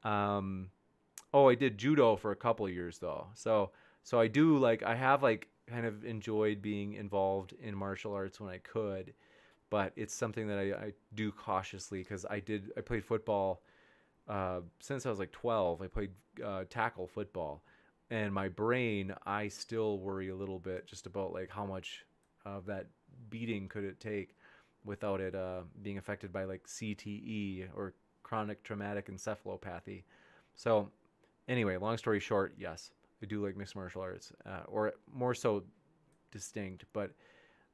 I did judo for a couple of years though. So I do I have kind of enjoyed being involved in martial arts when I could, but it's something that I do cautiously because I played football since I was like 12. I played tackle football. And my brain, I still worry a little bit just about how much of that beating could it take without it being affected by CTE or chronic traumatic encephalopathy. So anyway, long story short, yes, I do like mixed martial arts, or more so distinct. But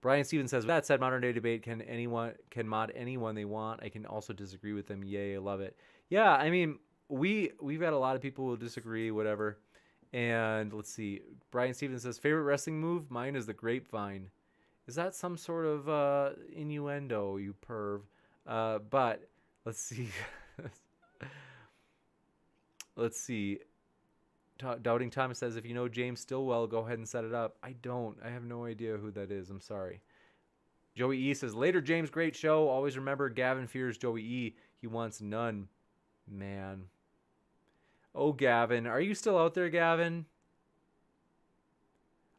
Brian Stevens says, with that said, modern day debate, can mod anyone they want. I can also disagree with them. Yay, I love it. Yeah, I mean, we've had a lot of people who disagree, whatever. And let's see. Brian Stevens says, favorite wrestling move? Mine is the grapevine. Is that some sort of innuendo, you perv? But let's see. Let's see. Doubting Thomas says, if you know James Stillwell, go ahead and set it up. I don't. I have no idea who that is. I'm sorry. Joey E says, later, James, great show. Always remember, Gavin fears Joey E. He wants none. Man. Oh, Gavin. Are you still out there, Gavin?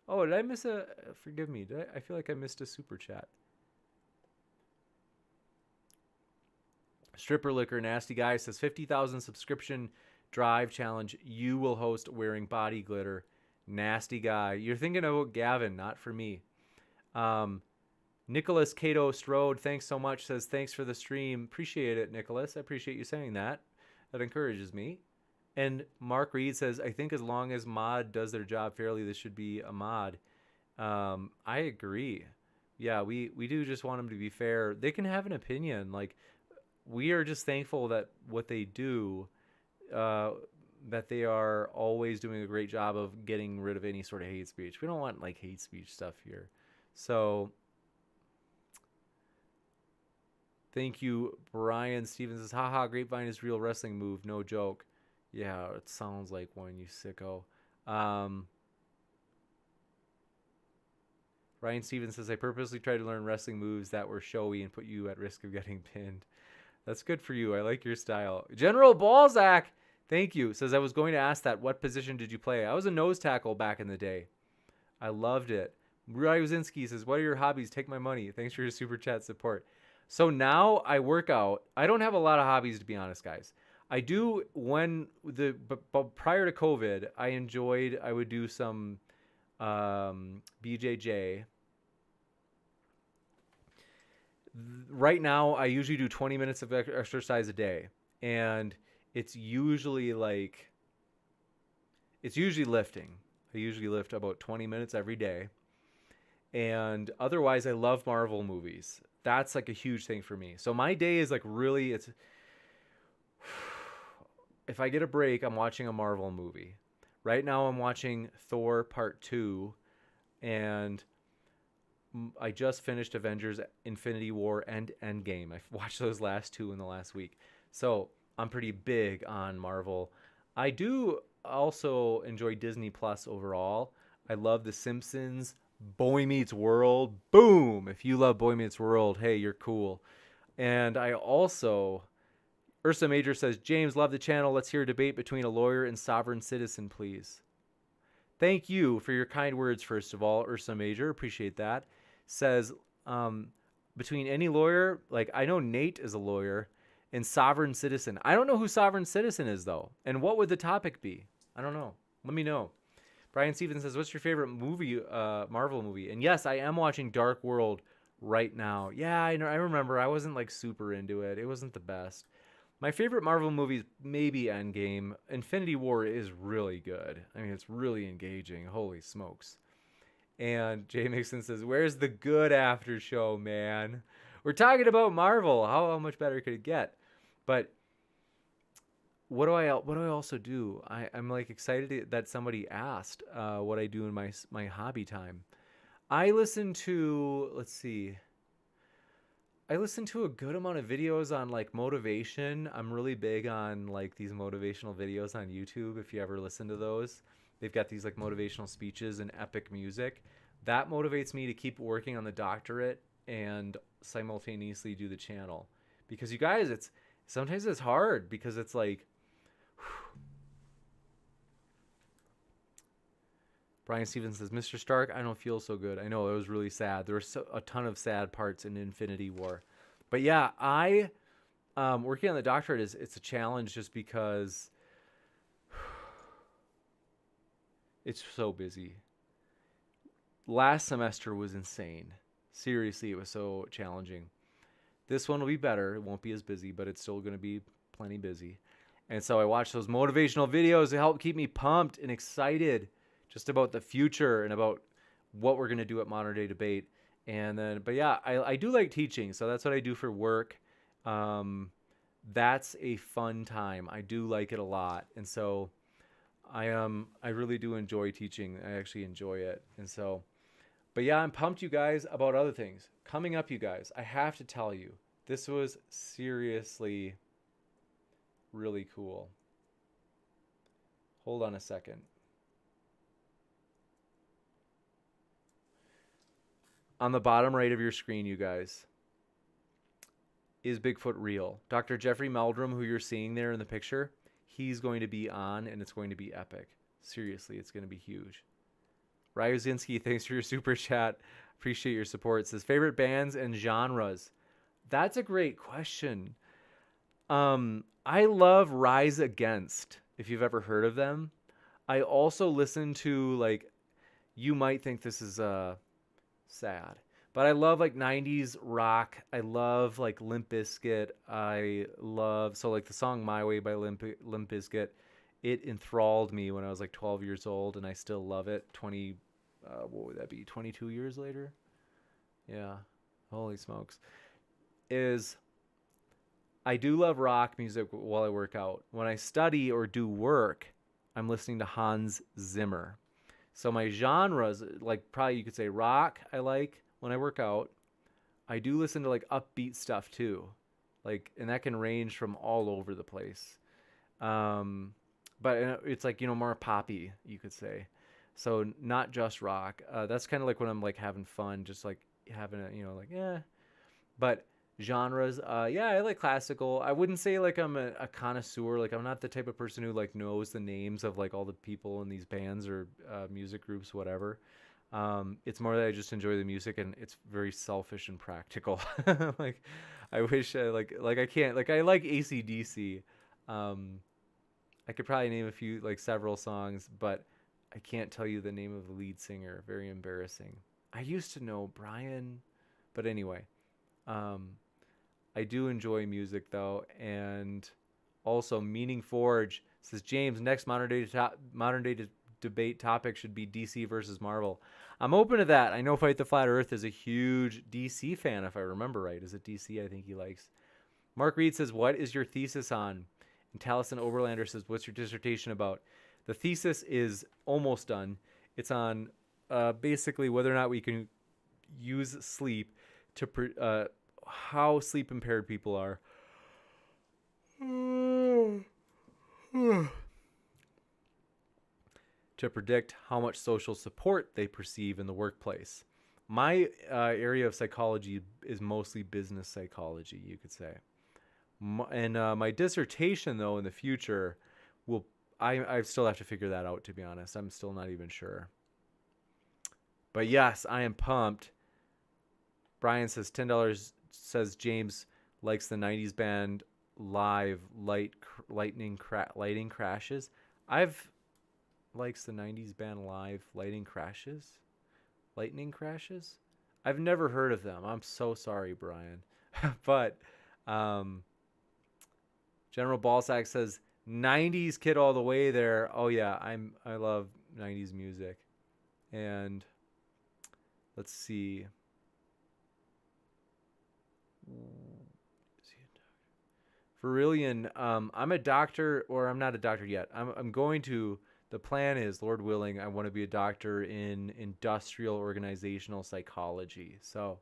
Oh, did I miss forgive me. I feel like I missed a super chat. Stripper Liquor Nasty Guy says, 50,000 subscription drive challenge. You will host wearing body glitter. Nasty Guy. You're thinking about Gavin, not for me. Nicholas Cato Strode, thanks so much, says, thanks for the stream. Appreciate it, Nicholas. I appreciate you saying that. That encourages me. And Mark Reed says, I think as long as mod does their job fairly, this should be a mod. I agree. Yeah, we do just want them to be fair. They can have an opinion. We are just thankful that what they do, that they are always doing a great job of getting rid of any sort of hate speech. We don't want hate speech stuff here. So thank you, Brian Stevens says, haha, grapevine is real wrestling move. No joke. Yeah, it sounds like one, you sicko. Ryan Stevens says, I purposely tried to learn wrestling moves that were showy and put you at risk of getting pinned. That's good for you. I like your style. General Balzac, thank you. Says, I was going to ask that. What position did you play? I was a nose tackle back in the day. I loved it. Ryozinski says, what are your hobbies? Take my money. Thanks for your super chat support. So now I work out. I don't have a lot of hobbies, to be honest, guys. I do but prior to COVID, I would do some BJJ. Right now, I usually do 20 minutes of exercise a day. And it's usually lifting. I usually lift about 20 minutes every day. And otherwise, I love Marvel movies. That's a huge thing for me. So my day is really, if I get a break, I'm watching a Marvel movie. Right now I'm watching Thor Part 2, and I just finished Avengers Infinity War and Endgame. I've watched those last two in the last week. So I'm pretty big on Marvel. I do also enjoy Disney Plus overall. I love The Simpsons, Boy Meets World. Boom! If you love Boy Meets World, hey, you're cool. And I also, Ursa Major says, James, love the channel. Let's hear a debate between a lawyer and sovereign citizen, please. Thank you for your kind words, first of all, Ursa Major. Appreciate that. Says, between any lawyer, like I know Nate is a lawyer, and sovereign citizen. I don't know who sovereign citizen is, though. And what would the topic be? I don't know. Let me know. Brian Stevens says, what's your favorite movie, Marvel movie? And yes, I am watching Dark World right now. Yeah, I know. I remember. I wasn't like super into it. It wasn't the best. My favorite Marvel movie is maybe Endgame. Infinity War is really good. I mean, it's really engaging. Holy smokes. And Jay Mixon says, where's the good after show, man? We're talking about Marvel. How much better could it get? But what do I also do? I'm like excited that somebody asked what I do in my hobby time. I listen to, let's see. I listen to a good amount of videos on like motivation. I'm really big on like these motivational videos on YouTube. If you ever listen to those, they've got these like motivational speeches and epic music. That motivates me to keep working on the doctorate and simultaneously do the channel. Because you guys, sometimes it's hard because it's like, Brian Stevens says, Mr. Stark, I don't feel so good. I know, it was really sad. There were a ton of sad parts in Infinity War. But yeah, working on the doctorate it's a challenge just because it's so busy. Last semester was insane. Seriously, it was so challenging. This one will be better. It won't be as busy, but it's still going to be plenty busy. And so I watch those motivational videos to help keep me pumped and excited just about the future and about what we're going to do at Modern Day Debate. And then, but yeah, I do like teaching. So that's what I do for work. That's a fun time. I do like it a lot. And so I really do enjoy teaching. I actually enjoy it. And so, but yeah, I'm pumped, you guys, about other things. Coming up, you guys, I have to tell you, this was seriously really cool. Hold on a second. On the bottom right of your screen, you guys, is Bigfoot real? Dr. Jeffrey Meldrum, who you're seeing there in the picture, he's going to be on, and it's going to be epic. Seriously, it's going to be huge. Ryozinski, thanks for your super chat. Appreciate your support. It says, favorite bands and genres. That's a great question. I love Rise Against, if you've ever heard of them. I also listen to, like, you might think this is sad, but I love like 90s rock. I love like Limp Bizkit. I love, so like the song My Way by Limp Bizkit, it enthralled me when I was like 12 years old, and I still love it what would that be, 22 years later? Yeah, holy smokes. I do love rock music while I work out. When I study or do work, I'm listening to Hans Zimmer. So my genres, like probably you could say rock, I like when I work out. I do listen to like upbeat stuff too. Like, and that can range from all over the place. But it's like, more poppy, you could say. So not just rock. That's kind of like when I'm like having fun, just like having a, But genres, I like classical. I wouldn't say like I'm a connoisseur. Like I'm not the type of person who like knows the names of like all the people in these bands or music groups, whatever. It's more that I just enjoy the music, and it's very selfish and practical. Like I wish I I can't, like I like AC/DC. I could probably name several songs, but I can't tell you the name of the lead singer. Very embarrassing. I used to know Brian, but anyway. I do enjoy music though, and also Meaning Forge says, James, next modern day debate topic should be DC versus Marvel. I'm open to that. I know Fight the Flat Earth is a huge DC fan, if I remember right. Is it DC? I think he likes. Mark Reed says, what is your thesis on? And Taliesin Oberlander says, what's your dissertation about? The thesis is almost done. It's on basically whether or not we can use sleep to how sleep impaired people are. to predict how much social support they perceive in the workplace. My area of psychology is mostly business psychology, you could say. And my dissertation, though, in the future, I still have to figure that out, to be honest. I'm still not even sure. But yes, I am pumped. Brian says $10, says James likes the 90s band live lighting crashes. I've likes the 90s band live lightning crashes. I've never heard of them. I'm so sorry, Brian. But General Ballsack says 90s kid all the way there. Oh yeah, I love 90s music. And let's see. Verillion, I'm a doctor, or I'm not a doctor yet. I'm going to. The plan is, Lord willing, I want to be a doctor in industrial organizational psychology. So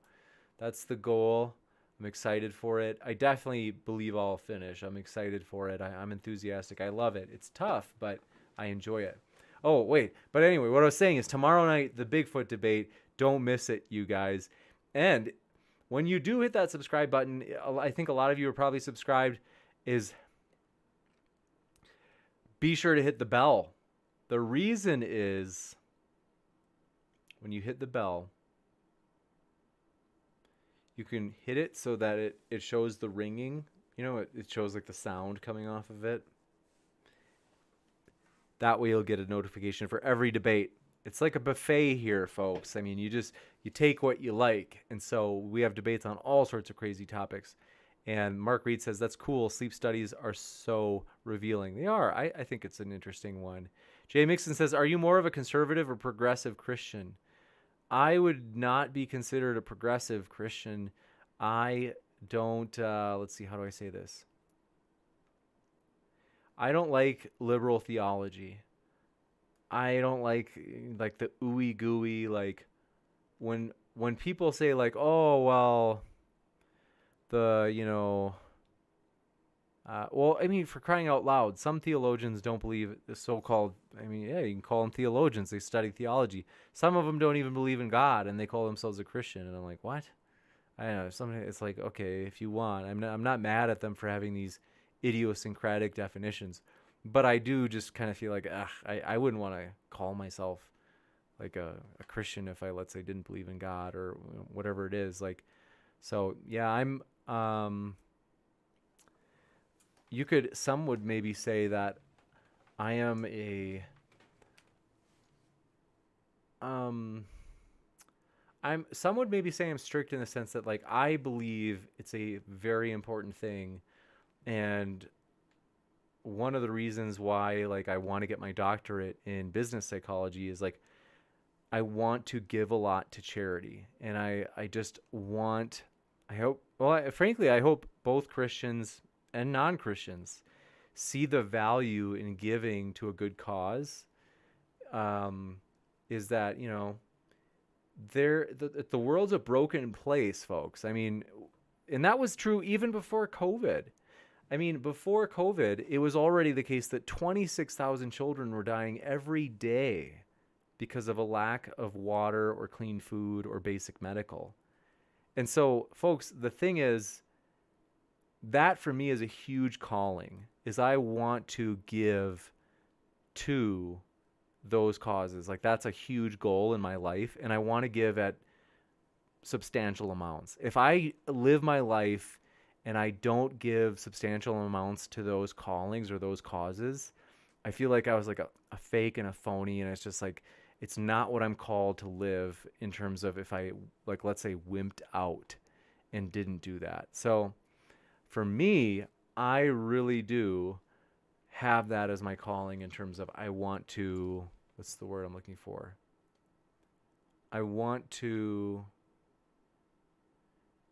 that's the goal. I'm excited for it. I definitely believe I'll finish. I'm excited for it. I'm enthusiastic. I love it. It's tough, but I enjoy it. Oh, wait. But anyway, what I was saying is tomorrow night, the Bigfoot debate. Don't miss it, you guys. And when you do hit that subscribe button, I think a lot of you are probably subscribed, is be sure to hit the bell. The reason is when you hit the bell, you can hit it so that it shows the ringing. You know, it shows like the sound coming off of it. That way you'll get a notification for every debate. It's like a buffet here, folks. I mean, you take what you like. And so we have debates on all sorts of crazy topics. And Mark Reed says, that's cool. Sleep studies are so revealing. They are. I think it's an interesting one. Jay Mixon says, are you more of a conservative or progressive Christian? I would not be considered a progressive Christian. I don't, let's see, how do I say this? I don't like liberal theology. I don't like the ooey gooey, like when people say like, oh, well, well, I mean, for crying out loud, some theologians don't believe the so-called, I mean, yeah, you can call them theologians. They study theology. Some of them don't even believe in God, and they call themselves a Christian. And I'm like, what? I don't know. Something. It's like, okay, if you want, I'm not mad at them for having these idiosyncratic definitions, but I do just kind of feel like, I wouldn't want to call myself like a Christian if I, let's say, didn't believe in God or whatever it is. Like, so yeah, some would maybe say that I am some would maybe say I'm strict in the sense that like I believe it's a very important thing, and one of the reasons why like I want to get my doctorate in business psychology is like I want to give a lot to charity, and I just want, I hope, well, frankly, I hope both Christians and non-Christians see the value in giving to a good cause. Is that, you know, the world's a broken place, folks. I mean, and that was true even before COVID. I mean, before COVID, it was already the case that 26,000 children were dying every day because of a lack of water or clean food or basic medical. And so, folks, the thing is, that for me is a huge calling, is I want to give to those causes. Like, that's a huge goal in my life, and I want to give at substantial amounts. If I live my life and I don't give substantial amounts to those callings or those causes, I feel like I was like a fake and a phony, and it's just like, it's not what I'm called to live in terms of if I, like, let's say, wimped out and didn't do that. So for me, I really do have that as my calling in terms of I want to, what's the word I'm looking for? I want to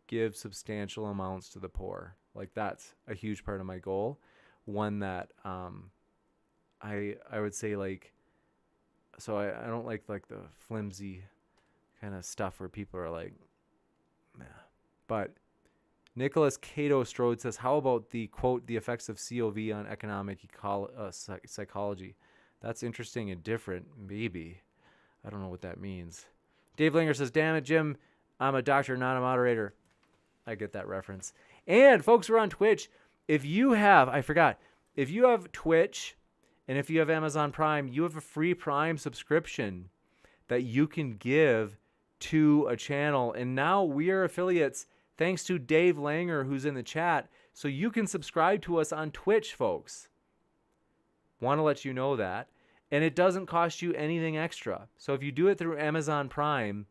give substantial amounts to the poor. Like, that's a huge part of my goal. One that I would say, like, so I don't like the flimsy kind of stuff where people are like, nah. But Nicholas Cato Strode says, how about the quote, the effects of COV on economic psychology? That's interesting and different. Maybe. I don't know what that means. Dave Linger says, damn it, Jim. I'm a doctor, not a moderator. I get that reference. And folks, we're on Twitch. If you have Twitch and if you have Amazon Prime, you have a free Prime subscription that you can give to a channel. And now we are affiliates thanks to Dave Langer, who's in the chat. So you can subscribe to us on Twitch, folks. Want to let you know that. And it doesn't cost you anything extra. So if you do it through Amazon Prime,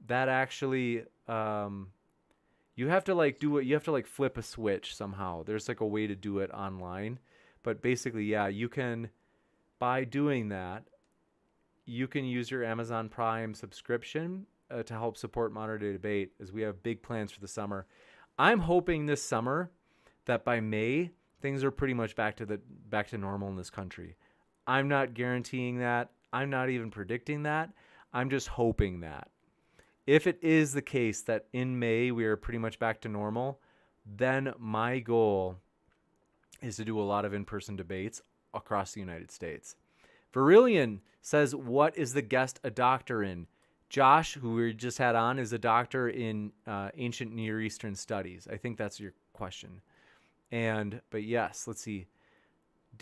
that actually, you have to like do it. You have to like flip a switch somehow. There's like a way to do it online. But basically, yeah, you can, by doing that, you can use your Amazon Prime subscription to help support Modern Day Debate, as we have big plans for the summer. I'm hoping this summer that by May, things are pretty much back to normal in this country. I'm not guaranteeing that. I'm not even predicting that. I'm just hoping that. If it is the case that in May we are pretty much back to normal, then my goal is to do a lot of in-person debates across the United States. Virillion says, what is the guest a doctor in? Josh, who we just had on, is a doctor in ancient Near Eastern studies. I think that's your question. But yes, let's see.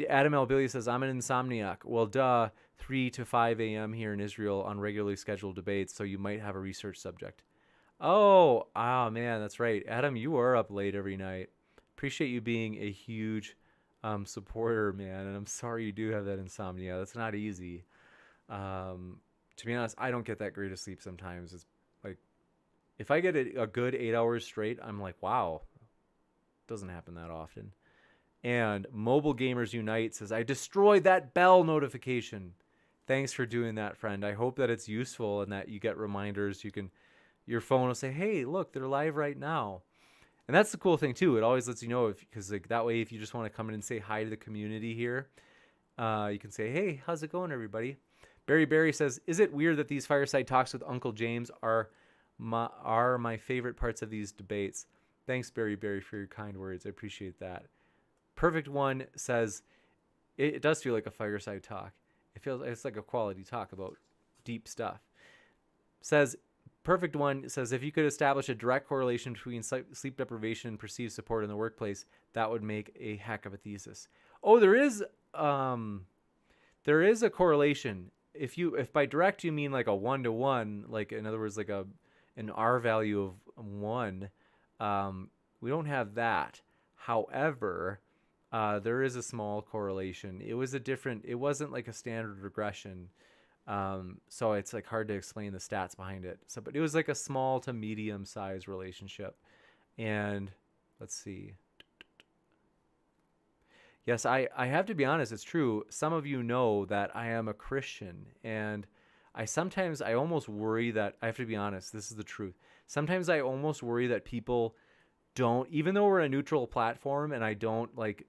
Adam L. Billy says, I'm an insomniac. Well, duh, 3 to 5 a.m. here in Israel on regularly scheduled debates, so you might have a research subject. Oh, man, that's right. Adam, you are up late every night. Appreciate you being a huge supporter, man, and I'm sorry you do have that insomnia. That's not easy. To be honest, I don't get that great of sleep sometimes. It's like, if I get a good 8 hours straight, I'm like, wow. Doesn't happen that often. And Mobile Gamers Unite says, I destroyed that bell notification. Thanks for doing that, friend. I hope that it's useful and that you get reminders. Your phone will say, hey, look, they're live right now. And that's the cool thing too. It always lets you know, because like that way, if you just want to come in and say hi to the community here, you can say, hey, how's it going, everybody? Barry says, is it weird that these fireside talks with Uncle James are my favorite parts of these debates? Thanks, Barry, for your kind words. I appreciate that. Perfect One says, it does feel like a fireside talk. It's like a quality talk about deep stuff. Perfect One says, if you could establish a direct correlation between sleep deprivation and perceived support in the workplace, that would make a heck of a thesis. Oh, there is a correlation. If by direct you mean like a 1-to-1, like in other words, like an R value of 1, we don't have that. However, there is a small correlation. It wasn't like a standard regression. So it's like hard to explain the stats behind it. But it was like a small to medium size relationship. And let's see. Yes, I have to be honest. It's true. Some of you know that I am a Christian, and I almost worry that, I have to be honest, this is the truth. Sometimes I almost worry that people don't, even though we're a neutral platform and I don't like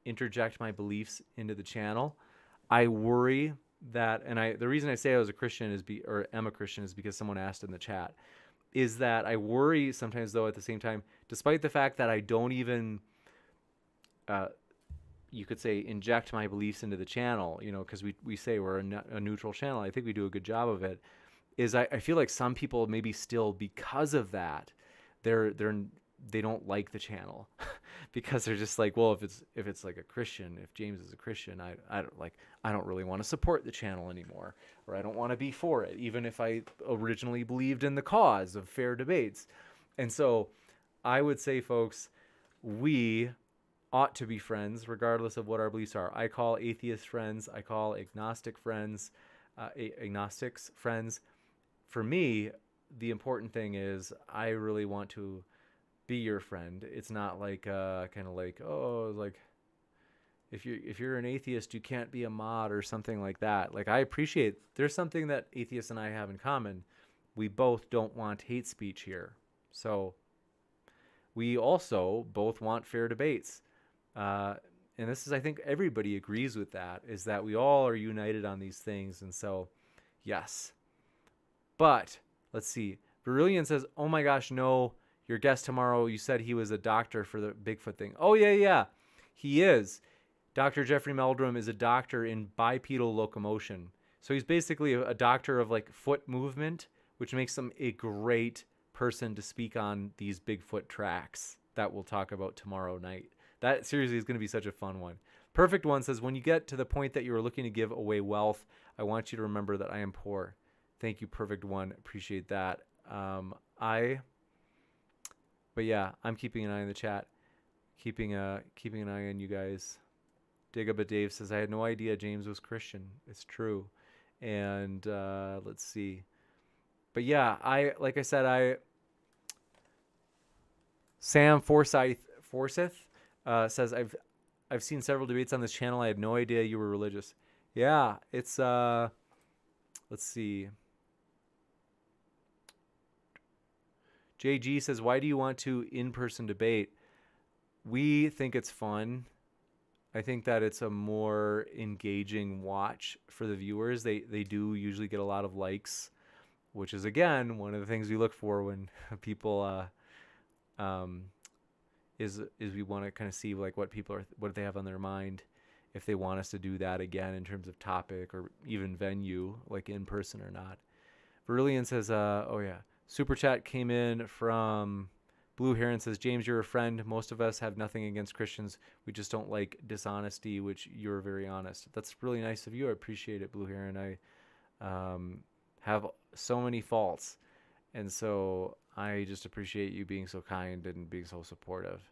interject my beliefs into the channel, I worry that, and the reason I say I was a Christian am a Christian is because someone asked in the chat, is that I worry sometimes though at the same time, despite the fact that I don't even, you could say, inject my beliefs into the channel, because we say we're a neutral channel. I think we do a good job of it. I feel like some people maybe still, because of that, they don't like the channel because they're just like, well, if it's like a Christian, if James is a Christian, I don't really want to support the channel anymore, or I don't want to be for it, even if I originally believed in the cause of fair debates. And so I would say, folks, we ought to be friends regardless of what our beliefs are. I call atheist friends. I call agnostic friends, agnostics friends. For me, the important thing is I really want to be your friend. It's not like kind of like, oh, like if you're an atheist, you can't be a mod or something like that. Like, I appreciate there's something that atheists and I have in common. We both don't want hate speech here. So we also both want fair debates. And this is, I think everybody agrees with that, is that we all are united on these things. And so, yes. But let's see. Virillion says, oh my gosh, no, your guest tomorrow, you said he was a doctor for the Bigfoot thing. Oh, yeah. He is. Dr. Jeffrey Meldrum is a doctor in bipedal locomotion. So he's basically a doctor of like foot movement, which makes him a great person to speak on these Bigfoot tracks that we'll talk about tomorrow night. That seriously is going to be such a fun one. Perfect One says, when you get to the point that you are looking to give away wealth, I want you to remember that I am poor. Thank you, Perfect One. Appreciate that. But yeah, I'm keeping an eye on the chat, keeping an eye on you guys. Dig Up a Dave says, I had no idea James was Christian. It's true. And let's see. But yeah, like I said, Sam Forsyth says, I've seen several debates on this channel. I had no idea you were religious. Yeah, it's let's see. JG says, why do you want to in-person debate? We think it's fun. I think that it's a more engaging watch for the viewers. They do usually get a lot of likes, which is, again, one of the things we look for when people is we want to kind of see like what they have on their mind, if they want us to do that again in terms of topic or even venue, like in person or not. Verilian says, oh yeah, super chat came in from Blue Heron says, James, you're a friend. Most of us have nothing against Christians. We just don't like dishonesty, which you're very honest. That's really nice of you. I appreciate it, Blue Heron. I have so many faults. And so I just appreciate you being so kind and being so supportive.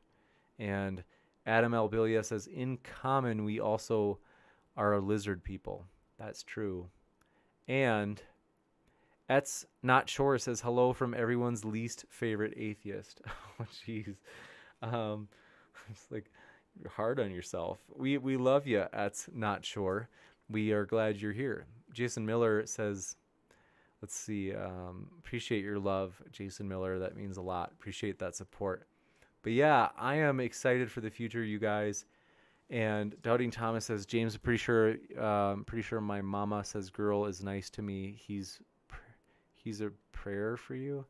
And Adam Albilia says, in common, we also are a lizard people. That's true. And Et's Not Sure says, hello from everyone's least favorite atheist. Oh, jeez. It's like, you're hard on yourself. We love you, Et's Not Sure. We are glad you're here. Jason Miller says, let's see, appreciate your love, Jason Miller. That means a lot. Appreciate that support. But yeah, I am excited for the future, you guys. And Doubting Thomas says, James, pretty sure my mama says girl is nice to me. He's a prayer for you.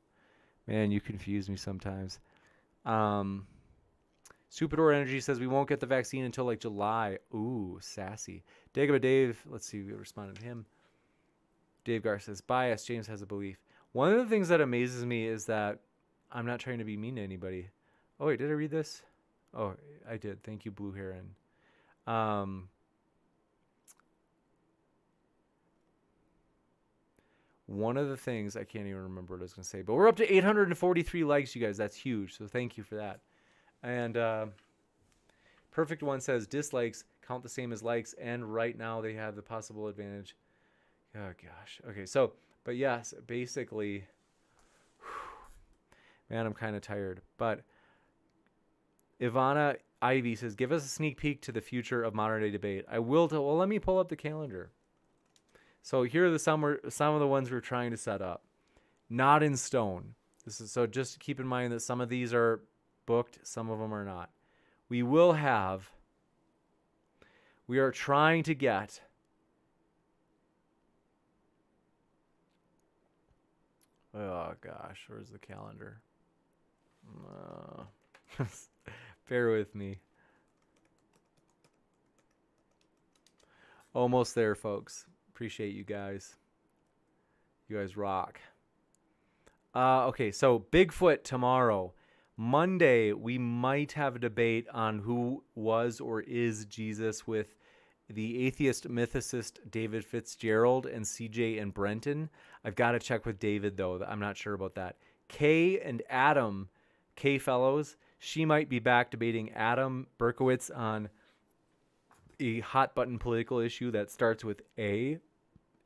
Man, you confuse me sometimes. Superdor Energy says we won't get the vaccine until like July. Ooh, sassy. Dave, let's see, we responded to him. Dave Gar says, bias, James has a belief. One of the things that amazes me is that I'm not trying to be mean to anybody. Oh, wait, did I read this? Oh, I did. Thank you, Blue Heron. One of the things, I can't even remember what I was going to say, but we're up to 843 likes, you guys. That's huge, so thank you for that. And Perfect One says, dislikes count the same as likes, and right now they have the possible advantage. Oh, gosh. Okay, so, but yes, basically, man, I'm kind of tired. But Ivana Ivy says, give us a sneak peek to the future of modern-day debate. I will. Well, let me pull up the calendar. So here are some of the ones we're trying to set up. Not in stone. So just keep in mind that some of these are booked, some of them are not. We are trying to get oh gosh, where's the calendar? Bear with me. Almost there, folks. Appreciate you guys. You guys rock. Okay, so Bigfoot tomorrow. Monday, we might have a debate on who was or is Jesus with the atheist mythicist David Fitzgerald and CJ and Brenton. I've got to check with David, though. I'm not sure about that. Kay and Adam, Kay Fellows, she might be back debating Adam Berkowitz on a hot button political issue that starts with A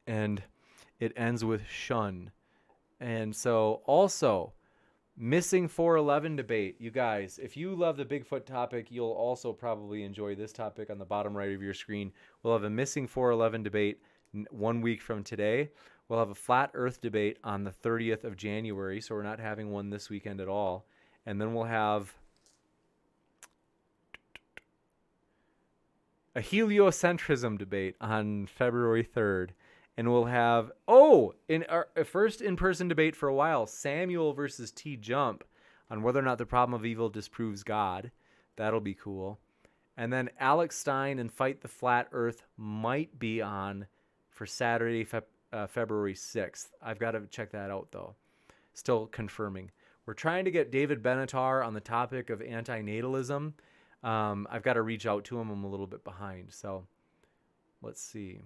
and it ends with shun. And so also missing 411 debate. You guys, if you love the Bigfoot topic, you'll also probably enjoy this topic on the bottom right of your screen. We'll have a missing 411 debate 1 week from today. We'll have a flat earth debate on the 30th of January. So we're not having one this weekend at all. And then we'll have a heliocentrism debate on February 3rd. And we'll have, in our first in-person debate for a while, Samuel versus T. Jump on whether or not the problem of evil disproves God. That'll be cool. And then Alex Stein and Fight the Flat Earth might be on for Saturday, February 6th. I've got to check that out, though. Still confirming. We're trying to get David Benatar on the topic of antinatalism. I've got to reach out to him. I'm a little bit behind. So let's see.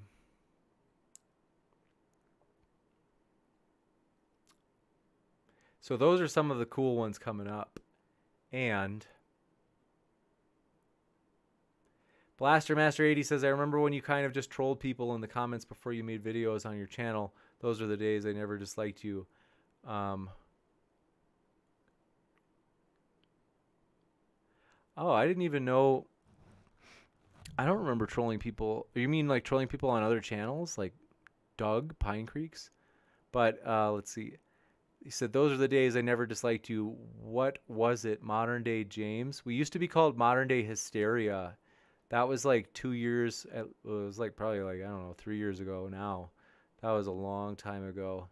So those are some of the cool ones coming up. And Blaster Master 80 says, I remember when you kind of just trolled people in the comments before you made videos on your channel. Those are the days I never disliked you. Oh, I didn't even know. I don't remember trolling people. You mean like trolling people on other channels, like Doug, Pine Creeks? But let's see. He said, those are the days I never disliked you. What was it? Modern day James? We used to be called Modern Day Hysteria. That was like 2 years. It was like probably like, I don't know, 3 years ago now. That was a long time ago.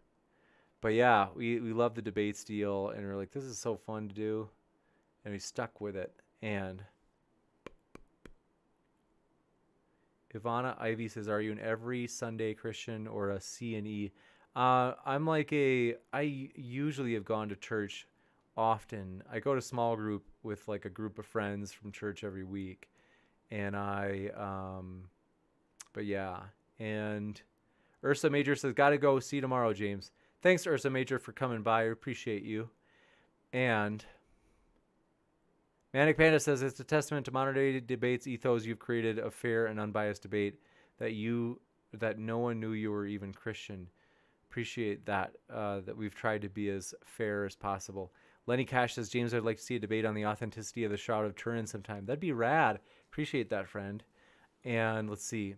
But yeah, we love the debates deal. And we're like, this is so fun to do. And we stuck with it. And Ivana Ivy says, are you an every Sunday Christian or a C&E? I'm like I usually have gone to church often. I go to small group with like a group of friends from church every week. And but yeah. And Ursa Major says, gotta go. See you tomorrow, James. Thanks, Ursa Major, for coming by. I appreciate you. And Manic Panda says, it's a testament to modern day debates ethos you've created a fair and unbiased debate that no one knew you were even Christian. Appreciate that, that we've tried to be as fair as possible. Lenny Cash says, James, I'd like to see a debate on the authenticity of the Shroud of Turin sometime. That'd be rad. Appreciate that, friend. And let's see.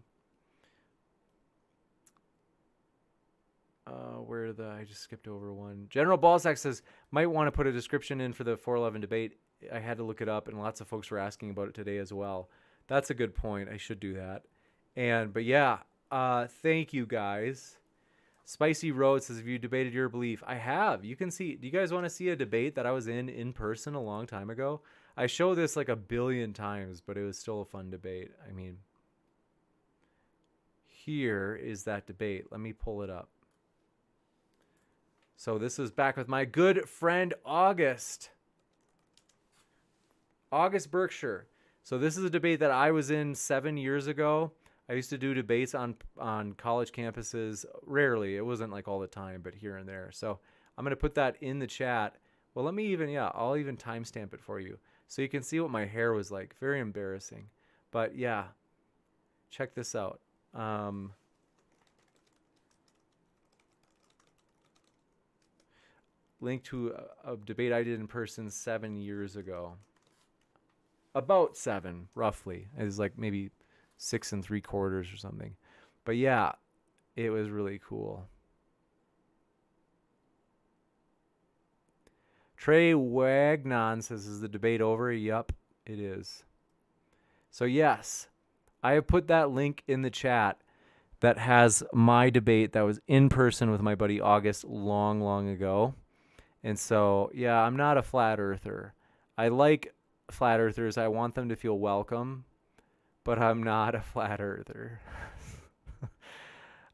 I just skipped over one. General Balzac says, might want to put a description in for the 411 debate. I had to look it up, and lots of folks were asking about it today as well. That's a good point. I should do that. But yeah, thank you guys. Spicy Road says, have you debated your belief? I have. You can see. Do you guys want to see a debate that I was in person a long time ago? I show this like 1 billion times, but it was still a fun debate. I mean, here is that debate. Let me pull it up. So this is back with my good friend August Berkshire. So this is a debate that I was in 7 years ago. I used to do debates on college campuses. Rarely. It wasn't like all the time, but here and there. So I'm going to put that in the chat. Well, let me even, I'll even timestamp it for you. So you can see what my hair was like. Very embarrassing. But yeah, check this out. Link to a debate I did in person 7 years ago. About 7, roughly. It was like maybe 6 3/4 or something. But yeah, it was really cool. Trey Wagnon says, is the debate over? Yup, it is. So yes, I have put that link in the chat that has my debate that was in person with my buddy August long ago. And so, yeah, I'm not a flat earther. I like flat earthers. I want them to feel welcome, but I'm not a flat earther.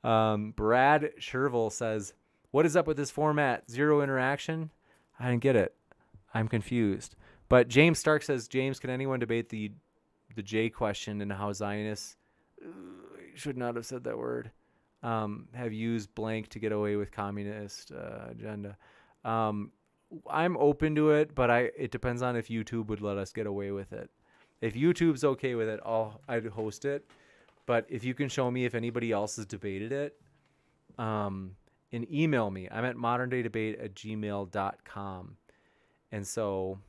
Brad Sherville says, what is up with this format? 0 interaction? I didn't get it. I'm confused. But James Stark says, James, can anyone debate the J question and how Zionists should not have said that word, have used blank to get away with communist agenda? I'm open to it, but it depends on if YouTube would let us get away with it. If YouTube's okay with it, I'd host it. But if you can show me if anybody else has debated it, and email me. I'm at moderndaydebate@gmail.com. And so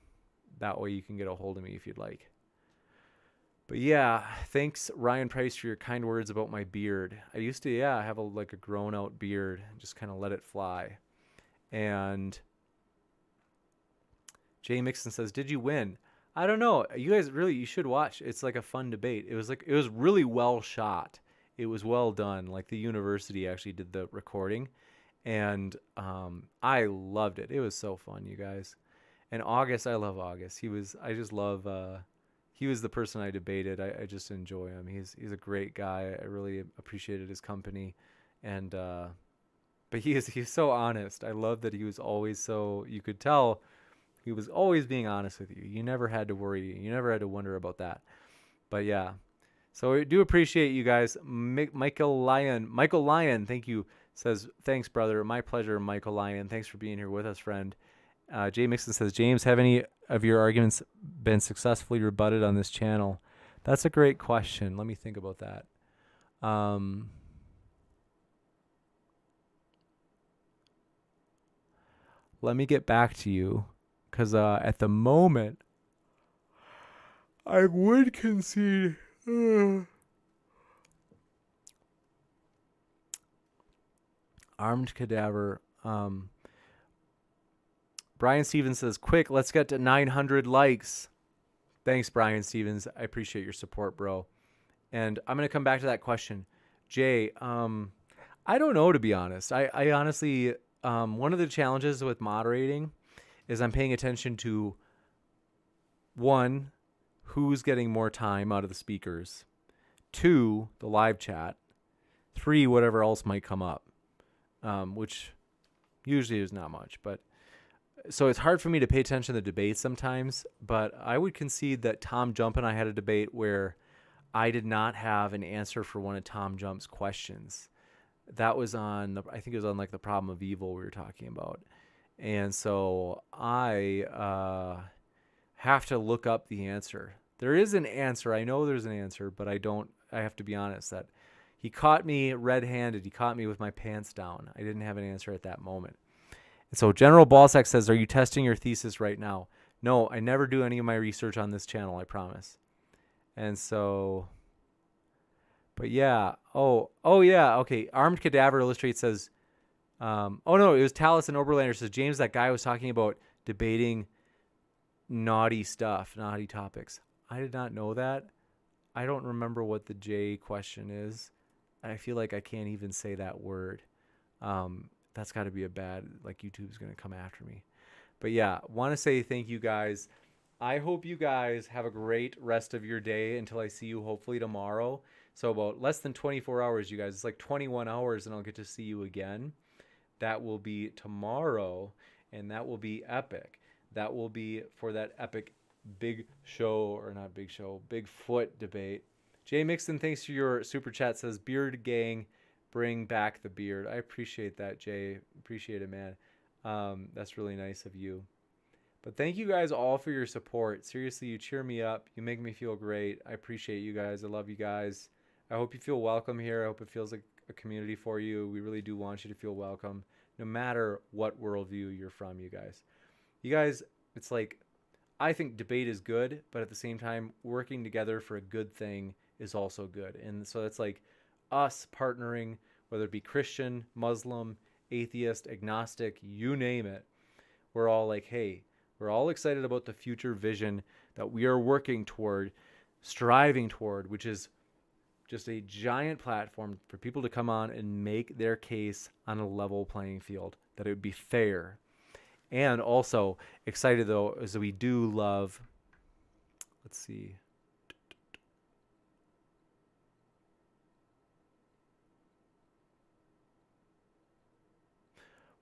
that way you can get a hold of me if you'd like. But yeah, thanks Ryan Price for your kind words about my beard. I used to, have a grown out beard, just kind of let it fly. And Jay Mixon says, did you win? I don't know. You guys you should watch. It's like a fun debate. It was really well shot. It was well done. Like the university actually did the recording, and I loved it. It was so fun, you guys. And August, I love August. he was the person I debated. I just enjoy him. He's a great guy. I really appreciated his company, and but he's so honest. I love that he was always so. You could tell he was always being honest with you. You never had to worry. You never had to wonder about that. But yeah, so I do appreciate you guys. Michael Lyon, thank you. Says thanks, brother. My pleasure, Michael Lyon. Thanks for being here with us, friend. Jay Mixon says, James, have any of your arguments been successfully rebutted on this channel? That's a great question. Let me think about that. Let me get back to you, because at the moment, I would concede. Armed cadaver. Brian Stevens says, quick, let's get to 900 likes. Thanks, Brian Stevens. I appreciate your support, bro. And I'm going to come back to that question. Jay, I don't know, to be honest. I honestly, one of the challenges with moderating is I'm paying attention to, one, who's getting more time out of the speakers. Two, the live chat. Three, whatever else might come up, which usually is not much. But so it's hard for me to pay attention to the debates sometimes. But I would concede that Tom Jump and I had a debate where I did not have an answer for one of Tom Jump's questions. That was on, I think it was on like the problem of evil we were talking about. And so I have to look up the answer. There is an answer. I know there's an answer, but I have to be honest that he caught me red-handed. He caught me with my pants down. I didn't have an answer at that moment. And so General Ballsack says, are you testing your thesis right now? No, I never do any of my research on this channel, I promise. And so, but yeah. Oh yeah. Okay. Armed Cadaver Illustrate says, oh no, it was Talus and Oberlander says, James, that guy was talking about debating naughty stuff, naughty topics. I did not know that. I don't remember what the J question is. I feel like I can't even say that word. That's got to be a bad, like YouTube's going to come after me. But yeah, want to say thank you guys. I hope you guys have a great rest of your day until I see you hopefully tomorrow. So about less than 24 hours, you guys. It's like 21 hours and I'll get to see you again. That will be tomorrow, and that will be epic. That will be for that epic big show, or not big show, Bigfoot debate. Jay Mixon, thanks for your super chat, says, Beard Gang, bring back the beard. I appreciate that, Jay. Appreciate it, man. That's really nice of you. But thank you guys all for your support. Seriously, you cheer me up. You make me feel great. I appreciate you guys. I love you guys. I hope you feel welcome here. I hope it feels like a community for you. We really do want you to feel welcome, no matter what worldview you're from, you guys. You guys, it's like, I think debate is good, but at the same time, working together for a good thing is also good. And so it's like us partnering, whether it be Christian, Muslim, atheist, agnostic, you name it. We're all like, hey, we're all excited about the future vision that we are working toward, striving toward, which is just a giant platform for people to come on and make their case on a level playing field, that it would be fair. And also excited, though, is that we do love, let's see.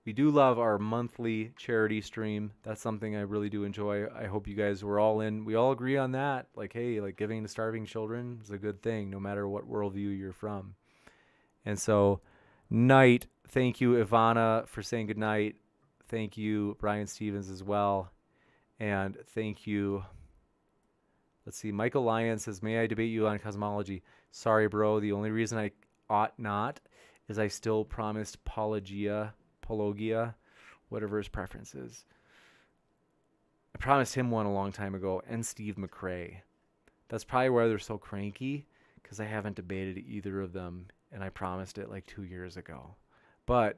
We do love our monthly charity stream. That's something I really do enjoy. I hope you guys were all in. We all agree on that. Like, hey, like giving to starving children is a good thing, no matter what worldview you're from. And so, night, thank you, Ivana, for saying good night. Thank you, Brian Stevens, as well. And thank you. Let's see. Michael Lyon says, may I debate you on cosmology? Sorry, bro. The only reason I ought not is I still promised Pelagia, whatever his preference is. I promised him one a long time ago, and Steve McRae. That's probably why they're so cranky, because I haven't debated either of them, and I promised it like 2 years ago. But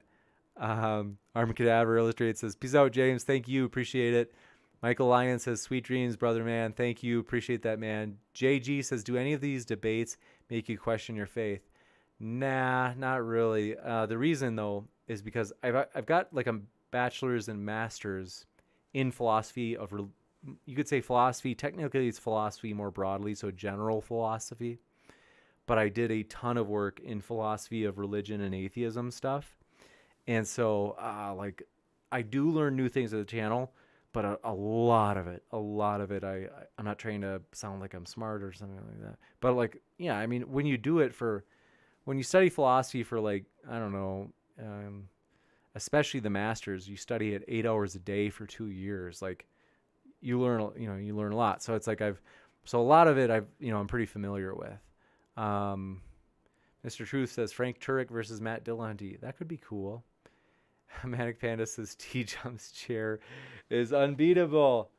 Arm Cadaver Illustrated says, peace out, James. Thank you. Appreciate it. Michael Lyon says, sweet dreams, brother, man. Thank you. Appreciate that, man. JG says, do any of these debates make you question your faith? Nah, not really. The reason, though, is because I've got like a bachelor's and master's in philosophy of you could say philosophy. Technically, it's philosophy more broadly, so general philosophy. But I did a ton of work in philosophy of religion and atheism stuff. And so, like, I do learn new things at the channel, but a lot of it, I'm not trying to sound like I'm smart or something like that. But, like, yeah, I mean, when you study philosophy for, like, I don't know, especially the masters, you study it 8 hours a day for 2 years. Like, you learn a lot. So it's like so a lot of it I'm pretty familiar with. Mr. Truth says Frank Turek versus Matt Dillahunty. That could be cool. Manic Panda says T-Jump's chair is unbeatable.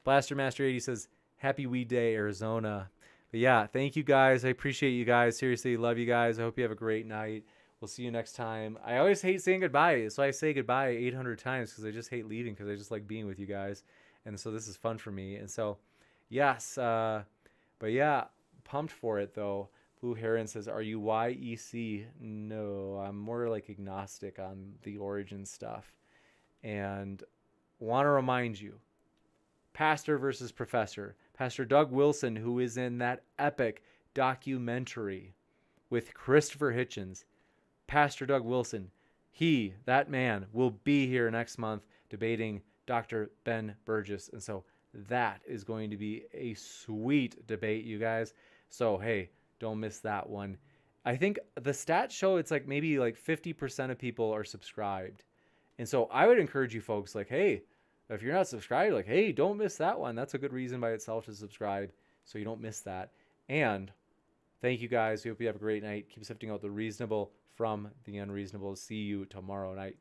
Blaster Master 80 says Happy Weed Day, Arizona. But yeah, thank you guys. I appreciate you guys. Seriously, love you guys. I hope you have a great night. We'll see you next time. I always hate saying goodbye, so I say goodbye 800 times because I just hate leaving because I just like being with you guys. And so this is fun for me. And so, yes. But yeah, pumped for it, though. Blue Heron says, are you YEC? No, I'm more like agnostic on the origin stuff. And want to remind you, pastor versus professor. Pastor Doug Wilson, who is in that epic documentary with Christopher Hitchens. Pastor Doug Wilson, that man, will be here next month debating Dr. Ben Burgess. And so that is going to be a sweet debate, you guys. So, hey, don't miss that one. I think the stats show it's like maybe like 50% of people are subscribed. And so I would encourage you folks, like, hey, if you're not subscribed, like, hey, don't miss that one. That's a good reason by itself to subscribe so you don't miss that. And thank you guys. We hope you have a great night. Keep sifting out the reasonable from the unreasonable. See you tomorrow night.